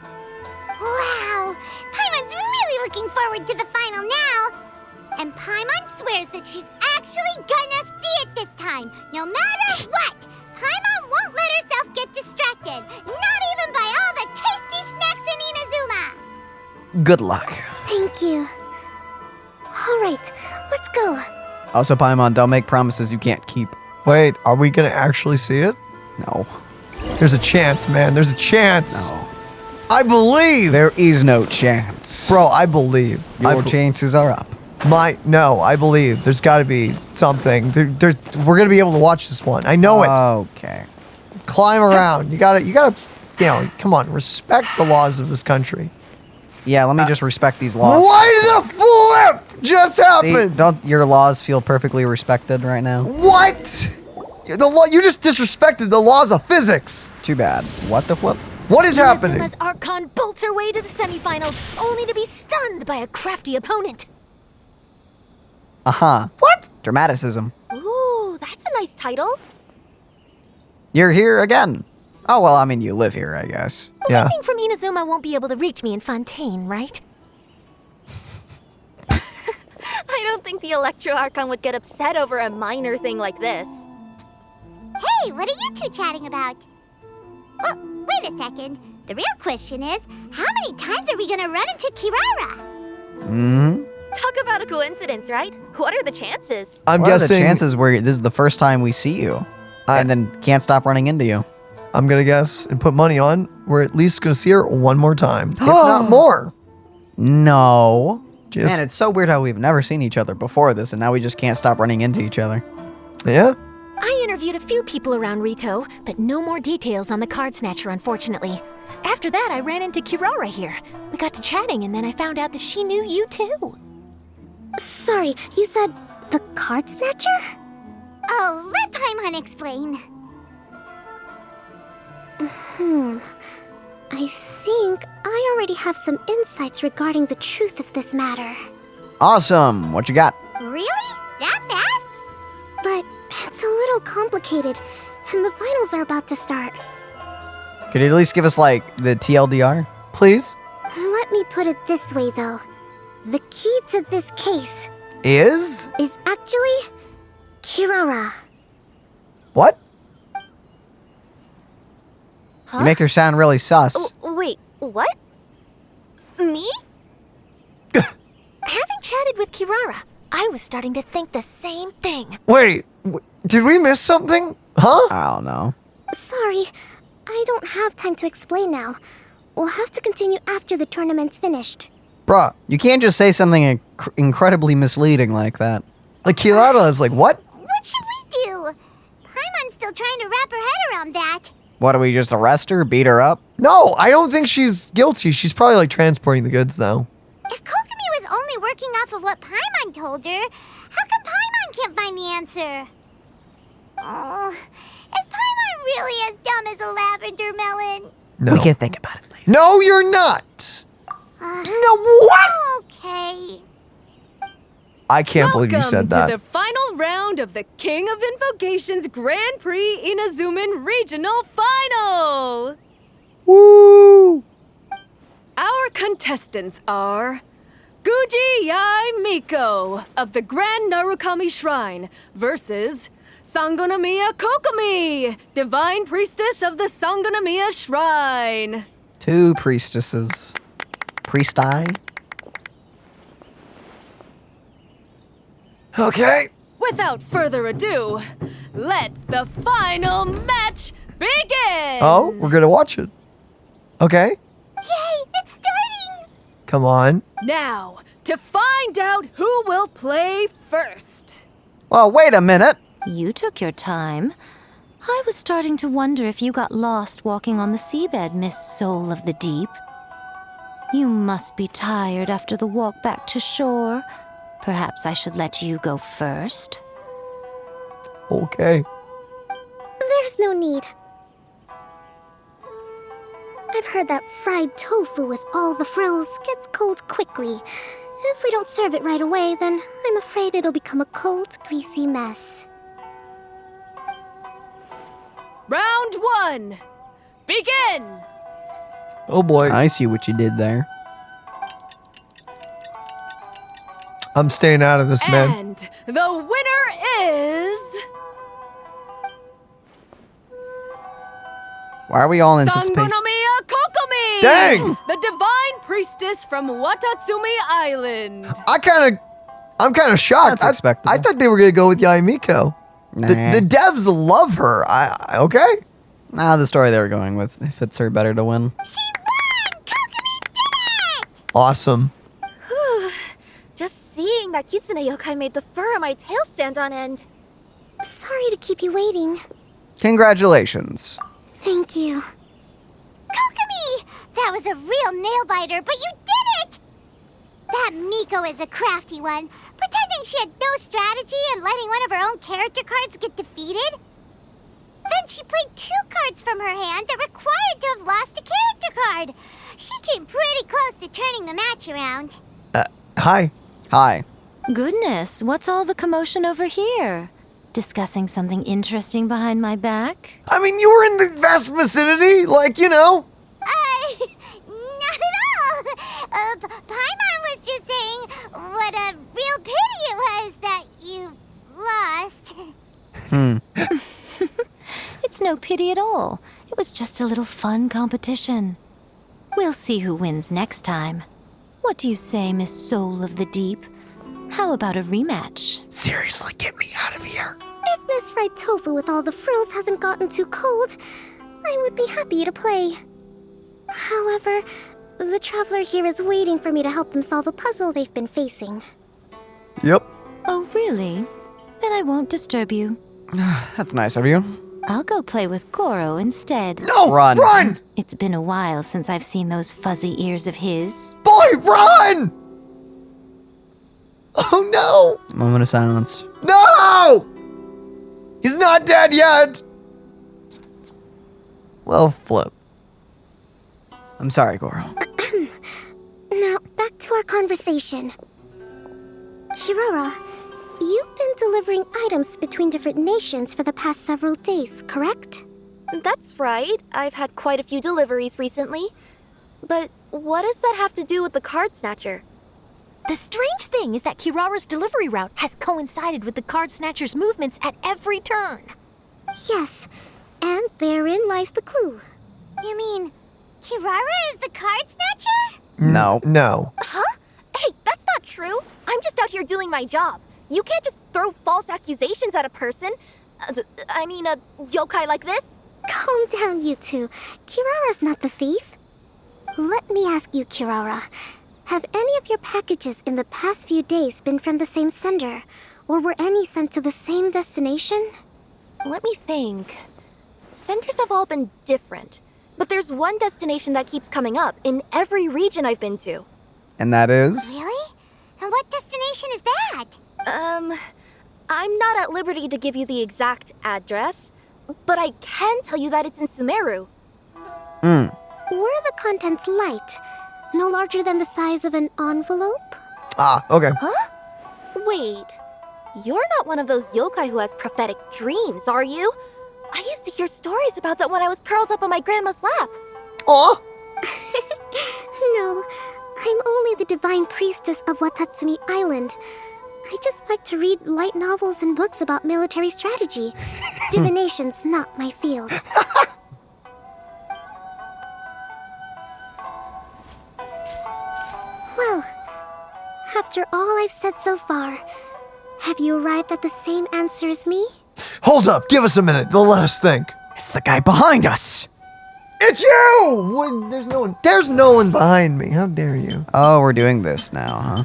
Wow! Paimon's really looking forward to the final now! And Paimon swears that she's actually gonna see it this time, no matter what! Paimon won't let herself get distracted, not even by all the tasty snacks in Inazuma! Good luck. Thank you. All right, let's go. Also, Paimon, don't make promises you can't keep. Wait, are we gonna actually see it? No. There's a chance, man. There's a chance. No. I believe. There is no chance. Bro, I believe. Your chances are up. No, I believe. There's got to be something. We're gonna be able to watch this one. I know it. Okay. Climb around. You gotta, come on, respect the laws of this country. Yeah, let me just respect these laws. Why did the flip just happen? See, don't your laws feel perfectly respected right now? What? The law, you just disrespected the laws of physics. Too bad. What the flip? What is happening? Inazuma's Archon bolts her way to the semifinals, only to be stunned by a crafty opponent. Aha. What? Dramaticism. Ooh, that's a nice title. You're here again. Oh, well, I mean, you live here, I guess. Yeah. Nothing from Inazuma won't be able to reach me in Fontaine, right? I don't think the Electro Archon would get upset over a minor thing like this. Hey, what are you two chatting about? Oh, wait a second. The real question is, how many times are we gonna run into Kirara? Mm-hmm. Talk about a coincidence, right? What are the chances? I'm what guessing. Are the chances where this is the first time we see you, and then can't stop running into you? I'm gonna guess and put money on we're at least gonna see her one more time, if not more. No. Man, it's so weird how we've never seen each other before this, and now we just can't stop running into each other. Yeah? I interviewed a few people around Rito, but no more details on the card snatcher, unfortunately. After that, I ran into Kirara here. We got to chatting, and then I found out that she knew you too. Sorry, you said the card snatcher? Oh, let Paimon explain. I think I already have some insights regarding the truth of this matter. Awesome. What you got? Really? That fast? But it's a little complicated, and the finals are about to start. Could you at least give us, like, the TLDR, please? Let me put it this way, though. The key to this case is actually Kirara. What? You make her sound really sus. Wait, what? Me? Having chatted with Kirara, I was starting to think the same thing. Wait, did we miss something? Huh? I don't know. Sorry, I don't have time to explain now. We'll have to continue after the tournament's finished. Bruh, you can't just say something incredibly misleading like that. Like, Kirara is like, what? What should we do? Paimon's still trying to wrap her head around that. What, do we just arrest her, beat her up? No, I don't think she's guilty. She's probably, like, transporting the goods, though. If Kokomi was only working off of what Paimon told her, how come Paimon can't find the answer? Oh, is Paimon really as dumb as a lavender melon? No. We can think about it later. No, you're not! No, what? Okay. I can't believe you said that. Welcome to the final round of the King of Invocations Grand Prix Inazuman Regional Final! Woo! Our contestants are Guji Yai Miko of the Grand Narukami Shrine versus Sangonomiya Kokomi, Divine Priestess of the Sangonomiya Shrine. 2 priestesses. Priesti? Okay. Without further ado, let the final match begin! Oh, we're gonna watch it. Okay. Yay, it's starting! Come on. Now, to find out who will play first. Well, wait a minute. You took your time. I was starting to wonder if you got lost walking on the seabed, Miss Soul of the Deep. You must be tired after the walk back to shore. Perhaps I should let you go first. Okay. There's no need. I've heard that fried tofu with all the frills gets cold quickly. If we don't serve it right away, then I'm afraid it'll become a cold, greasy mess. Round 1, begin! Oh boy. I see what you did there. I'm staying out of this, man. And the winner is... Why are we all anticipating? Sangonomiya Kokomi! Dang! The Divine Priestess from Watatsumi Island. I'm kind of shocked. That's expectable. I thought they were gonna go with Yaimiko. Nah. The devs love her. Okay. Nah, the story they were going with. It fits her better to win. She won! Kokomi did it! Awesome. Just seeing that Kitsune yokai made the fur on my tail stand on end. Sorry to keep you waiting. Congratulations. Thank you. Kokomi! That was a real nail-biter, but you did it! That Miko is a crafty one, pretending she had no strategy and letting one of her own character cards get defeated. Then she played 2 cards from her hand that required to have lost a character card. She came pretty close to turning the match around. Hi. Hi. Goodness, what's all the commotion over here? Discussing something interesting behind my back? I mean, you were in the vast vicinity, like, you know. Not at all. Paimon was just saying what a real pity it was that you lost. It's no pity at all. It was just a little fun competition. We'll see who wins next time. What do you say, Miss Soul of the Deep? How about a rematch? Seriously, get me out of here. If Miss Fried Tofu with all the frills hasn't gotten too cold, I would be happy to play. However, The traveler here is waiting for me to help them solve a puzzle they've been facing. Yep. Oh, really? Then I won't disturb you. That's nice of you. I'll go play with Goro instead. No! Run! Run! It's been a while since I've seen those fuzzy ears of his. Boy, run! Oh no! Moment of silence. No! He's not dead yet! Well, flip. I'm sorry, Goro. Now, back to our conversation. Kirara, you've been delivering items between different nations for the past several days, correct? That's right. I've had quite a few deliveries recently. But what does that have to do with the card snatcher? The strange thing is that Kirara's delivery route has coincided with the card snatcher's movements at every turn. Yes, and therein lies the clue. You mean, Kirara is the card snatcher? No. No. Huh? Hey, that's not true. I'm just out here doing my job. You can't just throw false accusations at a person. I mean, a yokai like this. Calm down, you two. Kirara's not the thief. Let me ask you, Kirara. Have any of your packages in the past few days been from the same sender? Or were any sent to the same destination? Let me think. Senders have all been different. But there's one destination that keeps coming up in every region I've been to. And that is? Really? And what destination is that? I'm not at liberty to give you the exact address, but I can tell you that it's in Sumeru. Were the contents light? No larger than the size of an envelope? Ah, okay. Huh? Wait. You're not one of those yokai who has prophetic dreams, are you? I used to hear stories about that when I was curled up on my grandma's lap. Aw! No, I'm only the divine priestess of Watatsumi Island. I just like to read light novels and books about military strategy. Divination's not my field. Well, after all I've said so far, have you arrived at the same answer as me? Hold up, give us a minute. They'll let us think. It's the guy behind us. It's you! What? There's no one behind me. How dare you? Oh, we're doing this now, huh?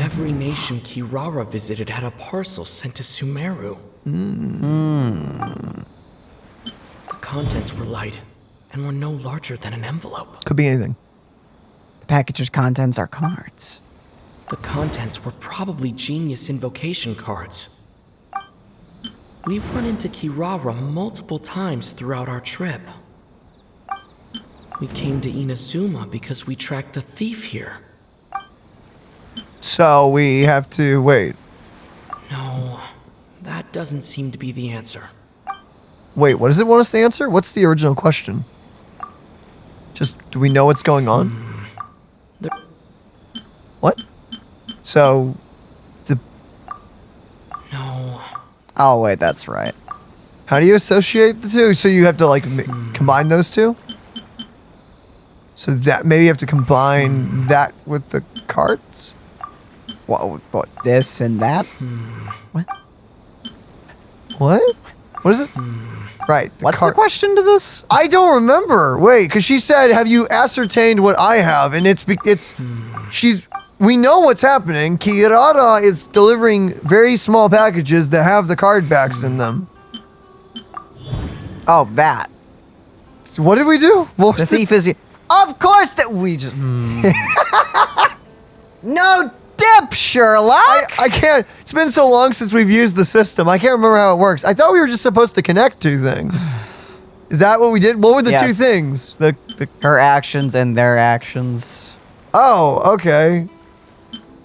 Every nation Kirara visited had a parcel sent to Sumeru. The contents were light and were no larger than an envelope. Could be anything. The package's contents are cards. The contents were probably Genius invocation cards. We've run into Kirara multiple times throughout our trip. We came to Inazuma because we tracked the thief here. So we have to wait. No, that doesn't seem to be the answer. Wait, what does it want us to answer? What's the original question? Just, do we know what's going on? What? So, No. Oh, wait, that's right. How do you associate the two? So you have to, like, combine those two? So that, maybe you have to combine that with the cards? What, this and that? What? What? What is it? Right. What's the question to this? I don't remember. Wait, because she said, have you ascertained what I have? And we know what's happening. Kirara is delivering very small packages that have the card backs in them. Oh, that. So what did we do? What was the thief is... Of course that we just... No dip, Sherlock! I can't... It's been so long since we've used the system. I can't remember how it works. I thought we were just supposed to connect two things. Is that what we did? What were the two things? Her actions and their actions. Oh, okay.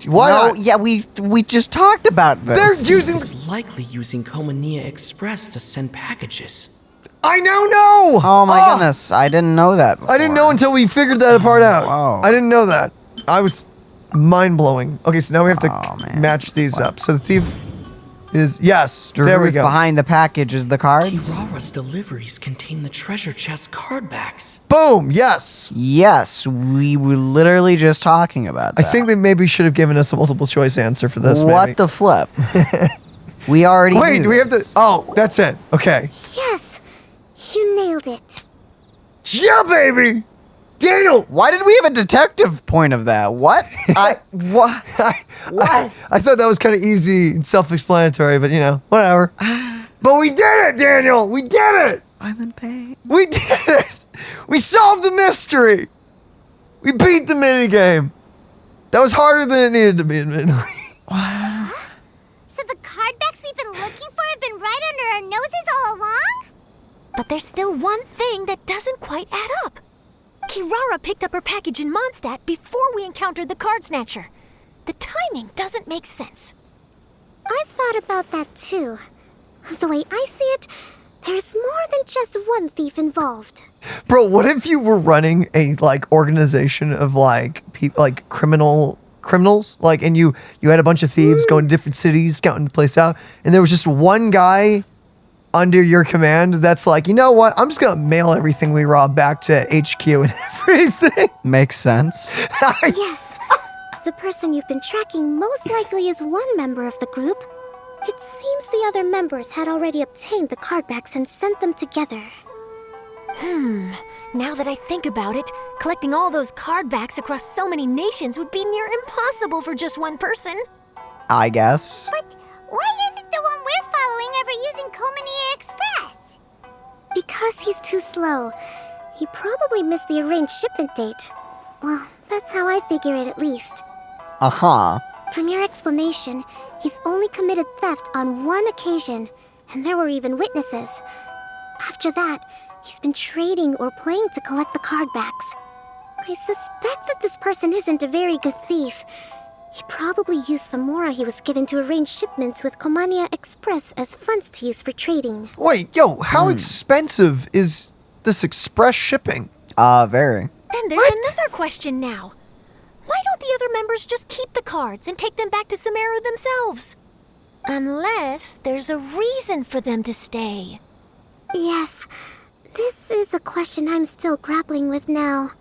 Why not? Yeah, we just talked about this. They're using... It's likely using Komania Express to send packages. I now know! Oh my goodness, I didn't know that before. I didn't know until we figured that part out. Wow. I didn't know that. I was mind-blowing. Okay, so now we have to match these up. So the thief is... Yes, there we go. Behind the package is the cards. Kirara's deliveries contain the treasure chest card backs. Boom, yes! Yes, we were literally just talking about that. I think they maybe should have given us a multiple choice answer for this. What maybe. the flip? We already Wait, do we have to... this. Oh, that's it. Okay. Yes, you nailed it. Yeah, baby! Daniel! Why did we have a detective point of that? What? What? I thought that was kind of easy and self-explanatory, but you know, whatever. But we did it, Daniel! We did it! I'm in pain. We did it! We solved the mystery! We beat the minigame! That was harder than it needed to be, admittedly. So the cardbacks we've been looking for have been right under our noses all along? But there's still one thing that doesn't quite add up. Kirara picked up her package in Monstadt before we encountered the card snatcher. The timing doesn't make sense. I've thought about that too. The way I see it, there's more than just one thief involved. Bro, what if you were running a like organization of like people like criminals, like, and you had a bunch of thieves going to different cities, scouting the place out, and there was just one guy under your command that's like, you know what? I'm just gonna mail everything we rob back to HQ and everything. Makes sense. Yes. The person you've been tracking most likely is one member of the group. It seems the other members had already obtained the cardbacks and sent them together. Now that I think about it, collecting all those cardbacks across so many nations would be near impossible for just one person. I guess. But why isn't the one we're following ever using Culminate Express? Because he's too slow. He probably missed the arranged shipment date. Well, that's how I figure it at least. Uh-huh. From your explanation, he's only committed theft on one occasion, and there were even witnesses. After that, he's been trading or playing to collect the cardbacks. I suspect that this person isn't a very good thief. He probably used the mora he was given to arrange shipments with Comania Express as funds to use for trading. Wait, yo, how expensive is this express shipping? Very. And there's another question now. Why don't the other members just keep the cards and take them back to Sumeru themselves? Unless there's a reason for them to stay. Yes, this is a question I'm still grappling with now.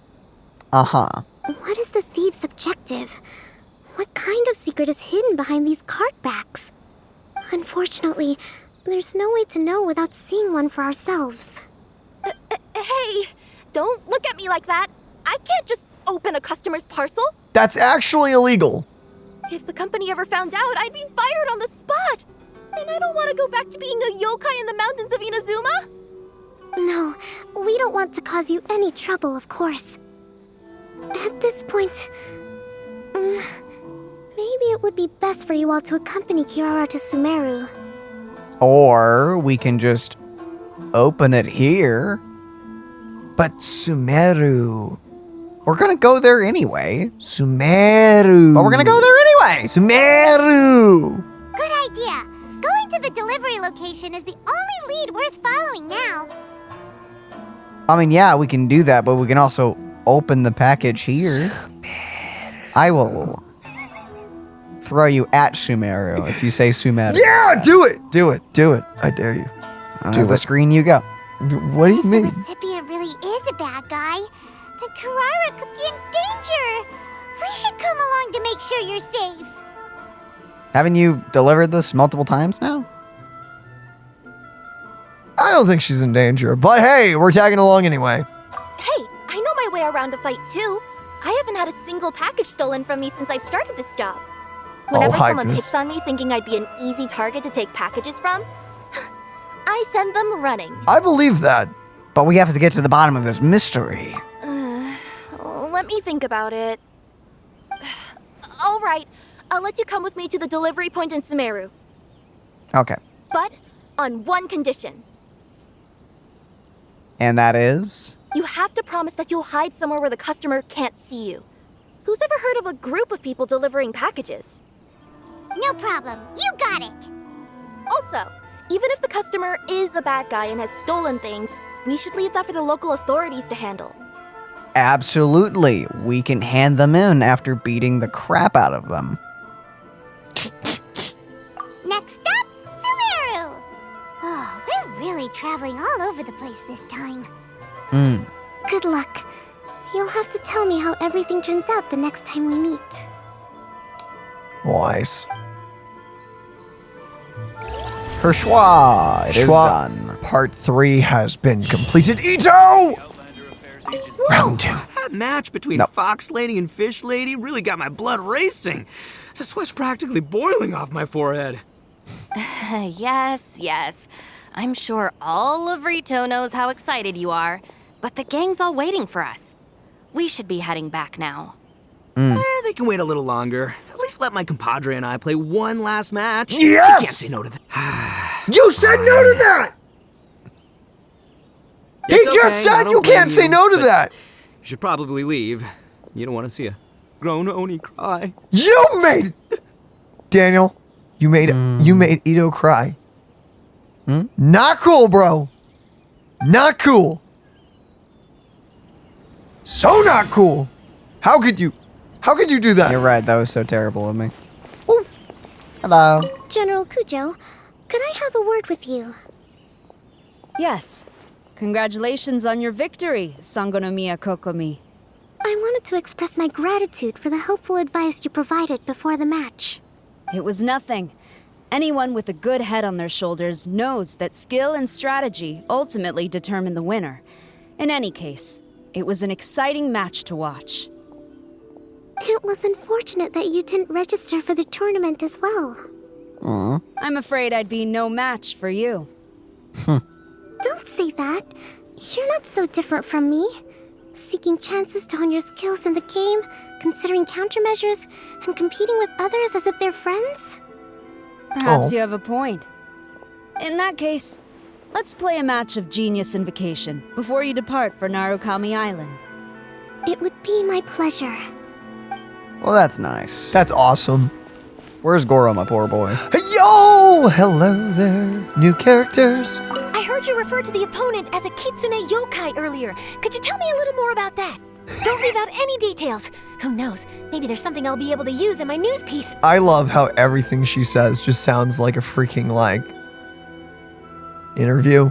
Uh-huh. What is the thief's objective? What kind of secret is hidden behind these cardbacks? Unfortunately, there's no way to know without seeing one for ourselves. Hey, don't look at me like that. I can't just open a customer's parcel. That's actually illegal. If the company ever found out, I'd be fired on the spot. And I don't want to go back to being a yokai in the mountains of Inazuma. No, we don't want to cause you any trouble, of course. At this point, maybe it would be best for you all to accompany Kirara to Sumeru. Or we can just open it here. But Sumeru. We're gonna go there anyway. Sumeru. But we're gonna go there anyway. Sumeru. Good idea. Going to the delivery location is the only lead worth following now. I mean, yeah, we can do that, but we can also open the package here. I will throw you at Sumeru if you say Sumeru. Yeah, do it. Do it. Do it. I dare you. Do the screen you go. What do you mean? The recipient really is a bad guy. Then Kirara could be in danger. We should come along to make sure you're safe. Haven't you delivered this multiple times now? I don't think she's in danger, but hey, we're tagging along anyway. Hey, I know my way around a fight too. I haven't had a single package stolen from me since I've started this job. Whenever someone Hypest. picks on me thinking I'd be an easy target to take packages from, I send them running. I believe that. But we have to get to the bottom of this mystery. Let me think about it. All right, I'll let you come with me to the delivery point in Sumeru. Okay. But on one condition. And that is? You have to promise that you'll hide somewhere where the customer can't see you. Who's ever heard of a group of people delivering packages? No problem. You got it. Also, even if the customer is a bad guy and has stolen things, we should leave that for the local authorities to handle. Absolutely. We can hand them in after beating the crap out of them. Next up, Sumeru. Oh, we're really traveling all over the place this time. Good luck. You'll have to tell me how everything turns out the next time we meet. Wise. Kershwa, it is done. Part 3 has been completed. Ito! Round 2. That match between Fox Lady and Fish Lady really got my blood racing. The sweat's practically boiling off my forehead. Yes. I'm sure all of Rito knows how excited you are, but the gang's all waiting for us. We should be heading back now. They can wait a little longer. At least let my compadre and I play one last match. Yes! I can't say no to that. You said no to that! He just said you can't say no to that! You should probably leave. You don't want to see a grown Oni cry. You made... Daniel, you made Ito cry. Not cool, bro. Not cool. So not cool. How could you do that? You're right, that was so terrible of me. Ooh. Hello. General Kujo, could I have a word with you? Yes. Congratulations on your victory, Sangonomiya Kokomi. I wanted to express my gratitude for the helpful advice you provided before the match. It was nothing. Anyone with a good head on their shoulders knows that skill and strategy ultimately determine the winner. In any case, it was an exciting match to watch. It was unfortunate that you didn't register for the tournament as well. I'm afraid I'd be no match for you. Don't say that. You're not so different from me. Seeking chances to hone your skills in the game, considering countermeasures, and competing with others as if they're friends? Perhaps you have a point. In that case, let's play a match of Genius Invocation before you depart for Narukami Island. It would be my pleasure. Well, that's nice. That's awesome. Where's Goro, my poor boy? Hey, yo! Hello there, new characters. I heard you refer to the opponent as a Kitsune yokai earlier. Could you tell me a little more about that? Don't leave out any details. Who knows? Maybe there's something I'll be able to use in my news piece. I love how everything she says just sounds like a freaking, interview.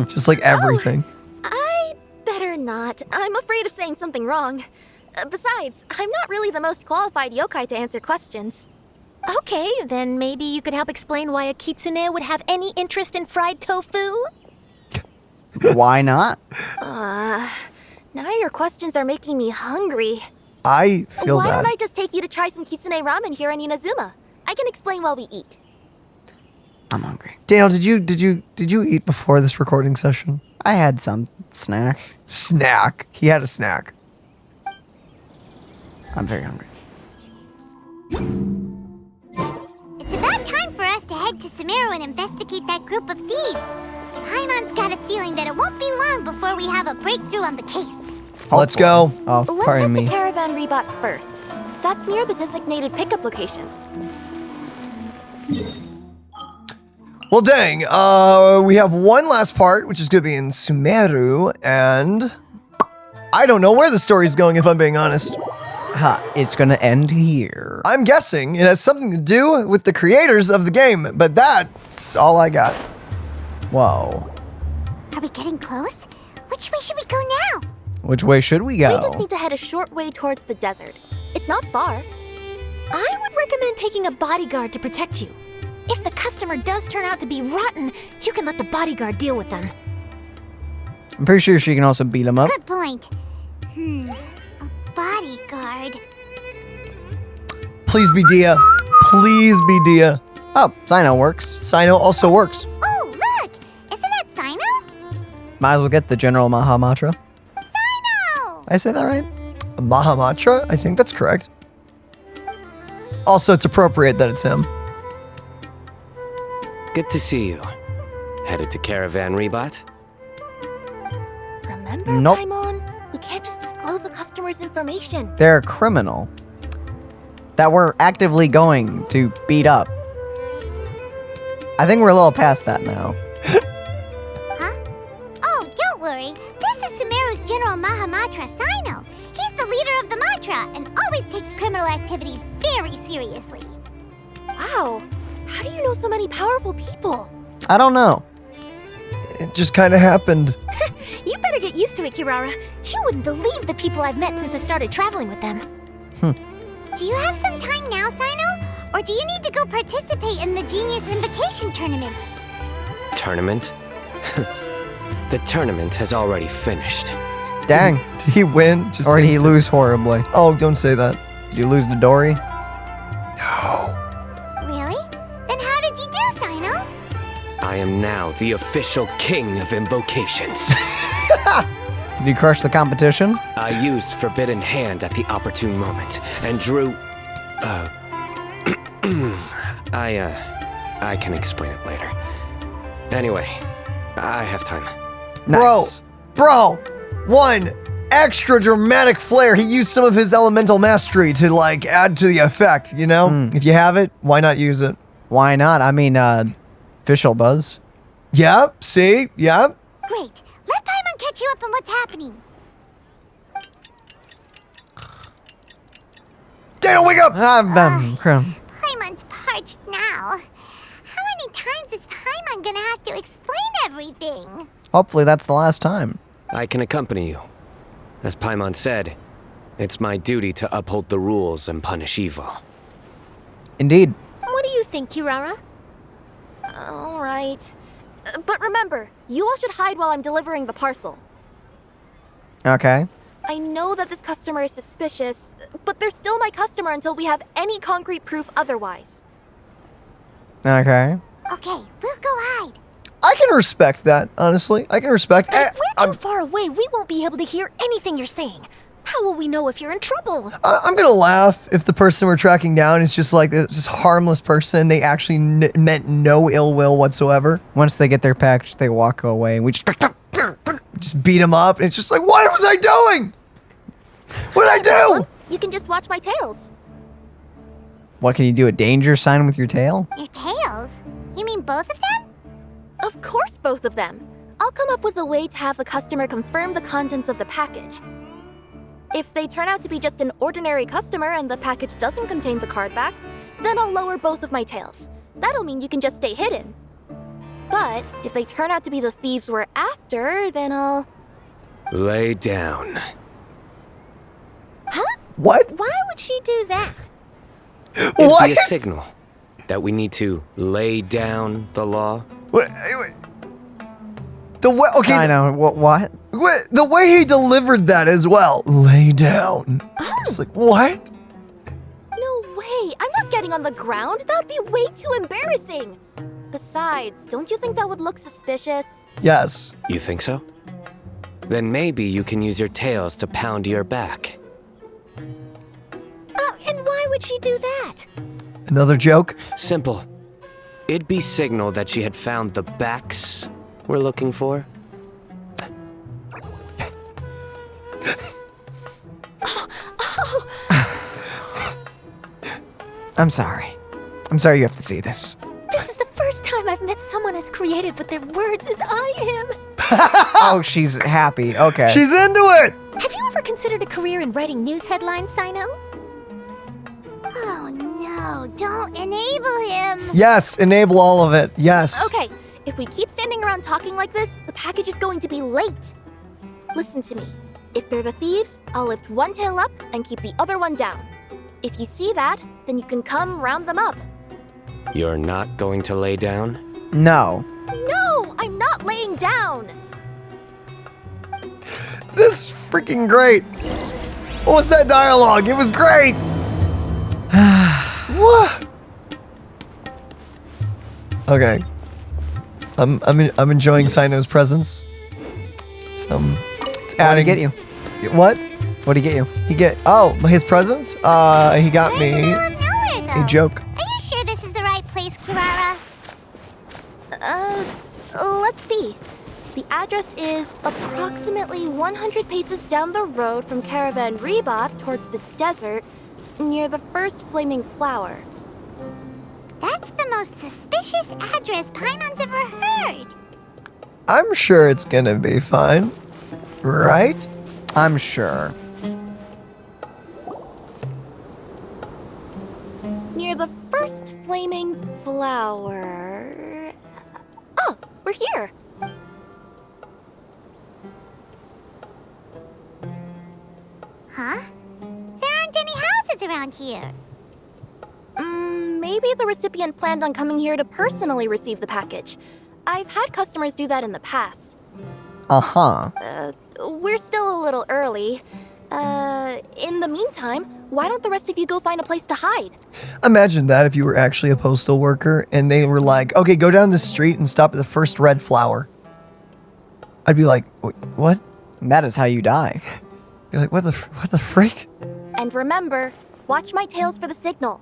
Just like everything. I better not. I'm afraid of saying something wrong. Besides, I'm not really the most qualified yokai to answer questions. Okay, then maybe you could help explain why a kitsune would have any interest in fried tofu? Why not? Now your questions are making me hungry. I feel Why that. don't I just take you to try some kitsune ramen here in Inazuma? I can explain while we eat. I'm hungry. Daniel, did you eat before this recording session? I had some snack. Snack. He had a snack. I'm very hungry. It's about time for us to head to Sumeru and investigate that group of thieves. Paimon's got a feeling that it won't be long before we have a breakthrough on the case. Let's go. Oh, Let's pardon hit me. the caravan rebot first. That's near the designated pickup location. Well, dang. We have one last part, which is going to be in Sumeru, and I don't know where the story's going, if I'm being honest. It's gonna end here. I'm guessing it has something to do with the creators of the game, but that's all I got. Whoa. Are we getting close? Which way should we go now? Which way should we We just go? need to head a short way towards the desert. It's not far. I would recommend taking a bodyguard to protect you. If the customer does turn out to be rotten, you can let the bodyguard deal with them. I'm pretty sure she can also beat him up. Good point. A bodyguard. Please be Dia. Please be Dia. Oh, Sino works. Sino also works. Oh, look! Isn't that Sino? Might as well get the General Mahamatra. Sino! Did I say that right? Mahamatra? I think that's correct. Also, it's appropriate that it's him. Good to see you. Headed to Caravan Rebot? Remember, Nope. Paimon? We can't just disclose a customer's information. They're a criminal that we're actively going to beat up. I think we're a little past that now. Oh, don't worry. This is Sumeru's General Mahamatra, Sino. He's the leader of the Matra and always takes criminal activity very seriously. Wow. How do you know so many powerful people? I don't know. It just kind of happened. You better get used to it, Kirara. You wouldn't believe the people I've met since I started traveling with them. Do you have some time now, Sino? Or do you need to go participate in the Genius Invocation Tournament? Tournament? The tournament has already finished. Dang. Did he win? Just Or did he instant? lose horribly? Oh, don't say that. Did you lose to Dory? Really? Then how did you do, Sino? I am now the official king of invocations. Did you crush the competition? I used Forbidden Hand at the opportune moment and drew. I can explain it later. Anyway, I have time. Nice. Bro, one extra dramatic flair. He used some of his elemental mastery to like add to the effect, you know? If you have it, why not use it? Why not? I mean, Fischl does. Yep, see? Yep. Great. Let Paimon catch you up on what's happening. Daniel, wake up! Paimon's parched now. How many times is Paimon gonna have to explain everything? Hopefully that's the last time. I can accompany you. As Paimon said, it's my duty to uphold the rules and punish evil. Indeed. What do you think, Kirara? All right. But remember, you all should hide while I'm delivering the parcel. Okay. I know that this customer is suspicious, but they're still my customer until we have any concrete proof otherwise. Okay. Okay, we'll go hide. I can respect that, honestly. I can respect If we're too far away, we won't be able to hear anything you're saying. How will we know if you're in trouble? I'm gonna laugh if the person we're tracking down is just like this harmless person. They actually meant no ill will whatsoever. Once they get their package, they walk away. We just beat them up. And it's just like, what was I doing? What did I do? You can just watch my tails. What can you do? A danger sign with your tail? Your tails? You mean both of them? Of course, both of them. I'll come up with a way to have the customer confirm the contents of the package. If they turn out to be just an ordinary customer and the package doesn't contain the card backs, then I'll lower both of my tails. That'll mean you can just stay hidden. But if they turn out to be the thieves we're after, then I'll... Lay down. Huh? What? Why would she do that? It'd be a signal that we need to lay down the law. Wait. The way, okay. I know. What? The way he delivered that as well. Lay down. Just like, what? No way! I'm not getting on the ground. That would be way too embarrassing. Besides, don't you think that would look suspicious? Yes. You think so? Then maybe you can use your tails to pound your back. And why would she do that? Another joke? Simple. It'd be signal that she had found the backs we're looking for. I'm sorry. I'm sorry you have to see this. This is the first time I've met someone as creative with their words as I am. Oh, she's happy. Okay. She's into it! Have you ever considered a career in writing news headlines, Sino? Oh no, don't enable him. Yes, enable all of it. Yes. Okay, if we keep standing around talking like this, the package is going to be late. Listen to me. If they're the thieves, I'll lift one tail up and keep the other one down. If you see that, then you can come round them up. You're not going to lay down? No. No, I'm not laying down. This is freaking great. What was that dialogue? It was great. What? Okay. I'm enjoying Sino's presence. It's adding. What did he get you? What? What did he get you? His presence? He got me a joke. Are you sure this is the right place, Kirara? Let's see. The address is approximately 100 paces down the road from Caravan Rebot towards the desert, near the first flaming flower. That's the most suspicious address Paimon's ever heard. I'm sure it's gonna be fine. Right? I'm sure. Near the first flaming flower... Oh, we're here! Huh? There aren't any houses around here. Maybe the recipient planned on coming here to personally receive the package. I've had customers do that in the past. Uh-huh. we're still a little early. In the meantime, why don't the rest of you go find a place to hide? Imagine that if you were actually a postal worker and they were like, okay, go down the street and stop at the first red flower. I'd be like, what? And that is how you die. You're like, what the freak? And remember, watch my tails for the signal.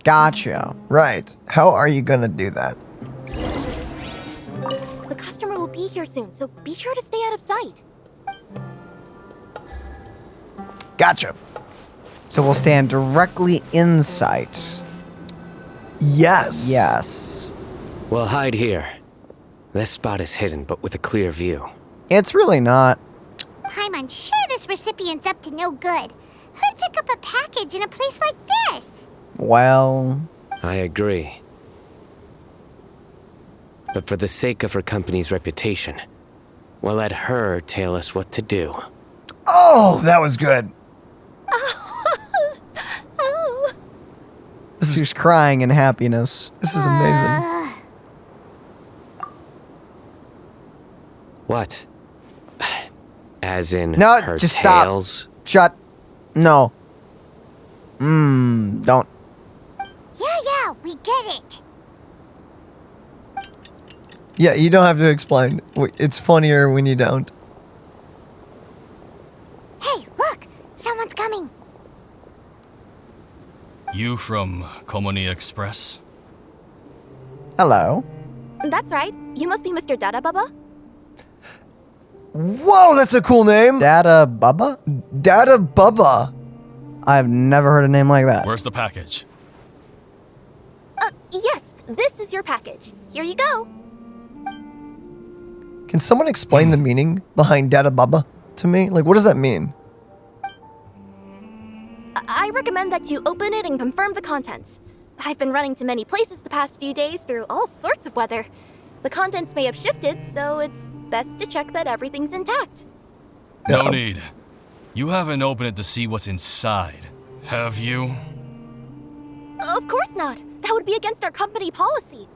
Gotcha. Right. How are you gonna do that? The customer will be here soon, so be sure to stay out of sight. Gotcha. So we'll stand directly in sight. Yes. Yes. We'll hide here. This spot is hidden, but with a clear view. It's really not. I'm unsure this recipient's up to no good. Who'd pick up a package in a place like this? Well... I agree. But for the sake of her company's reputation, we'll let her tell us what to do. Oh, that was good. She's crying in happiness. This is amazing. What? As in No, her just tails? stop. Shut. No. Don't. Yeah, we get it. Yeah, you don't have to explain. It's funnier when you don't. Hey, look! Someone's coming. You from Comfiest Express? Hello. That's right. You must be Mr. Dada Bubba? Whoa, that's a cool name. Dada Bubba? Dada Bubba. I've never heard a name like that. Where's the package? Yes, this is your package. Here you go. Can someone explain the meaning behind Dada Bubba to me? Like, what does that mean? I recommend that you open it and confirm the contents. I've been running to many places the past few days through all sorts of weather. The contents may have shifted, so it's best to check that everything's intact. No need. You haven't opened it to see what's inside, have you? Of course not. That would be against our company policy.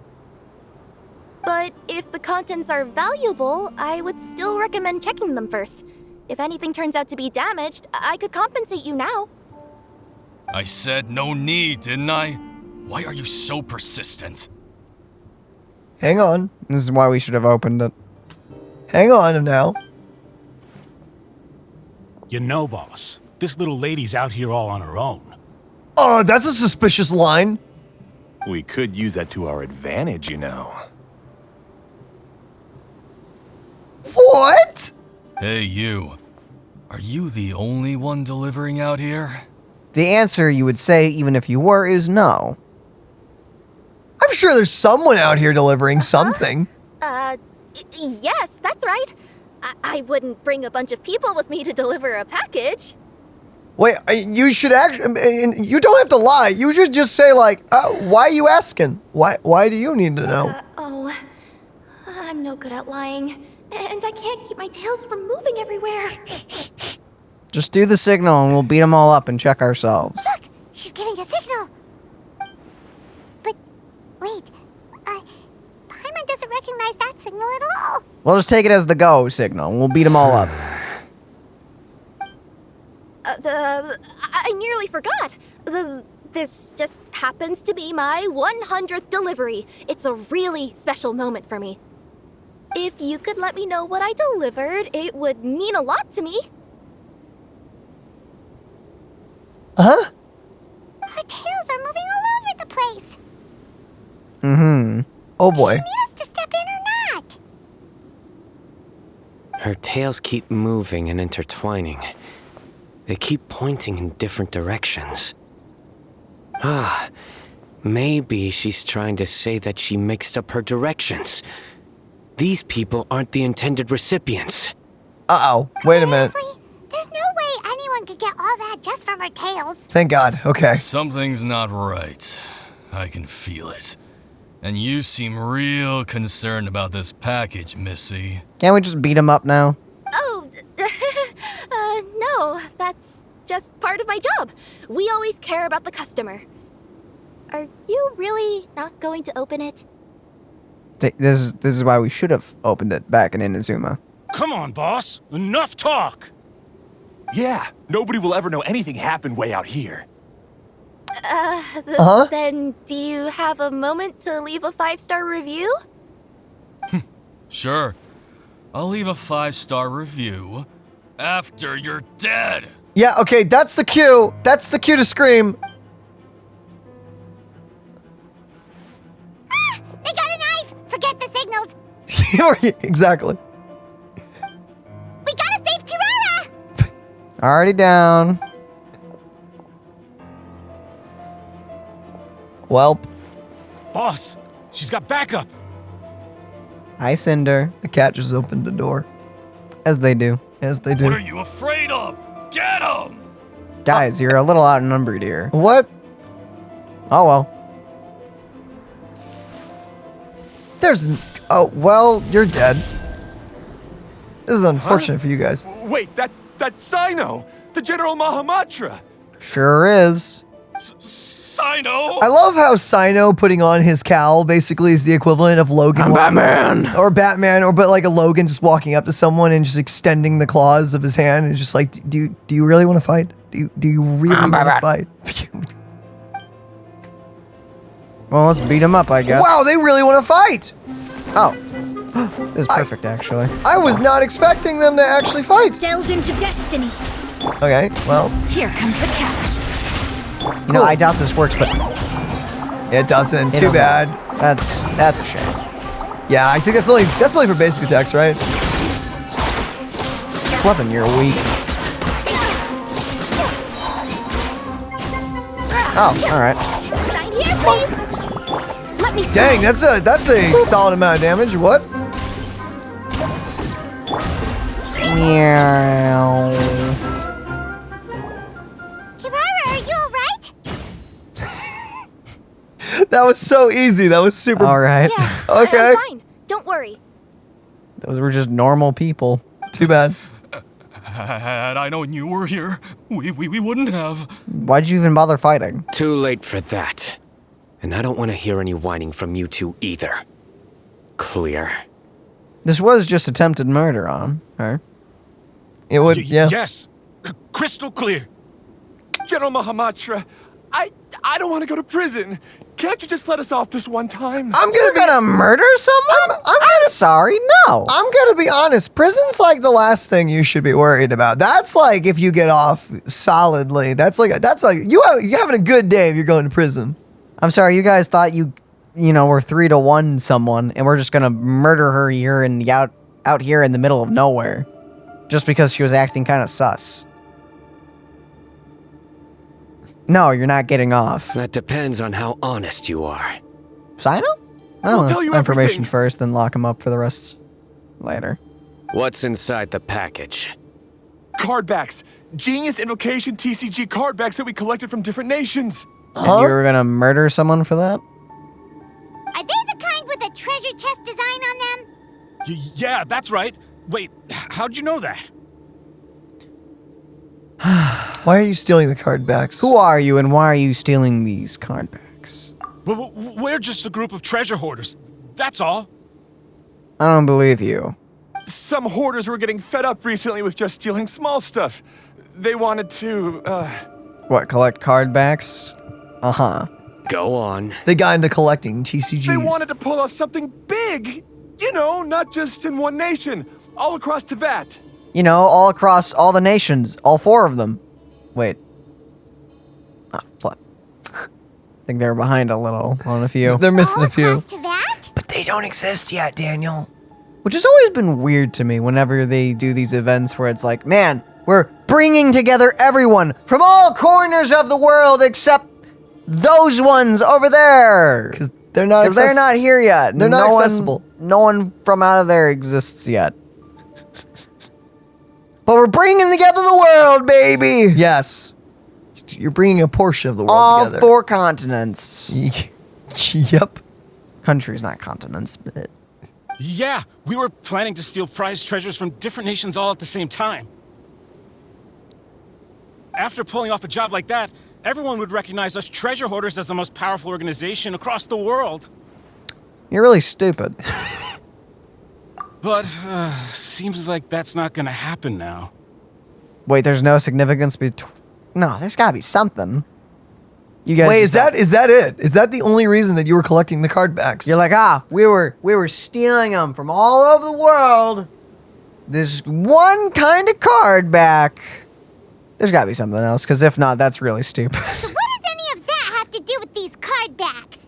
But if the contents are valuable, I would still recommend checking them first. If anything turns out to be damaged, I could compensate you now. I said no need, didn't I? Why are you so persistent? Hang on. This is why we should have opened it. Hang on now. You know, boss, this little lady's out here all on her own. Oh, that's a suspicious line. We could use that to our advantage, you know. What? Hey, you. Are you the only one delivering out here? The answer you would say, even if you were, is no. I'm sure there's someone out here delivering something. Yes, that's right. I wouldn't bring a bunch of people with me to deliver a package. Wait, you should actually, you don't have to lie. You should just say like, why are you asking? Why do you need to know? I'm no good at lying. And I can't keep my tails from moving everywhere. Just do the signal and we'll beat them all up and check ourselves. Look, she's giving a signal. But wait, Paimon doesn't recognize that signal at all. We'll just take it as the go signal and we'll beat them all up. I nearly forgot. This just happens to be my 100th delivery. It's a really special moment for me. If you could let me know what I delivered, it would mean a lot to me. Huh? Her tails are moving all over the place. Mm-hmm. Oh boy. Does she need us to step in or not? Her tails keep moving and intertwining. They keep pointing in different directions. Maybe she's trying to say that she mixed up her directions. These people aren't the intended recipients. Uh-oh. Wait a minute. There's no way anyone could get all that just from her tails. Thank God. Okay. Something's not right. I can feel it. And you seem real concerned about this package, Missy. Can't we just beat them up now? Oh, no, that's just part of my job. We always care about the customer. Are you really not going to open it? This is why we should have opened it back in Inazuma. Come on, boss. Enough talk. Yeah, nobody will ever know anything happened way out here. Then do you have a moment to leave a 5-star review? Sure. I'll leave a 5-star review after you're dead. Yeah, okay, that's the cue. That's the cue to scream. Ah, they got a knife! Forget the signals. Exactly. We gotta save Kirara! Already down. Welp. Boss, she's got backup. Hi, Cinder. The cat just opened the door. As they do. As they do. What are you afraid of? Get him! Guys, you're a little outnumbered here. What? Oh, well. Oh, well, you're dead. This is unfortunate for you guys. Wait, that's Sino, the General Mahamatra. Sure is. Sino! I love how Sino putting on his cowl basically is the equivalent of Logan. Batman! Or Batman, but like a Logan just walking up to someone and just extending the claws of his hand and just like, do you really want to fight? Do you really want to fight? Well, let's beat him up, I guess. Wow, they really want to fight! Oh. This is perfect, actually. I was not expecting them to actually fight. Delve into destiny. Okay, well. Here comes the catch. You know, I doubt this works, but it doesn't. Too bad. That's a shame. Yeah, I think that's only for basic attacks, right? Flippin', you're weak. Oh, all right. Let me Dang, that's a solid amount of damage. What? Meow. Kirara, are you alright? That was so easy. That was super. All right. Yeah, Okay. I'm fine. Don't worry. Those were just normal people. Too bad. Had I known you were here, we wouldn't have. Why'd you even bother fighting? Too late for that. And I don't want to hear any whining from you two either. Clear. This was just attempted murder on her. It would, yeah. Yes. Crystal clear. General Mahamatra, I don't want to go to prison. Can't you just let us off this one time? You're gonna murder someone? I'm sorry, no. I'm gonna be honest. Prison's like the last thing you should be worried about. That's like if you get off solidly. That's like you having a good day if you're going to prison. I'm sorry, you guys thought you were 3-1 someone, and we're just gonna murder her here in the out here in the middle of nowhere, just because she was acting kind of sus. No, you're not getting off. That depends on how honest you are. Sino? We'll tell you information everything. first, then lock him up for the rest later. What's inside the package? Card backs. Genius Invocation TCG card backs that we collected from different nations. And you were gonna murder someone for that? Are they the kind with a treasure chest design on them? Yeah, that's right. Wait, how'd you know that? Why are you stealing the card backs? Who are you, and why are you stealing these card backs? We're just a group of treasure hoarders. That's all. I don't believe you. Some hoarders were getting fed up recently with just stealing small stuff. They wanted to, What, collect card backs? Uh-huh. Go on. They got into collecting TCGs. They wanted to pull off something big. You know, not just in one nation, all across Tibet. You know, all across all the nations, all 4 of them. Wait. Ah, what? I think they're behind a little on a few. They're missing a few. Tibet? But they don't exist yet, Daniel. Which has always been weird to me whenever they do these events where it's like, man, we're bringing together everyone from all corners of the world except those ones over there. Because they're not Because they're not here yet. They're not accessible. No one from out of there exists yet. But we're bringing together the world, baby! Yes. You're bringing a portion of the world all together. 4 continents. Yep. Countries, not continents. But Yeah, we were planning to steal prized treasures from different nations all at the same time. After pulling off a job like that, everyone would recognize us treasure hoarders as the most powerful organization across the world. you're really stupid. But, seems like that's not gonna happen now. Wait, there's no significance between... No, there's gotta be something. You guys Wait, is that it? Is that the only reason that you were collecting the card backs? You're like, we were stealing them from all over the world. There's one kind of card back. There's gotta be something else, because if not, that's really stupid. So what does any of that have to do with these card backs?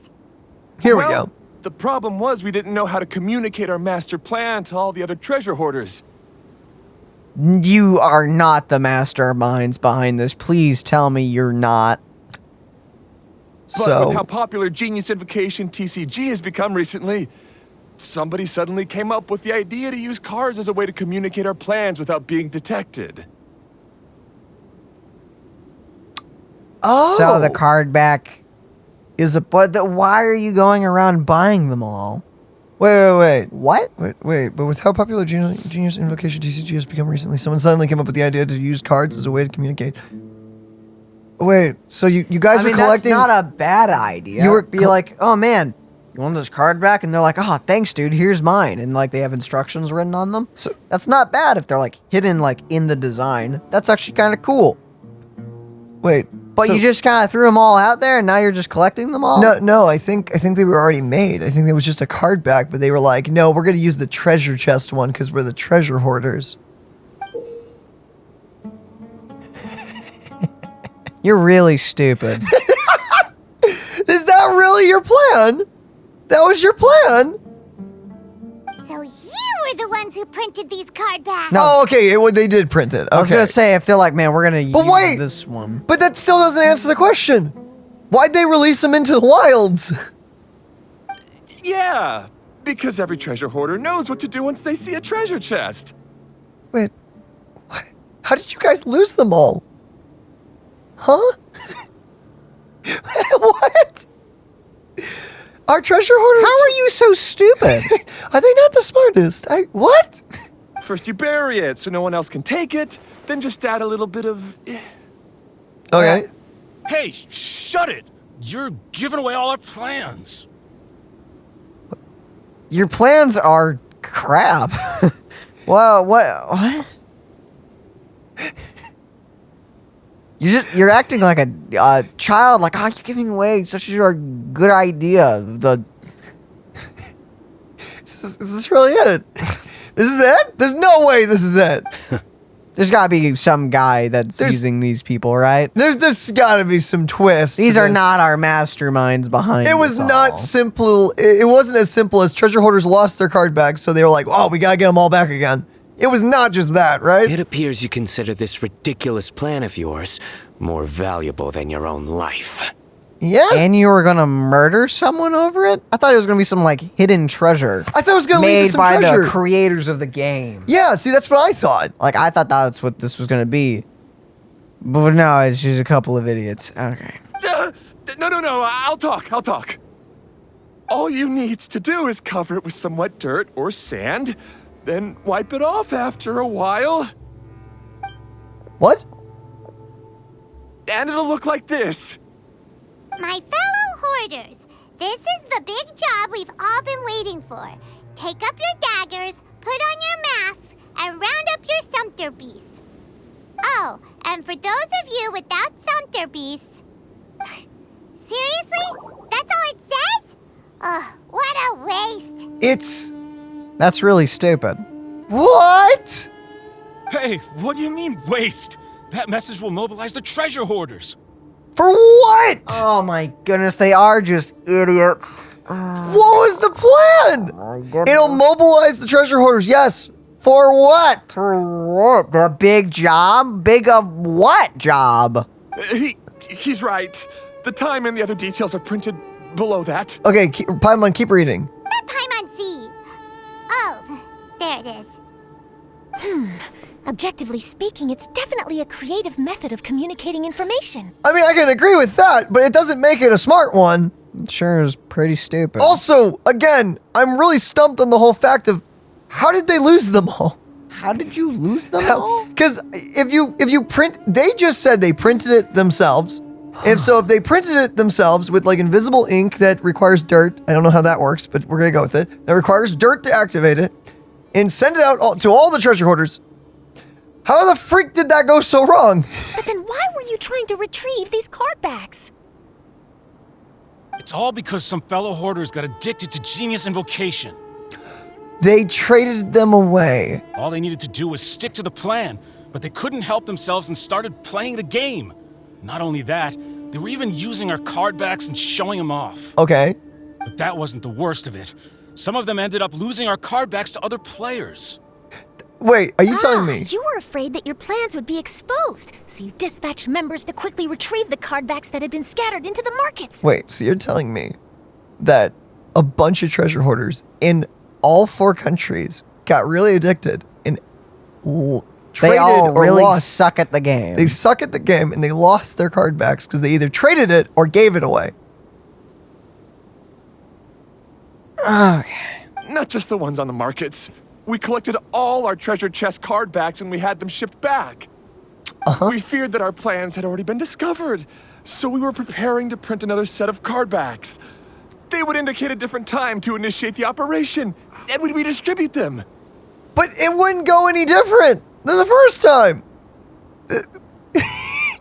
Here we go. The problem was we didn't know how to communicate our master plan to all the other treasure hoarders. You are not the masterminds behind this. Please tell me you're not. But with how popular Genius Invocation TCG has become recently, somebody suddenly came up with the idea to use cards as a way to communicate our plans without being detected. Oh. So the card back is why are you going around buying them all? Wait. What? Wait, but with how popular Genius Invocation TCG has become recently, someone suddenly came up with the idea to use cards as a way to communicate. Wait, so you guys were collecting... that's not a bad idea. You were like, oh man, you want this card back? And they're like, oh, thanks, dude, here's mine. And like they have instructions written on them. So that's not bad if they're like hidden like in the design. That's actually kind of cool. Wait. But you just kind of threw them all out there and now you're just collecting them all? No, I think they were already made. I think it was just a card back, but they were like, no, we're going to use the treasure chest one because we're the treasure hoarders. You're really stupid. Is that really your plan? That was your plan? So you were the ones who printed these card backs. No. Oh, okay, they did print it. Okay. I was going to say, if they're like, man, we're going to use this one. But that still doesn't answer the question. Why'd they release them into the wilds? Yeah, because every treasure hoarder knows what to do once they see a treasure chest. Wait, what? How did you guys lose them all? Huh? What? Our treasure hoarders? How are you so stupid? Are they not the smartest? What? First you bury it so no one else can take it, then just add a little bit of... Okay. Hey, shut it! You're giving away all our plans. Your plans are crap. Well, what? You're acting like a child, like, you're giving away such a good idea. Is this really it? This is it? There's no way this is it. There's gotta be some guy that's using these people, right? There's gotta be some twist. These are not our masterminds behind it. Was not simple. It wasn't as simple as treasure hoarders lost their card back, so they were like, oh, we gotta get them all back again. It was not just that, right? It appears you consider this ridiculous plan of yours more valuable than your own life. Yeah. And you were gonna murder someone over it? I thought it was gonna be some like hidden treasure. I thought it was gonna lead to some made by treasure. the creators of the game. Yeah, see, that's what I thought. Like, I thought that's what this was gonna be. But no, it's just a couple of idiots. Okay. No, I'll talk. All you need to do is cover it with some wet dirt or sand, then wipe it off after a while. What? And it'll look like this. My fellow hoarders, this is the big job we've all been waiting for. Take up your daggers, put on your masks, and round up your sumpter beasts. Oh, and for those of you without sumpter beasts... Seriously? That's all it says? Ugh, what a waste. That's really stupid. What? Hey, what do you mean, waste? That message will mobilize the treasure hoarders. For what? Oh my goodness, they are just idiots. What was the plan? It'll mobilize the treasure hoarders, yes. For what? For what? The big job? Big of what job? He's right. The time and the other details are printed below that. Okay, Paimon, keep reading. Let Paimon see. Oh, there it is. Objectively speaking, it's definitely a creative method of communicating information. I mean, I can agree with that, but it doesn't make it a smart one. It sure is pretty stupid. Also, again, I'm really stumped on the whole fact of how did they lose them all? How did you lose them all? Because if you print, they just said they printed it themselves. If they printed it themselves with like invisible ink that requires dirt, I don't know how that works, but we're gonna go with it. That requires dirt to activate it. and send it out to all the treasure hoarders. How the freak did that go so wrong? But then why were you trying to retrieve these card backs? It's all because some fellow hoarders got addicted to Genius Invocation. They traded them away. All they needed to do was stick to the plan, but they couldn't help themselves and started playing the game. Not only that, they were even using our card backs and showing them off. Okay. But that wasn't the worst of it. Some of them ended up losing our card backs to other players. Wait, are you telling me? You were afraid that your plans would be exposed, so you dispatched members to quickly retrieve the card backs that had been scattered into the markets. Wait, so you're telling me that a bunch of treasure hoarders in all 4 countries got really addicted and traded They all or really lost. suck at the game. They suck at the game and they lost their card backs because they either traded it or gave it away. Okay. Not just the ones on the markets. We collected all our treasure chest card backs and we had them shipped back. We feared that our plans had already been discovered, so we were preparing to print another set of card backs. They would indicate a different time to initiate the operation, and we'd redistribute them. But it wouldn't go any different than the first time.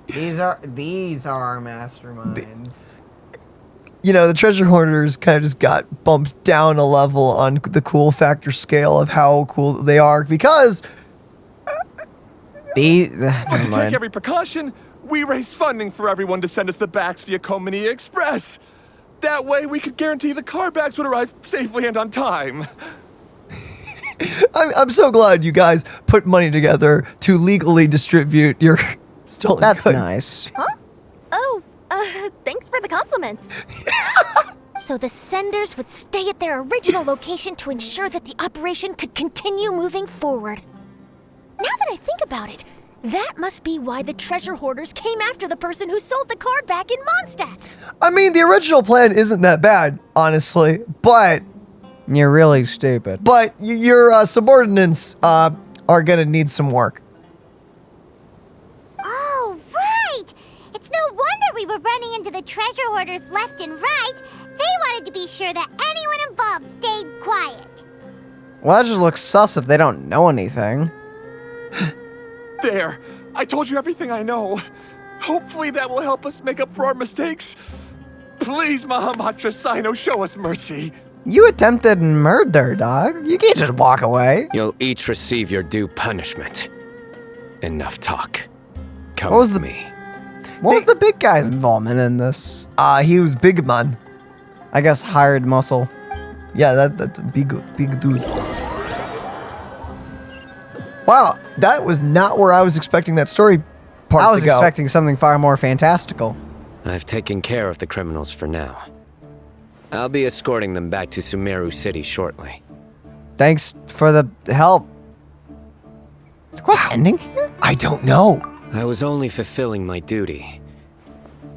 These are our masterminds. You know, the treasure hoarders kind of just got bumped down a level on the cool factor scale of how cool they are because But to take every precaution, we raised funding for everyone to send us the backs via Comfiest Express. That way we could guarantee the card backs would arrive safely and on time. I'm so glad you guys put money together to legally distribute your stolen goods. That's nice. Huh? Oh, thanks for the compliments. So the senders would stay at their original location to ensure that the operation could continue moving forward. Now that I think about it, that must be why the treasure hoarders came after the person who sold the card back in Monstadt. I mean, the original plan isn't that bad, honestly, but you're really stupid. But your subordinates are gonna need some work. Oh, right! It's no wonder we were running into the treasure hoarders left and right. They wanted to be sure that anyone involved stayed quiet. Well, that just looks sus if they don't know anything. There, I told you everything I know. Hopefully that will help us make up for our mistakes. Please, Mahamatra Sino, show us mercy. You attempted murder, dog. You can't just walk away. You'll each receive your due punishment. Enough talk. Come What was with the- me. What was the big guy's involvement in this? He was big man. I guess hired muscle. Yeah, that's a big dude. Wow, that was not where I was expecting that story part I was to go. expecting something far more fantastical. I've taken care of the criminals for now. I'll be escorting them back to Sumeru City shortly. Thanks for the help. Is the quest ending? I don't know. I was only fulfilling my duty.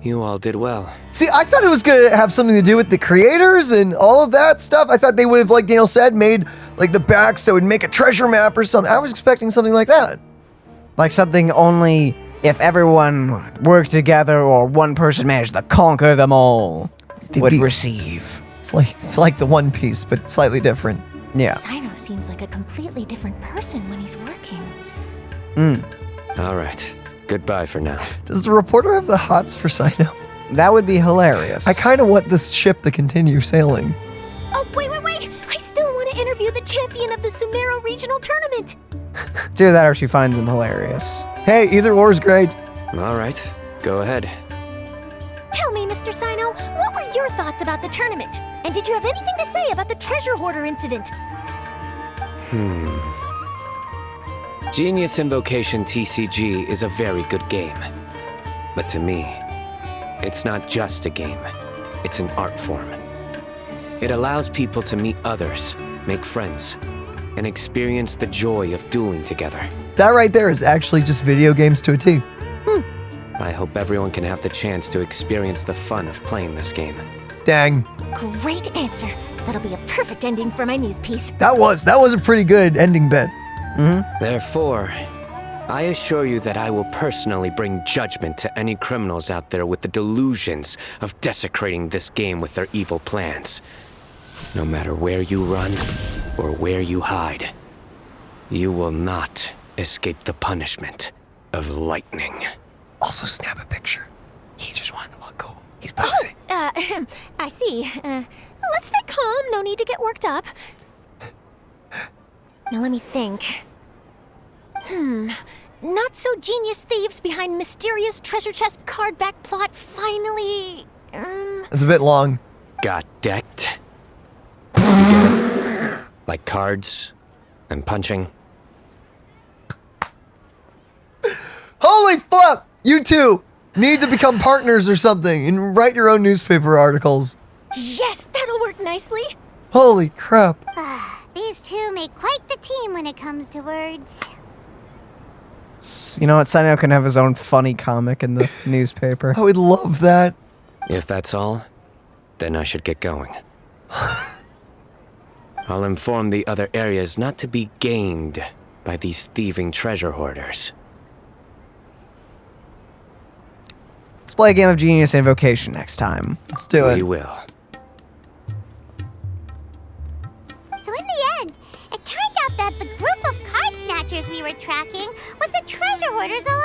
You all did well. See, I thought it was gonna have something to do with the creators and all of that stuff. I thought they would have, like Daniel said, made like the backs that would make a treasure map or something. I was expecting something like that. Like something only if everyone worked together or one person managed to conquer them all would receive. It's like the One Piece, but slightly different. Yeah. Sino seems like a completely different person when he's working. All right. Goodbye for now. Does the reporter have the hots for Sino? That would be hilarious. I kind of want this ship to continue sailing. Oh, wait! I still want to interview the champion of the Sumeru Regional Tournament. Do that or she finds him hilarious. Hey, either or is great. All right. Go ahead. Tell me, Mr. Sino, what were your thoughts about the tournament? And did you have anything to say about the treasure hoarder incident? Genius Invocation TCG is a very good game. But to me, it's not just a game. It's an art form. It allows people to meet others, make friends, and experience the joy of dueling together. That right there is actually just video games to a T. I hope everyone can have the chance to experience the fun of playing this game. Dang. Great answer. That'll be a perfect ending for my news piece. That was a pretty good ending bit. Therefore, I assure you that I will personally bring judgment to any criminals out there with the delusions of desecrating this game with their evil plans. No matter where you run or where you hide, You will not escape the punishment of lightning. Also, snap a picture. He just wanted to look cool. He's posing. I see. Let's stay calm. No need to get worked up. Now let me think. Not so genius thieves behind mysterious treasure chest card back plot finally. It's a bit long. Got decked? You get it? Like cards and punching? Holy flip! You two need to become partners or something and write your own newspaper articles. Yes, that'll work nicely. Holy crap. These two make quite the team when it comes to words. You know what? Sanyo can have his own funny comic in the newspaper. I would love that. If that's all, then I should get going. I'll inform the other areas not to be gamed by these thieving treasure hoarders. Let's play a game of Genius Invocation next time. Let's do it. We will. So in the end, it turned out that the group of card snatchers we were tracking was the treasure hoarders all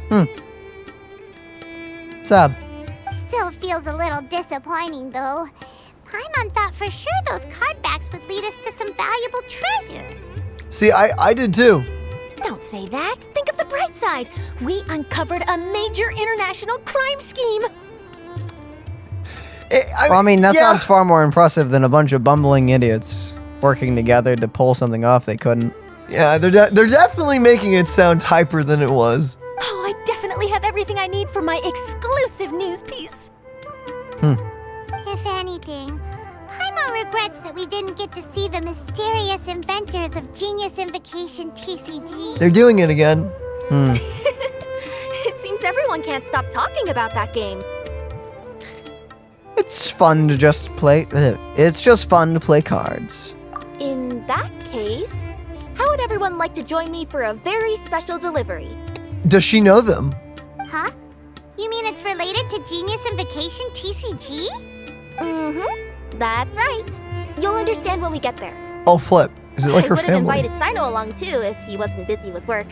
along. Sad. Still feels a little disappointing, though. Paimon thought for sure those card backs would lead us to some valuable treasure. See, I did too. Don't say that. Think of the bright side. We uncovered a major international crime scheme. I mean, that sounds far more impressive than a bunch of bumbling idiots working together to pull something off they couldn't. Yeah, they're definitely making it sound hyper than it was. Oh, I definitely have everything I need for my exclusive news piece. If anything, Paimon regrets that we didn't get to see the mysterious inventors of Genius Invocation TCG. They're doing it again. It seems everyone can't stop talking about that game. It's fun to just play. It's just fun to play cards. In that case, how would everyone like to join me for a very special delivery? Does she know them? Huh? You mean it's related to Genius Invocation TCG? That's right. You'll understand when we get there. Oh, flip. Is it like her I family? would have invited Sino along too if he wasn't busy with work.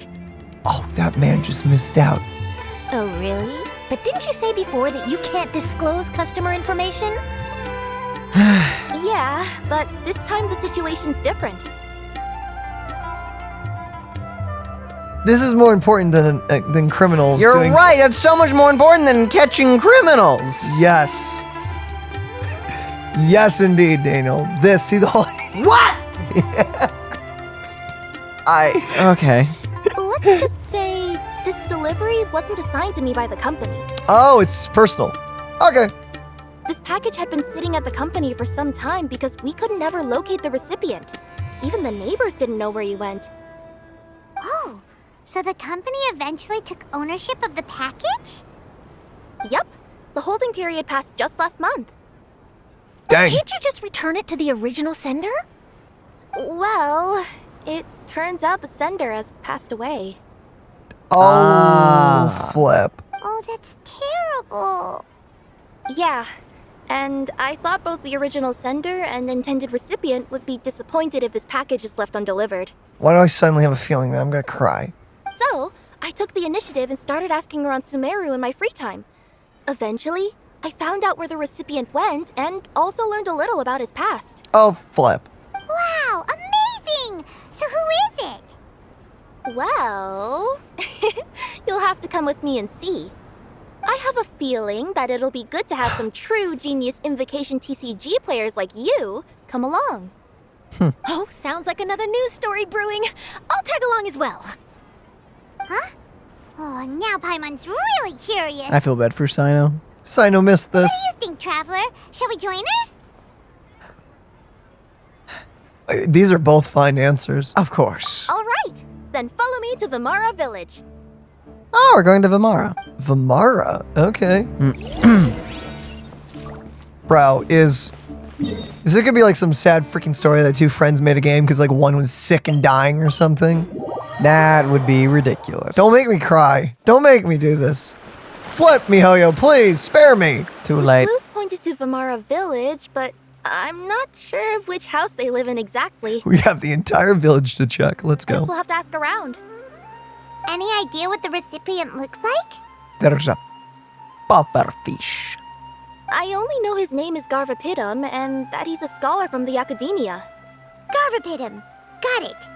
Oh, that man just missed out. Oh, really? But didn't you say before that you can't disclose customer information? Yeah, but this time the situation's different. This is more important than criminals. You're right. It's so much more important than catching criminals. Yes. Yes, indeed, Daniel. See the whole. What? Okay. Let's just say this delivery wasn't assigned to me by the company. Oh, it's personal. Okay. This package had been sitting at the company for some time because we could never locate the recipient. Even the neighbors didn't know where he went. Oh, so the company eventually took ownership of the package? Yep. The holding period passed just last month. Dang. Can't you just return it to the original sender? Well, it turns out the sender has passed away. Oh, flip. Oh, that's terrible. Yeah, and I thought both the original sender and intended recipient would be disappointed if this package is left undelivered. Why do I suddenly have a feeling that I'm gonna cry? So, I took the initiative and started asking around Sumeru in my free time. Eventually, I found out where the recipient went and also learned a little about his past. Oh, flip. Wow, amazing! So who is it? Well, you'll have to come with me and see. I have a feeling that it'll be good to have some true Genius Invocation TCG players like you come along. Oh, sounds like another news story brewing. I'll tag along as well. Huh? Oh, now Paimon's really curious. I feel bad for Sino. Sino missed this. What do you think, Traveler? Shall we join her? These are both fine answers. Of course. All right, then follow me to Vimara Village. Oh, we're going to Vimara. Vimara? Okay. Bro, is it gonna be like some sad freaking story that two friends made a game because like one was sick and dying or something? That would be ridiculous. Don't make me cry. Don't make me do this. Flip, miHoYo, please, spare me. Too late. Clues pointed to Vimara Village, but I'm not sure of which house they live in exactly. We have the entire village to check. Let's go. Guess we'll have to ask around. Any idea what the recipient looks like? There's a pufferfish. I only know his name is Garvapidum and that he's a scholar from the academia. Garvapidum. Got it.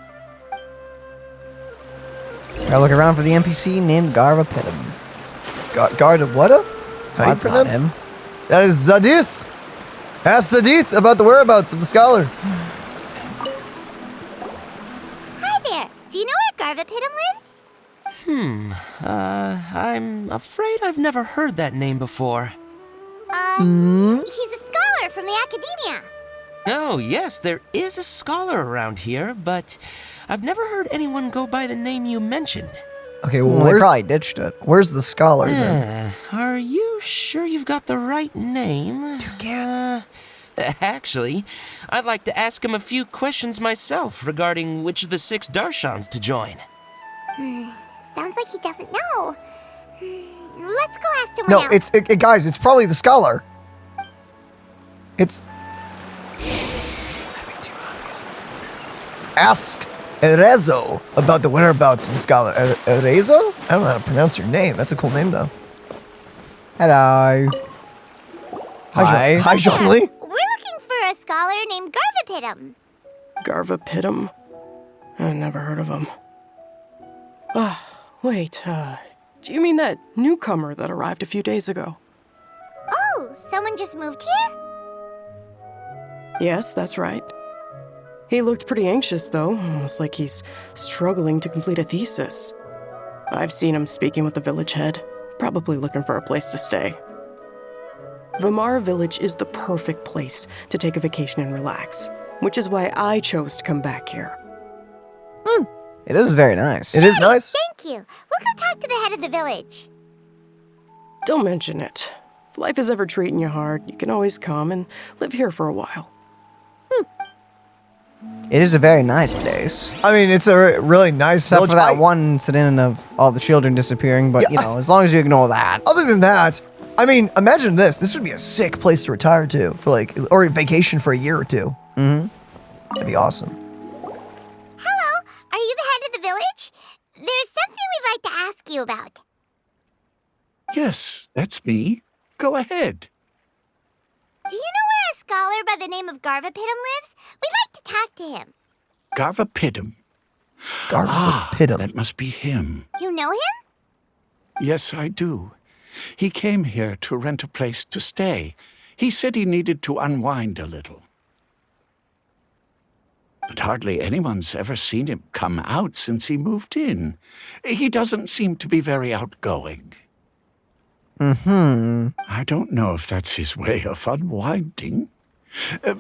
Just gotta look around for the NPC named Garvapidum. Garda what up? How do you That's not pronounce him. That is Zadith. Ask Zadith about the whereabouts of the scholar. Hi there. Do you know where Garvapidum lives? I'm afraid I've never heard that name before. He's a scholar from the academia. Oh, yes, there is a scholar around here, but I've never heard anyone go by the name you mentioned. Okay, well, they probably ditched it. Where's the scholar then? Are you sure you've got the right name? Actually, I'd like to ask him a few questions myself regarding which of the 6 Darshans to join. Sounds like he doesn't know. Let's go ask someone No, else. guys, it's probably the scholar. It's... Ask Erezo about the whereabouts of the scholar. Erezo? I don't know how to pronounce your name. That's a cool name, though. Hello. Hi, Zhongli. We're looking for a scholar named Garvapidum. Garvapidum? I never heard of him. Wait, do you mean that newcomer that arrived a few days ago? Oh, someone just moved here? Yes, that's right. He looked pretty anxious, though, almost like he's struggling to complete a thesis. I've seen him speaking with the village head, probably looking for a place to stay. Vamara Village is the perfect place to take a vacation and relax, which is why I chose to come back here. It is very nice. It is nice. Thank you. We'll go talk to the head of the village. Don't mention it. If life is ever treating you hard, you can always come and live here for a while. It is a very nice place. I mean, it's a really nice Except village. for that one incident of all the children disappearing, but you know, as long as you ignore that. Other than that, I mean, imagine this. This would be a sick place to retire to for like, or a vacation for a year or two. Mm-hmm. That'd be awesome. Hello, are you the head of the village? There's something we'd like to ask you about. Yes, that's me. Go ahead. Do you know where a scholar by the name of Garvapidum lives? We'd like to talk to him. Garvapidum. Garvapidum. That must be him. You know him? Yes, I do. He came here to rent a place to stay. He said he needed to unwind a little. But hardly anyone's ever seen him come out since he moved in. He doesn't seem to be very outgoing. I don't know if that's his way of unwinding,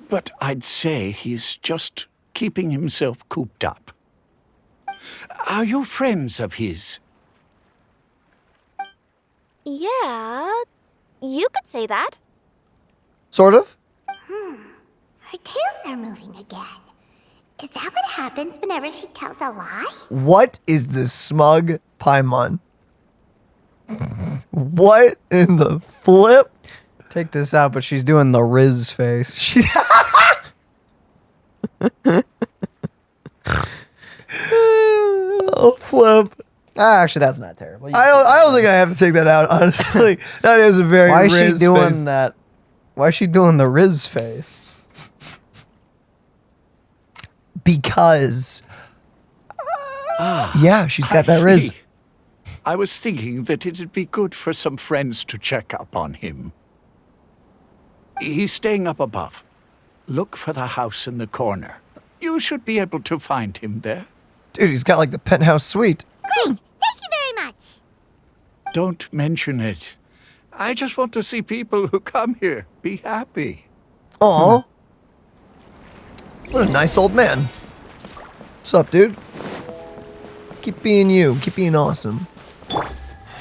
but I'd say he's just keeping himself cooped up. Are you friends of his? Yeah, you could say that. Sort of. Her tails are moving again. Is that what happens whenever she tells a lie? What is this smug Paimon? What in the flip? Take this out, but she's doing the Riz face. Oh, flip. Actually, that's not terrible. I don't think I have to take that out, honestly. That is a very Why is she Riz doing face. that? Why is she doing the Riz face? Because... yeah, she's got that Riz. I was thinking that it'd be good for some friends to check up on him. He's staying up above. Look for the house in the corner. You should be able to find him there. Dude, he's got like the penthouse suite. Great! Thank you very much! Don't mention it. I just want to see people who come here be happy. Aw. What a nice old man. What's up, dude? Keep being you. Keep being awesome.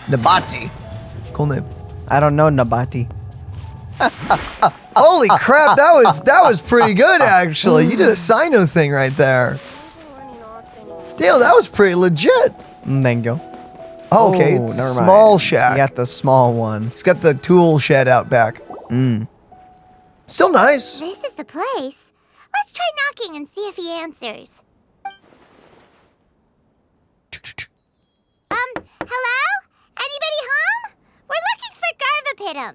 Nabati. Cool name. I don't know Nabati. Holy crap, that was pretty good actually. You did a Sino thing right there. Damn, that was pretty legit. Thank you. Oh, okay, it's never small mind. shack. You got the small one. He's got the tool shed out back. Still nice. This is the place. Let's try knocking and see if he answers. Hello? Anybody home? We're looking for Garvapitum.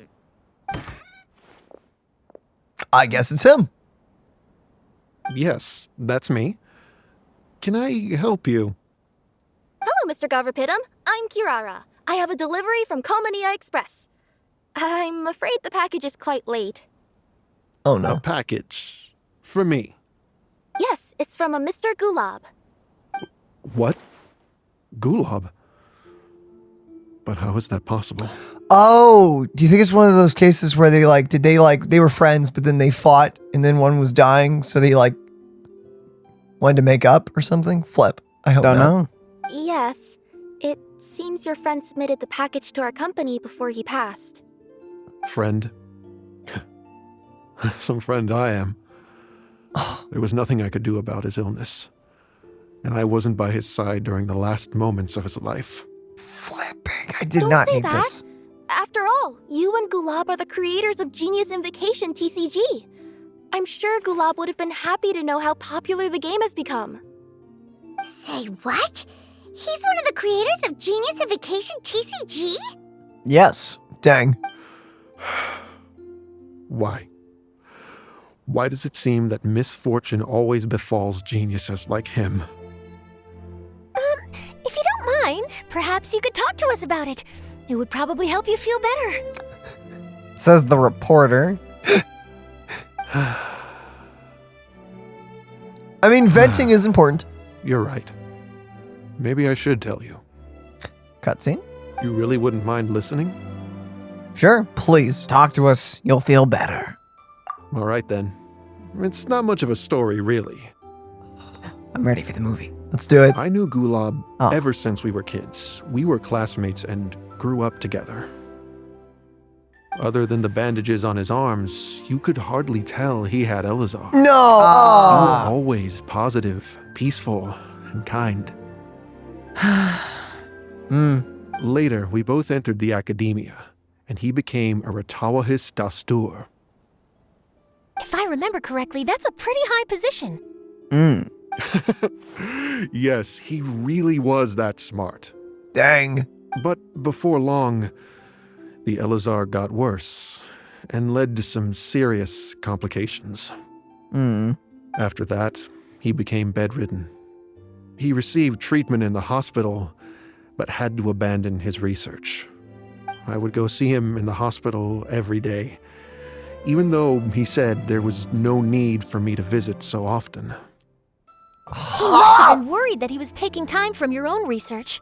I guess it's him. Yes, that's me. Can I help you? Hello, Mr. Garvapitum. I'm Kirara. I have a delivery from Culminate Express. I'm afraid the package is quite late. Oh no. A package. For me. Yes, it's from a Mr. Gulab. What? Gulab? But how is that possible? Oh, do you think it's one of those cases where they they were friends, but then they fought and then one was dying, so they wanted to make up or something? Flip. I hope Don't not. know. Yes. It seems your friend submitted the package to our company before he passed. Friend? Some friend I am. There was nothing I could do about his illness. And I wasn't by his side during the last moments of his life. Flipping. I did Don't not say need that. this. After all, you and Gulab are the creators of Genius Invocation TCG. I'm sure Gulab would have been happy to know how popular the game has become. Say what? He's one of the creators of Genius Invocation TCG? Yes. Dang. Why? Why does it seem that misfortune always befalls geniuses like him? If you don't mind, perhaps you could talk to us about it. It would probably help you feel better. Says the reporter. I mean, venting is important. You're right. Maybe I should tell you. Cutscene? You really wouldn't mind listening? Sure, please. Talk to us. You'll feel better. All right, then. It's not much of a story, really. I'm ready for the movie. Let's do it. I knew Gulab ever since we were kids. We were classmates and grew up together. Other than the bandages on his arms, you could hardly tell he had Elazar. No! Always positive, peaceful, and kind. Later, we both entered the academia, and he became a Ratawahis Dastur. If I remember correctly, that's a pretty high position. Yes, he really was that smart. Dang. But before long, the Elazar got worse and led to some serious complications. After that, he became bedridden. He received treatment in the hospital, but had to abandon his research. I would go see him in the hospital every day, even though he said there was no need for me to visit so often. He must have been worried that he was taking time from your own research.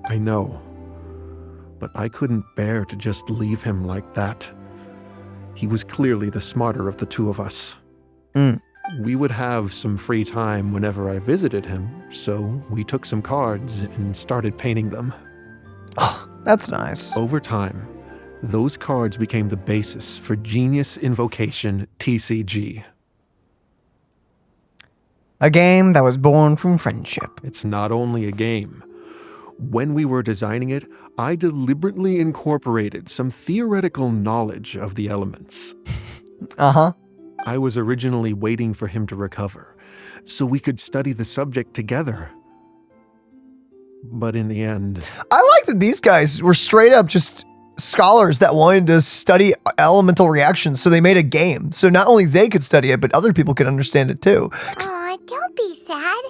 I know, but I couldn't bear to just leave him like that. He was clearly the smarter of the two of us. We would have some free time whenever I visited him, so we took some cards and started painting them. That's nice. Over time, those cards became the basis for Genius Invocation TCG. A game that was born from friendship. It's not only a game. When we were designing it, I deliberately incorporated some theoretical knowledge of the elements. I was originally waiting for him to recover, so we could study the subject together. But in the end... I like that these guys were straight up just scholars that wanted to study elemental reactions, so they made a game. So not only they could study it, but other people could understand it too. Aw, don't be sad.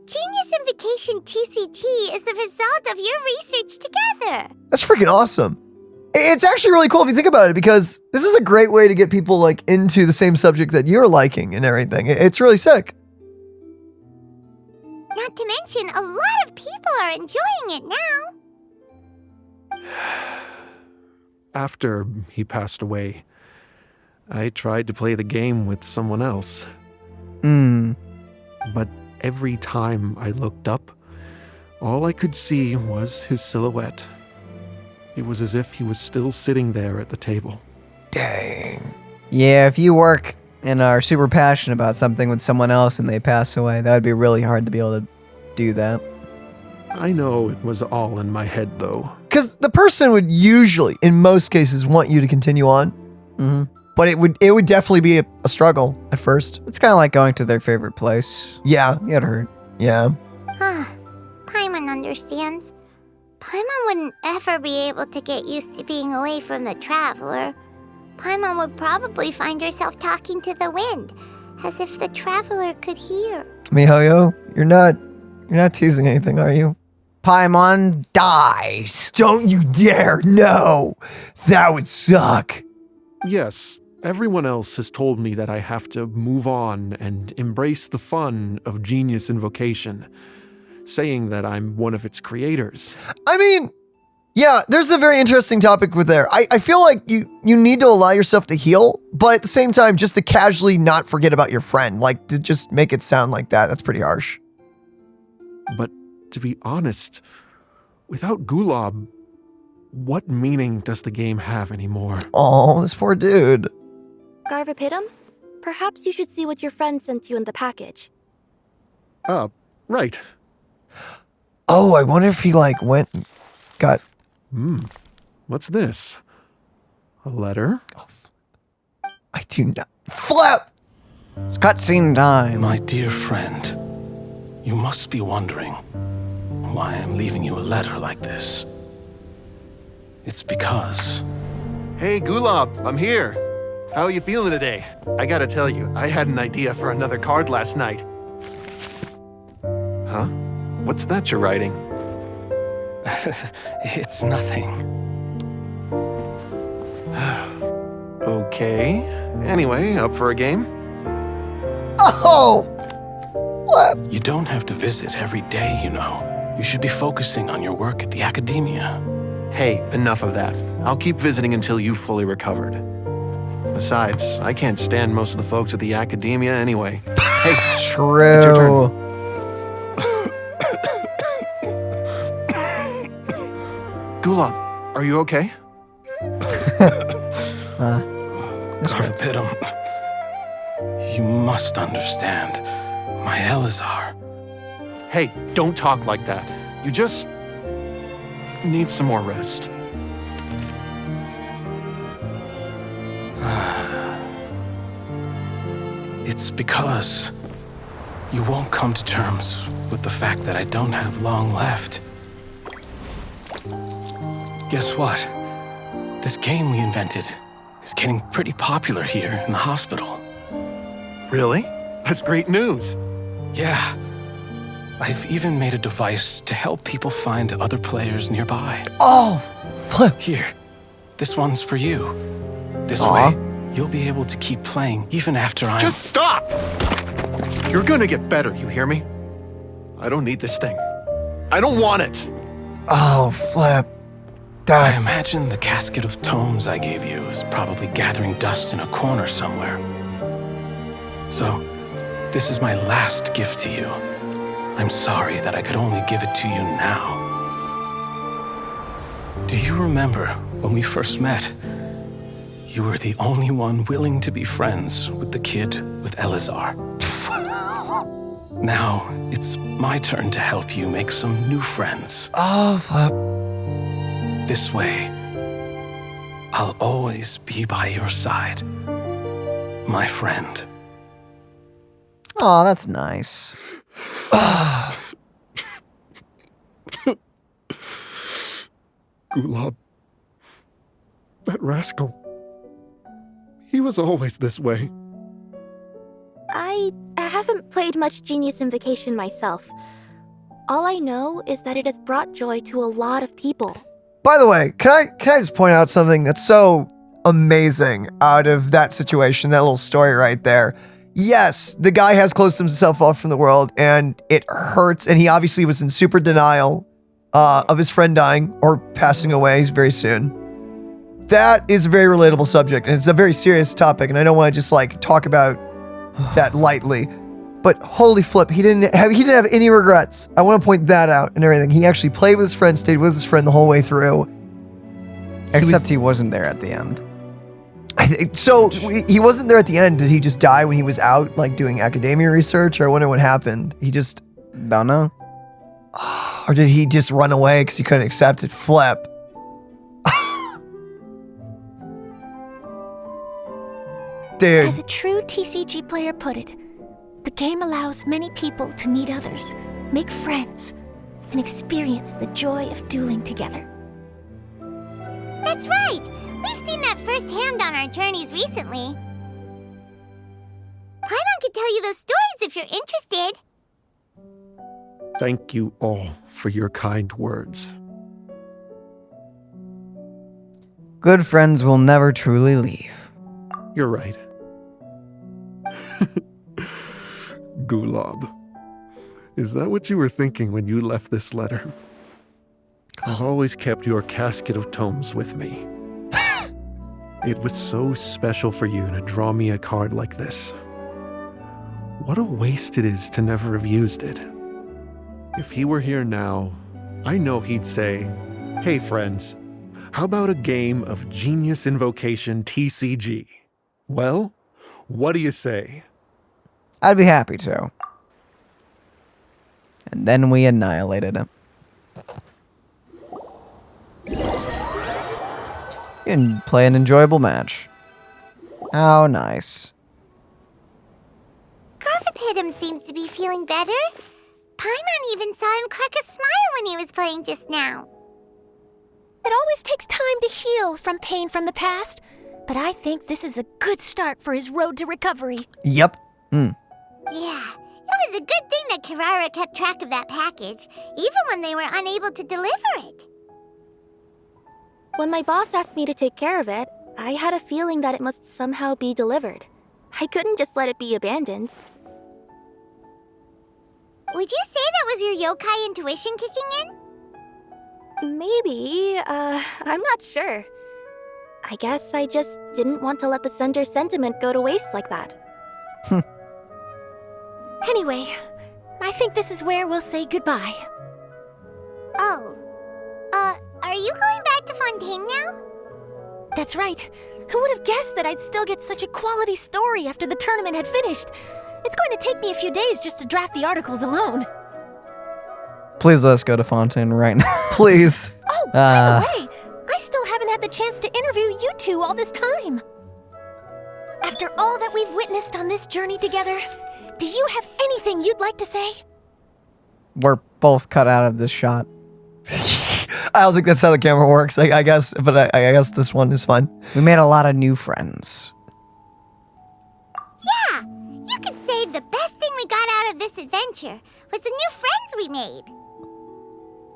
Genius Invocation TCG is the result of your research together. That's freaking awesome. It's actually really cool if you think about it, because this is a great way to get people like into the same subject that you're liking and everything. It's really sick. Not to mention, a lot of people are enjoying it now. After he passed away, I tried to play the game with someone else. But every time I looked up, all I could see was his silhouette. It was as if he was still sitting there at the table. Dang. Yeah, if you work and are super passionate about something with someone else and they pass away, that would be really hard to be able to do that. I know it was all in my head, though. Because the person would usually, in most cases, want you to continue on. But it would definitely be a struggle at first. It's kind of like going to their favorite place. Yeah. You get hurt. Yeah. Paimon understands. Paimon wouldn't ever be able to get used to being away from the Traveler. Paimon would probably find herself talking to the wind, as if the Traveler could hear. miHoYo, you're not teasing anything, are you? Paimon dies. Don't you dare! No! That would suck. Yes, everyone else has told me that I have to move on and embrace the fun of Genius Invocation, saying that I'm one of its creators. I mean, yeah, there's a very interesting topic with there. I feel like you need to allow yourself to heal, but at the same time, just to casually not forget about your friend, like to just make it sound like that, that's pretty harsh. But to be honest, without Gulab, what meaning does the game have anymore? Oh, this poor dude. Garvapitum, perhaps you should see what your friend sent you in the package. Right. Oh, I wonder if he went and got... What's this? A letter? Oh, I do not... Flip! It's cutscene time. My dear friend, you must be wondering why I'm leaving you a letter like this. It's because... Hey, Gulab, I'm here. How are you feeling today? I gotta tell you, I had an idea for another card last night. Huh? What's that you're writing? It's nothing. Okay. Anyway, up for a game? Oh! You don't have to visit every day, you know. You should be focusing on your work at the academia. Hey, enough of that. I'll keep visiting until you've fully recovered. Besides, I can't stand most of the folks at the academia anyway. Hey, true. It's your turn. Gulab, are you okay? Garvapitum, you must understand. My Elazar. Hey, don't talk like that. You just need some more rest. It's because you won't come to terms with the fact that I don't have long left. Guess what? This game we invented is getting pretty popular here in the hospital. Really? That's great news. Yeah. I've even made a device to help people find other players nearby. Oh, flip. Here, this one's for you. This Aww. way, you'll be able to keep playing even after I'm... Just stop! You're gonna get better, you hear me? I don't need this thing. I don't want it. Oh, flip. I imagine the casket of tomes I gave you is probably gathering dust in a corner somewhere. So, this is my last gift to you. I'm sorry that I could only give it to you now. Do you remember when we first met? You were the only one willing to be friends with the kid with Elazar. Now, it's my turn to help you make some new friends. Oh, flip. This way, I'll always be by your side, my friend. Oh, that's nice. Gulab. That rascal. He was always this way. I haven't played much Genius Invocation myself. All I know is that it has brought joy to a lot of people. By the way, can I just point out something that's so amazing out of that situation, that little story right there? Yes, the guy has closed himself off from the world, and it hurts, and he obviously was in super denial of his friend dying or passing away very soon. That is a very relatable subject, and it's a very serious topic, and I don't want to just talk about that lightly. But holy flip, he didn't have any regrets. I want to point that out and everything. He actually played with his friend, stayed with his friend the whole way through. Except he wasn't there at the end. So he wasn't there at the end. Did he just die when he was out, doing academia research? Or I wonder what happened. He just... Don't know. Or did he just run away because he couldn't accept it? Flip. Dude. As a true TCG player put it, the game allows many people to meet others, make friends, and experience the joy of dueling together. That's right! We've seen that firsthand on our journeys recently. Paimon could tell you those stories if you're interested. Thank you all for your kind words. Good friends will never truly leave. You're right. Gulob. Is that what you were thinking when you left this letter? I've always kept your casket of tomes with me. It was so special for you to draw me a card like this. What a waste it is to never have used it. If he were here now, I know he'd say, "Hey friends, how about a game of Genius Invocation TCG? Well, what do you say?" I'd be happy to. And then we annihilated him. And play an enjoyable match. How nice. Garfapidum seems to be feeling better. Paimon even saw him crack a smile when he was playing just now. It always takes time to heal from pain from the past, but I think this is a good start for his road to recovery. Yep. Yeah, it was a good thing that Kirara kept track of that package, even when they were unable to deliver it. When my boss asked me to take care of it, I had a feeling that it must somehow be delivered. I couldn't just let it be abandoned. Would you say that was your yokai intuition kicking in? Maybe, I'm not sure. I guess I just didn't want to let the sender's sentiment go to waste like that. Anyway, I think this is where we'll say goodbye. Oh. Are you going back to Fontaine now? That's right. Who would have guessed that I'd still get such a quality story after the tournament had finished? It's going to take me a few days just to draft the articles alone. Please let us go to Fontaine right now. Please. Oh, by the way, I still haven't had the chance to interview you two all this time. After all that we've witnessed on this journey together, do you have anything you'd like to say? We're both cut out of this shot. I don't think that's how the camera works, I guess, but I guess this one is fine. We made a lot of new friends. Yeah, you could say the best thing we got out of this adventure was the new friends we made.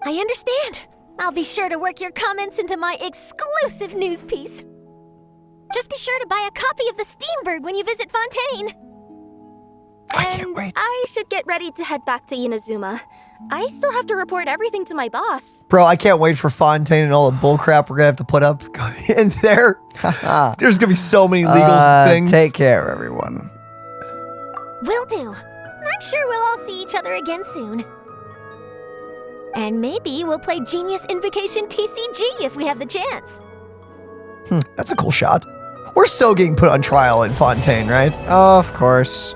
I understand. I'll be sure to work your comments into my exclusive news piece. Just be sure to buy a copy of the Steambird when you visit Fontaine. I can't wait. I should get ready to head back to Inazuma. I still have to report everything to my boss. Bro, I can't wait for Fontaine and all the bullcrap we're gonna have to put up in there. There's gonna be so many legal things. Take care, everyone. Will do. I'm sure we'll all see each other again soon. And maybe we'll play Genius Invocation TCG if we have the chance. That's a cool shot. We're so getting put on trial in Fontaine, right? Of course.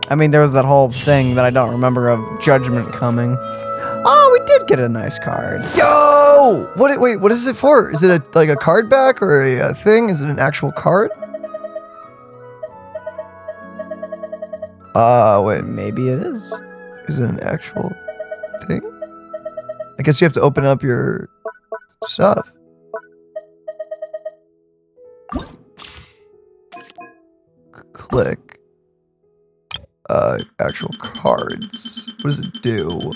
I mean, there was that whole thing that I don't remember of Judgment coming. Oh, we did get a nice card. Yo! Wait, what is it for? Is it like a card back or a thing? Is it an actual card? Wait, maybe it is. Is it an actual thing? I guess you have to open up your stuff. Click. Actual cards. What does it do?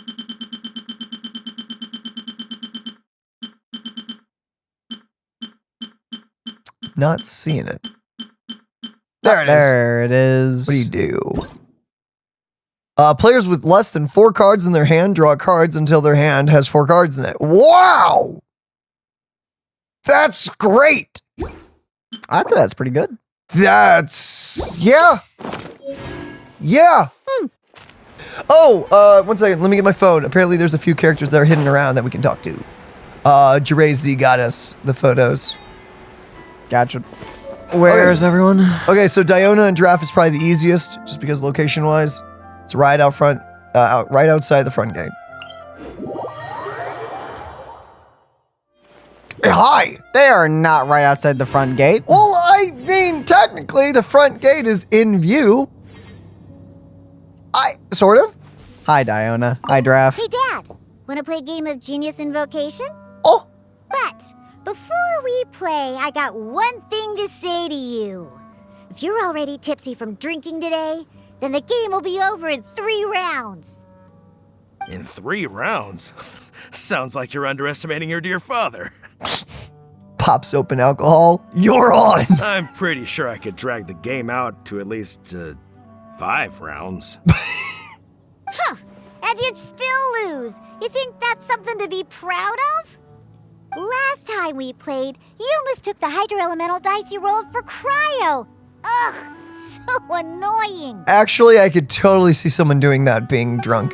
Not seeing it. There it is. There it is. What do you do? Players with less than 4 cards in their hand draw cards until their hand has 4 cards in it. Wow! That's great! I'd say that's pretty good. That's... yeah. Yeah. Oh, 1 second. Let me get my phone. Apparently there's a few characters that are hidden around that we can talk to. Jirazi got us the photos. Gotcha. Where's everyone? Okay, so Diona and Draft is probably the easiest, just because location-wise. It's right out front, right outside the front gate. Hey, hi! They are not right outside the front gate. Well, I mean, technically the front gate is in view. Sort of. Hi, Diona. Hi, Draft. Hey, Dad. Wanna play a game of Genius Invocation? Oh. But before we play, I got one thing to say to you. If you're already tipsy from drinking today, then the game will be over in 3 rounds. In 3 rounds? Sounds like you're underestimating your dear father. Pops open alcohol. You're on. I'm pretty sure I could drag the game out to at least 5 rounds. Huh. And you'd still lose. You think that's something to be proud of? Last time we played, you mistook the Hydro Elemental dice you rolled for Cryo. Ugh, so annoying. Actually, I could totally see someone doing that being drunk.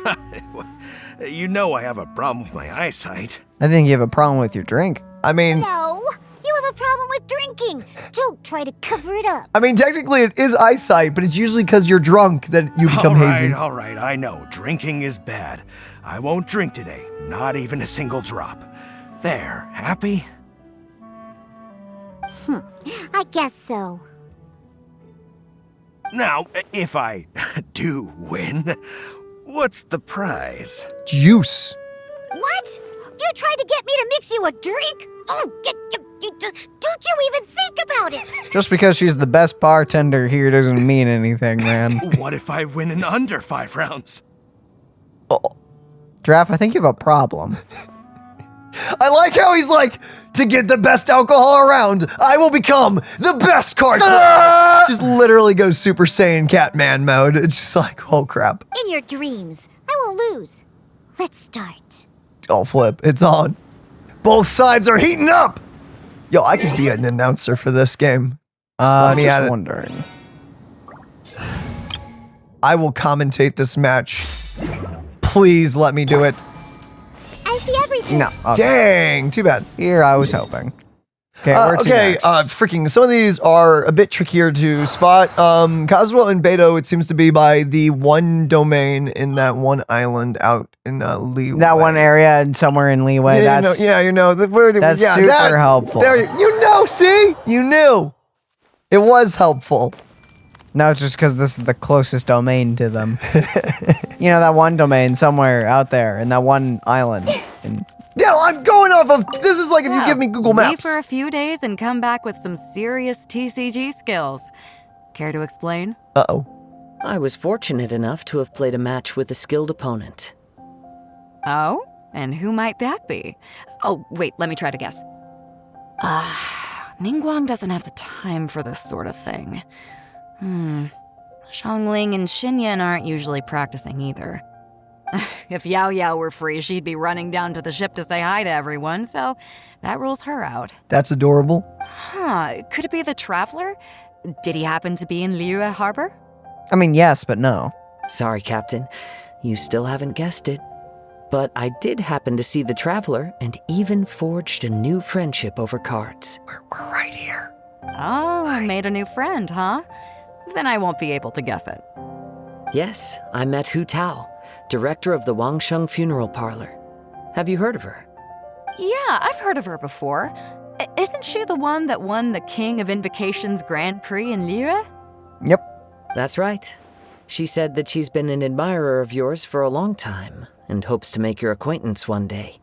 You know I have a problem with my eyesight. I think you have a problem with your drink. I mean... No, you have a problem with drinking. Don't try to cover it up. I mean, technically it is eyesight, but it's usually because you're drunk that you become hazy. All right, I know. Drinking is bad. I won't drink today. Not even a single drop. There, happy? I guess so. Now, if I do win, what's the prize? Juice. What? You tried to get me to mix you a drink? Oh, don't you even think about it? Just because she's the best bartender here doesn't mean anything, man. What if I win in under 5 rounds? Draft, I think you have a problem. I like how he's like, to get the best alcohol around, I will become the best card player. Just literally goes Super Saiyan Catman mode. It's just like, oh crap. In your dreams, I won't lose. Let's start. Oh, flip. It's on. Both sides are heating up. Yo, I could be an announcer for this game. Just wondering. I will commentate this match. Please let me do it. I see everything. No. Okay. Dang, too bad. Here I was hoping. Okay, where to next? Freaking, some of these are a bit trickier to spot. Kazuo and Beto, it seems to be by the one domain in that one island out in Liyue. That one area and somewhere in Liyue. Yeah, That's super helpful. There, you know, see? You knew. It was helpful. No, just because this is the closest domain to them. You know, that one domain somewhere out there in that one island. Yeah, I'm going off of, this is like if you give me Google Maps. Leave for a few days and come back with some serious TCG skills. Care to explain? Uh-oh. I was fortunate enough to have played a match with a skilled opponent. Oh? And who might that be? Oh, wait, let me try to guess. Ningguang doesn't have the time for this sort of thing. Xiangling and Xinyan aren't usually practicing either. If Yao Yao were free, she'd be running down to the ship to say hi to everyone, so that rules her out. That's adorable. Huh, could it be the Traveler? Did he happen to be in Liyue Harbor? I mean, yes, but no. Sorry, Captain. You still haven't guessed it. But I did happen to see the Traveler and even forged a new friendship over cards. We're right here. Oh, made a new friend, huh? Then I won't be able to guess it. Yes, I met Hu Tao, director of the Wangsheng Funeral Parlor. Have you heard of her? Yeah, I've heard of her before. Isn't she the one that won the King of Invocations Grand Prix in Liyue? Yep. That's right. She said that she's been an admirer of yours for a long time and hopes to make your acquaintance one day.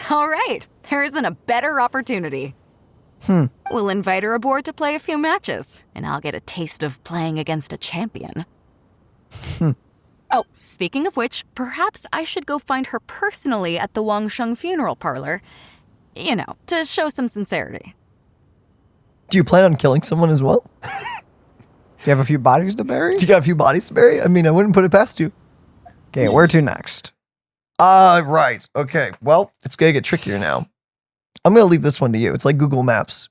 All right, there isn't a better opportunity. We'll invite her aboard to play a few matches, and I'll get a taste of playing against a champion. Oh, speaking of which, perhaps I should go find her personally at the Wangsheng Funeral Parlor. You know, to show some sincerity. Do you plan on killing someone as well? Do you have a few bodies to bury? Do you got a few bodies to bury? I mean, I wouldn't put it past you. Okay, where to next? Right. Okay, well, it's gonna get trickier now. I'm gonna leave this one to you. It's like Google Maps.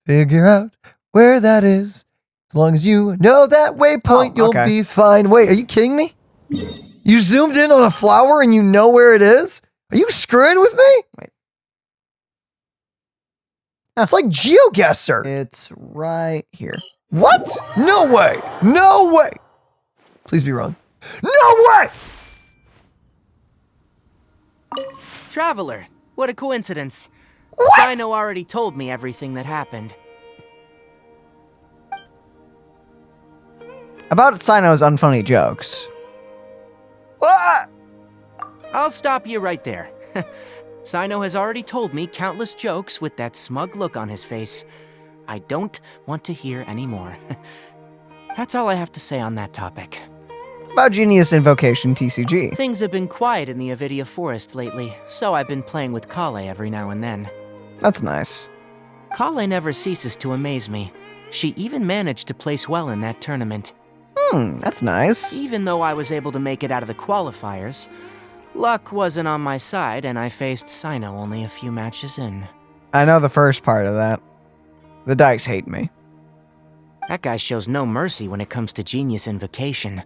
Figure out where that is. As long as you know that waypoint, you'll be fine. Wait, are you kidding me? You zoomed in on a flower and you know where it is? Are you screwing with me? Wait. It's like GeoGuessr. It's right here. What? No way. No way. Please be wrong. No way! Traveler, what a coincidence. What? Sino already told me everything that happened. About Sino's unfunny jokes. I'll stop you right there. Sino has already told me countless jokes with that smug look on his face. I don't want to hear any more. That's all I have to say on that topic. About Genius Invocation TCG. Things have been quiet in the Avidia Forest lately, so I've been playing with Kale every now and then. That's nice. Kale never ceases to amaze me. She even managed to place well in that tournament. That's nice. Even though I was able to make it out of the qualifiers, luck wasn't on my side and I faced Sino only a few matches in. I know the first part of that. The dice hate me. That guy shows no mercy when it comes to Genius Invocation.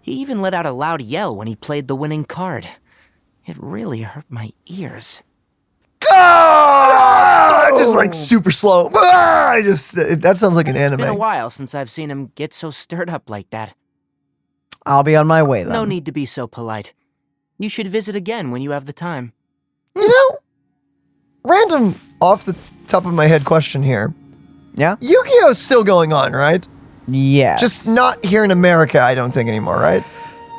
He even let out a loud yell when he played the winning card. It really hurt my ears. Just like super slow. That sounds like an anime. It's been a while since I've seen him get so stirred up like that. I'll be on my way then. No need to be so polite. You should visit again when you have the time. You know, random off the top of my head question here. Yeah? Yu-Gi-Oh's still going on, right? Yes. Just not here in America, I don't think anymore, right?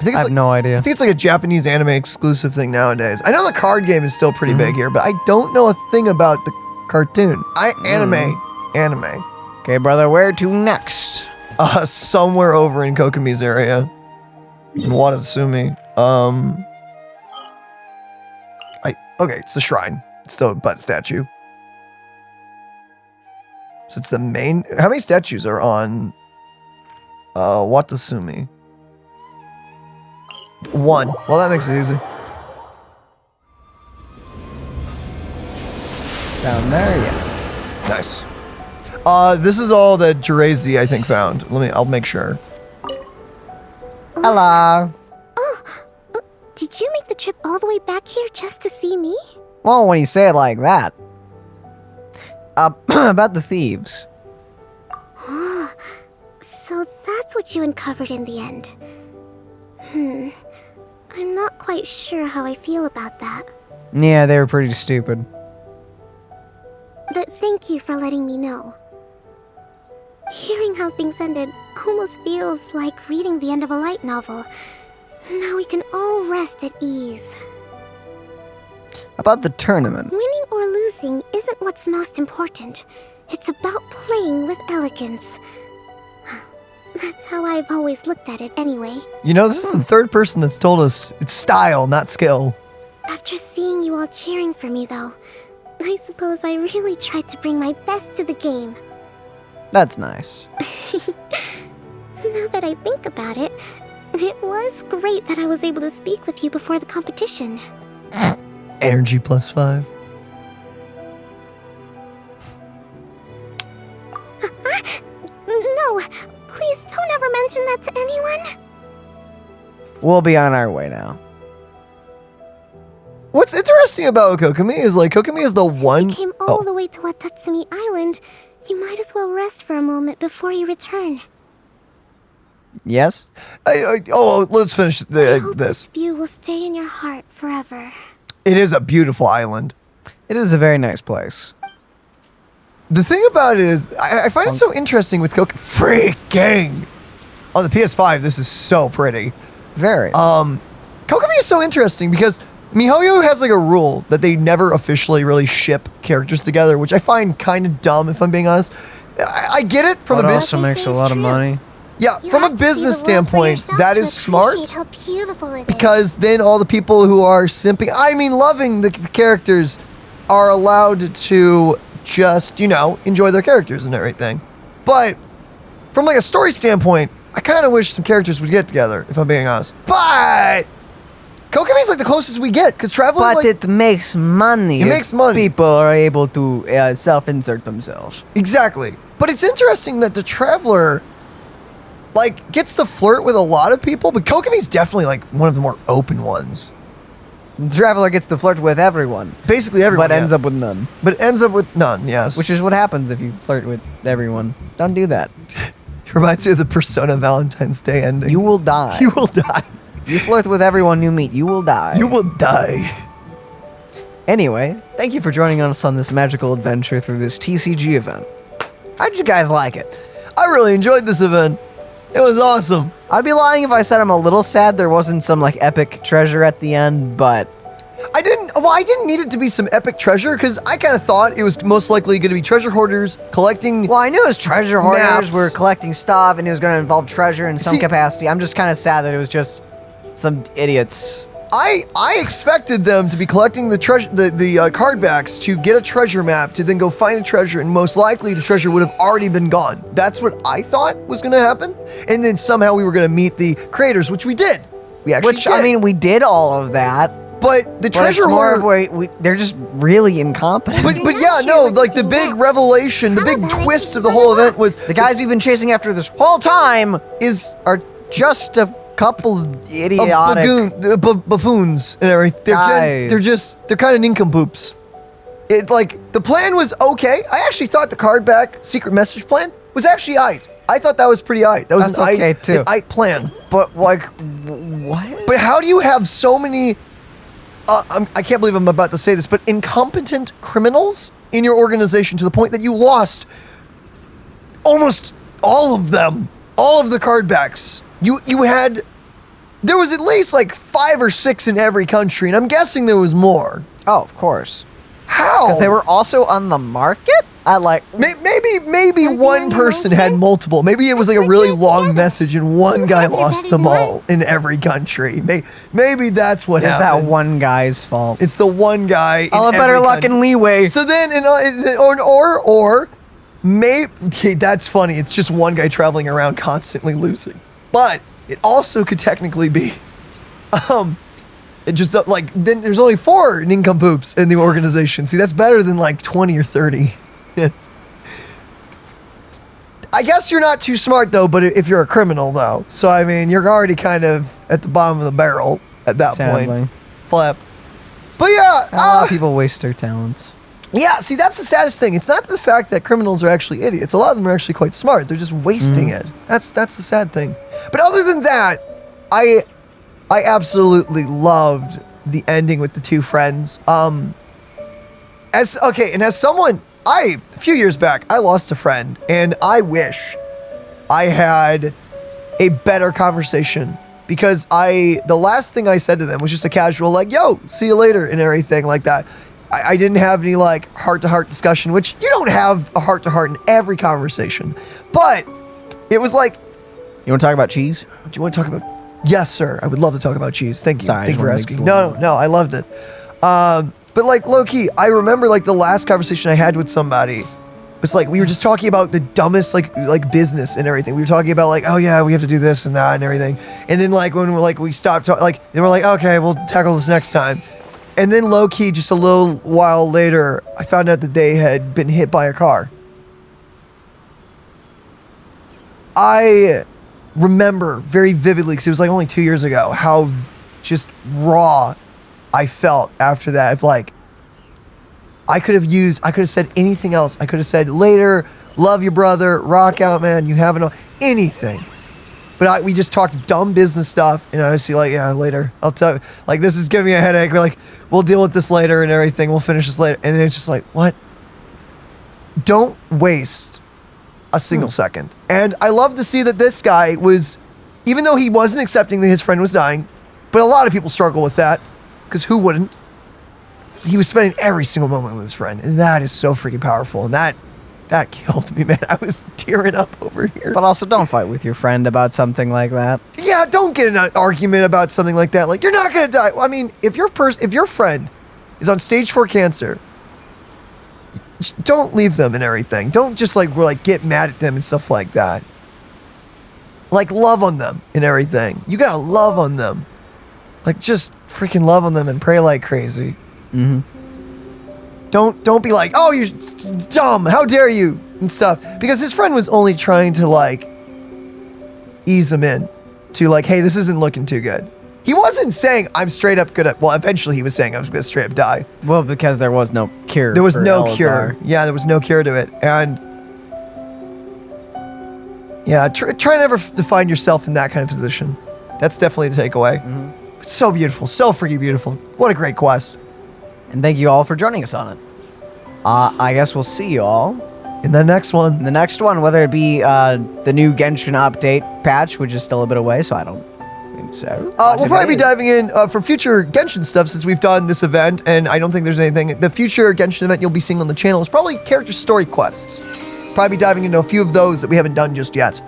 I have no idea. I think it's like a Japanese anime exclusive thing nowadays. I know the card game is still pretty big here, but I don't know a thing about the cartoon. Anime. Okay, brother, where to next? Somewhere over in Kokomi's area. In Watatsumi. Okay, it's the shrine. It's still a butt statue. So it's the main. How many statues are on Watatsumi? 1. Well, that makes it easy. Down there, yeah. Nice. This is all that Jirazi, I think, found. I'll make sure. Hello. Did you make the trip all the way back here just to see me? Well, when you say it like that. About the thieves. So that's what you uncovered in the end. I'm not quite sure how I feel about that. Yeah, they were pretty stupid. But thank you for letting me know. Hearing how things ended almost feels like reading the end of a light novel. Now we can all rest at ease. About the tournament. Winning or losing isn't what's most important. It's about playing with elegance. That's how I've always looked at it anyway. You know, this is the third person that's told us it's style, not skill. After seeing you all cheering for me, though, I suppose I really tried to bring my best to the game. That's nice. Now that I think about it, it was great that I was able to speak with you before the competition. Energy +5. No, please don't ever mention that to anyone. We'll be on our way now. What's interesting about Kokomi is like Kokomi is the one. You came all the way to Watatsumi Island. You might as well rest for a moment before you return. Yes? Let's finish this. This view will stay in your heart forever. It is a beautiful island. It is a very nice place. The thing about it is, I find it so interesting with Kokomi. Freaking! On the PS5, this is so pretty. Very. Kokomi is so interesting because miHoYo has like a rule that they never officially really ship characters together, which I find kind of dumb if I'm being honest. I get it from But a it also makes a lot of money. Yeah, from a business standpoint, that is smart. How beautiful it is. Because then all the people who are simping, loving the characters, are allowed to just, enjoy their characters and everything. But from like a story standpoint, I kind of wish some characters would get together, if I'm being honest. But Kokomi's like the closest we get, because Traveler. But it makes money. It makes money. People are able to self-insert themselves. Exactly. But it's interesting that the Traveler gets to flirt with a lot of people, but Kokomi's definitely one of the more open ones. The Traveler gets to flirt with everyone. Basically everyone. But ends up with none. But ends up with none, yes. Which is what happens if you flirt with everyone. Don't do that. It reminds me of the Persona Valentine's Day ending. You will die. You will die. You flirt with everyone you meet, you will die. You will die. Anyway, thank you for joining us on this magical adventure through this TCG event. How'd you guys like it? I really enjoyed this event. It was awesome. I'd be lying if I said I'm a little sad there wasn't some like epic treasure at the end, but I didn't need it to be some epic treasure because I kind of thought it was most likely going to be treasure hoarders collecting. Well, I knew it was treasure hoarders maps. were collecting stuff and it was going to involve treasure in some capacity. I'm just kind of sad that it was just some idiots. I expected them to be collecting the treasure, the card backs to get a treasure map to then go find a treasure, and most likely the treasure would have already been gone. That's what I thought was going to happen, and then somehow we were going to meet the creators, which we did. We actually did. I mean, we did all of that. But the treasure hoarder, they're just really incompetent. But yeah, no, like the big revelation, the big twist of the whole event was the guys we've been chasing after this whole time are just a couple idiotic buffoons and everything. They're kind of nincompoops. The plan was okay. I actually thought the card back secret message plan was actually aight. I thought that was pretty aight. That was That's okay too. An aight plan. But like, what? But how do you have so many? I can't believe I'm about to say this, but incompetent criminals in your organization to the point that you lost almost all of them, all of the card backs. There was at least like 5 or 6 in every country, and I'm guessing there was more. Oh, of course. How? Because they were also on the market? Maybe one person had multiple. Maybe it was like a really long message and one guy lost them all in every country. Maybe that's what happened. It's that one guy's fault. It's the one guy. All the better luck in Liyue. So then, maybe that's funny. It's just one guy traveling around constantly losing. But it also could technically be, it just then there's only 4 nincompoops in the organization. See, that's better than like 20 or 30. I guess you're not too smart though, but if you're a criminal though, so I mean, you're already kind of at the bottom of the barrel at that point. Flip. But yeah, a lot of people waste their talents. Yeah, see, that's the saddest thing. It's not the fact that criminals are actually idiots. A lot of them are actually quite smart. They're just wasting it. That's the sad thing. But other than that, I absolutely loved the ending with the 2 friends. As someone, a few years back, I lost a friend, and I wish I had a better conversation because the last thing I said to them was just a casual like, yo, see you later and everything like that. I didn't have any like heart-to-heart discussion, which you don't have a heart-to-heart in every conversation. But it was like, you want to talk about cheese? Do you want to talk about? Yes, sir. I would love to talk about cheese. Thank you. Sorry, Thank you for asking. No, I loved it. But like low key, I remember like the last conversation I had with somebody was like we were just talking about the dumbest like business and everything. We were talking about like, oh yeah, we have to do this and that and everything. And then like when we stopped talking, then we're like, okay, we'll tackle this next time. And then low key, just a little while later, I found out that they had been hit by a car. I remember very vividly, because it was like only 2 years ago, how just raw I felt after that. Of like, I could have said anything else. I could have said later, love you, brother, rock out, man, you haven't, anything. But we just talked dumb business stuff, and I was like, yeah, later. I'll tell you, like, this is giving me a headache. We're like, we'll deal with this later and everything. We'll finish this later. And it's just like, what? Don't waste a single second. And I love to see that this guy was, even though he wasn't accepting that his friend was dying, but a lot of people struggle with that, because who wouldn't? He was spending every single moment with his friend, and that is so freaking powerful. And that killed me, man. I was tearing up over here. But also, don't fight with your friend about something like that. Yeah, don't get in an argument about something like that. Like, you're not gonna die. Well, I mean, if your friend is on stage 4 cancer, just don't leave them and everything. Don't just get mad at them and stuff like that. Like, love on them and everything. You gotta love on them. Like, just freaking love on them and pray like crazy. Mm-hmm. Don't be like, oh, you're dumb, how dare you, and stuff. Because his friend was only trying to, like, ease him in to, like, hey, this isn't looking too good. He wasn't saying, I'm straight up gonna, well, eventually he was saying I was gonna straight up die. Well, because there was no cure. There was no cure. Yeah, there was no cure to it. And, yeah, try never to find yourself in that kind of position. That's definitely the takeaway. Mm-hmm. It's so beautiful, so freaking beautiful. What a great quest. And thank you all for joining us on it. I guess we'll see you all in the next one. The next one, whether it be the new Genshin update patch, which is still a bit away, so I don't think so. We'll probably be diving in for future Genshin stuff since we've done this event, and I don't think there's anything. The future Genshin event you'll be seeing on the channel is probably character story quests. Probably be diving into a few of those that we haven't done just yet.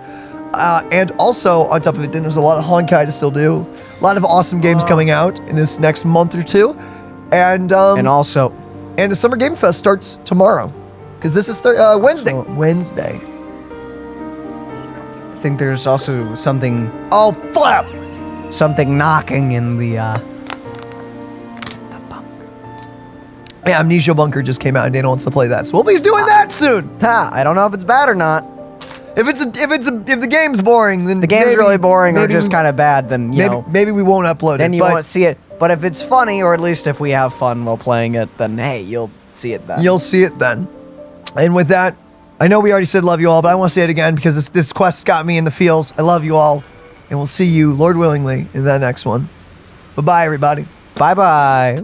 And also, on top of it, then there's a lot of Honkai to still do. A lot of awesome games coming out in this next month or two. And also... And the Summer Game Fest starts tomorrow. Because this is Wednesday. Wednesday. I think there's also something... Oh, flap! Something knocking in the bunker. Yeah, Amnesia Bunker just came out and Dana wants to play that. So we'll be doing that soon. I don't know if it's bad or not. If the game's boring, then the game's really boring or just kind of bad, then maybe we won't upload it. Then you won't see it. But if it's funny, or at least if we have fun while playing it, then hey, you'll see it then. You'll see it then. And with that, I know we already said love you all, but I want to say it again because this quest got me in the feels. I love you all, and we'll see you, Lord willingly, in that next one. Bye-bye, everybody. Bye-bye.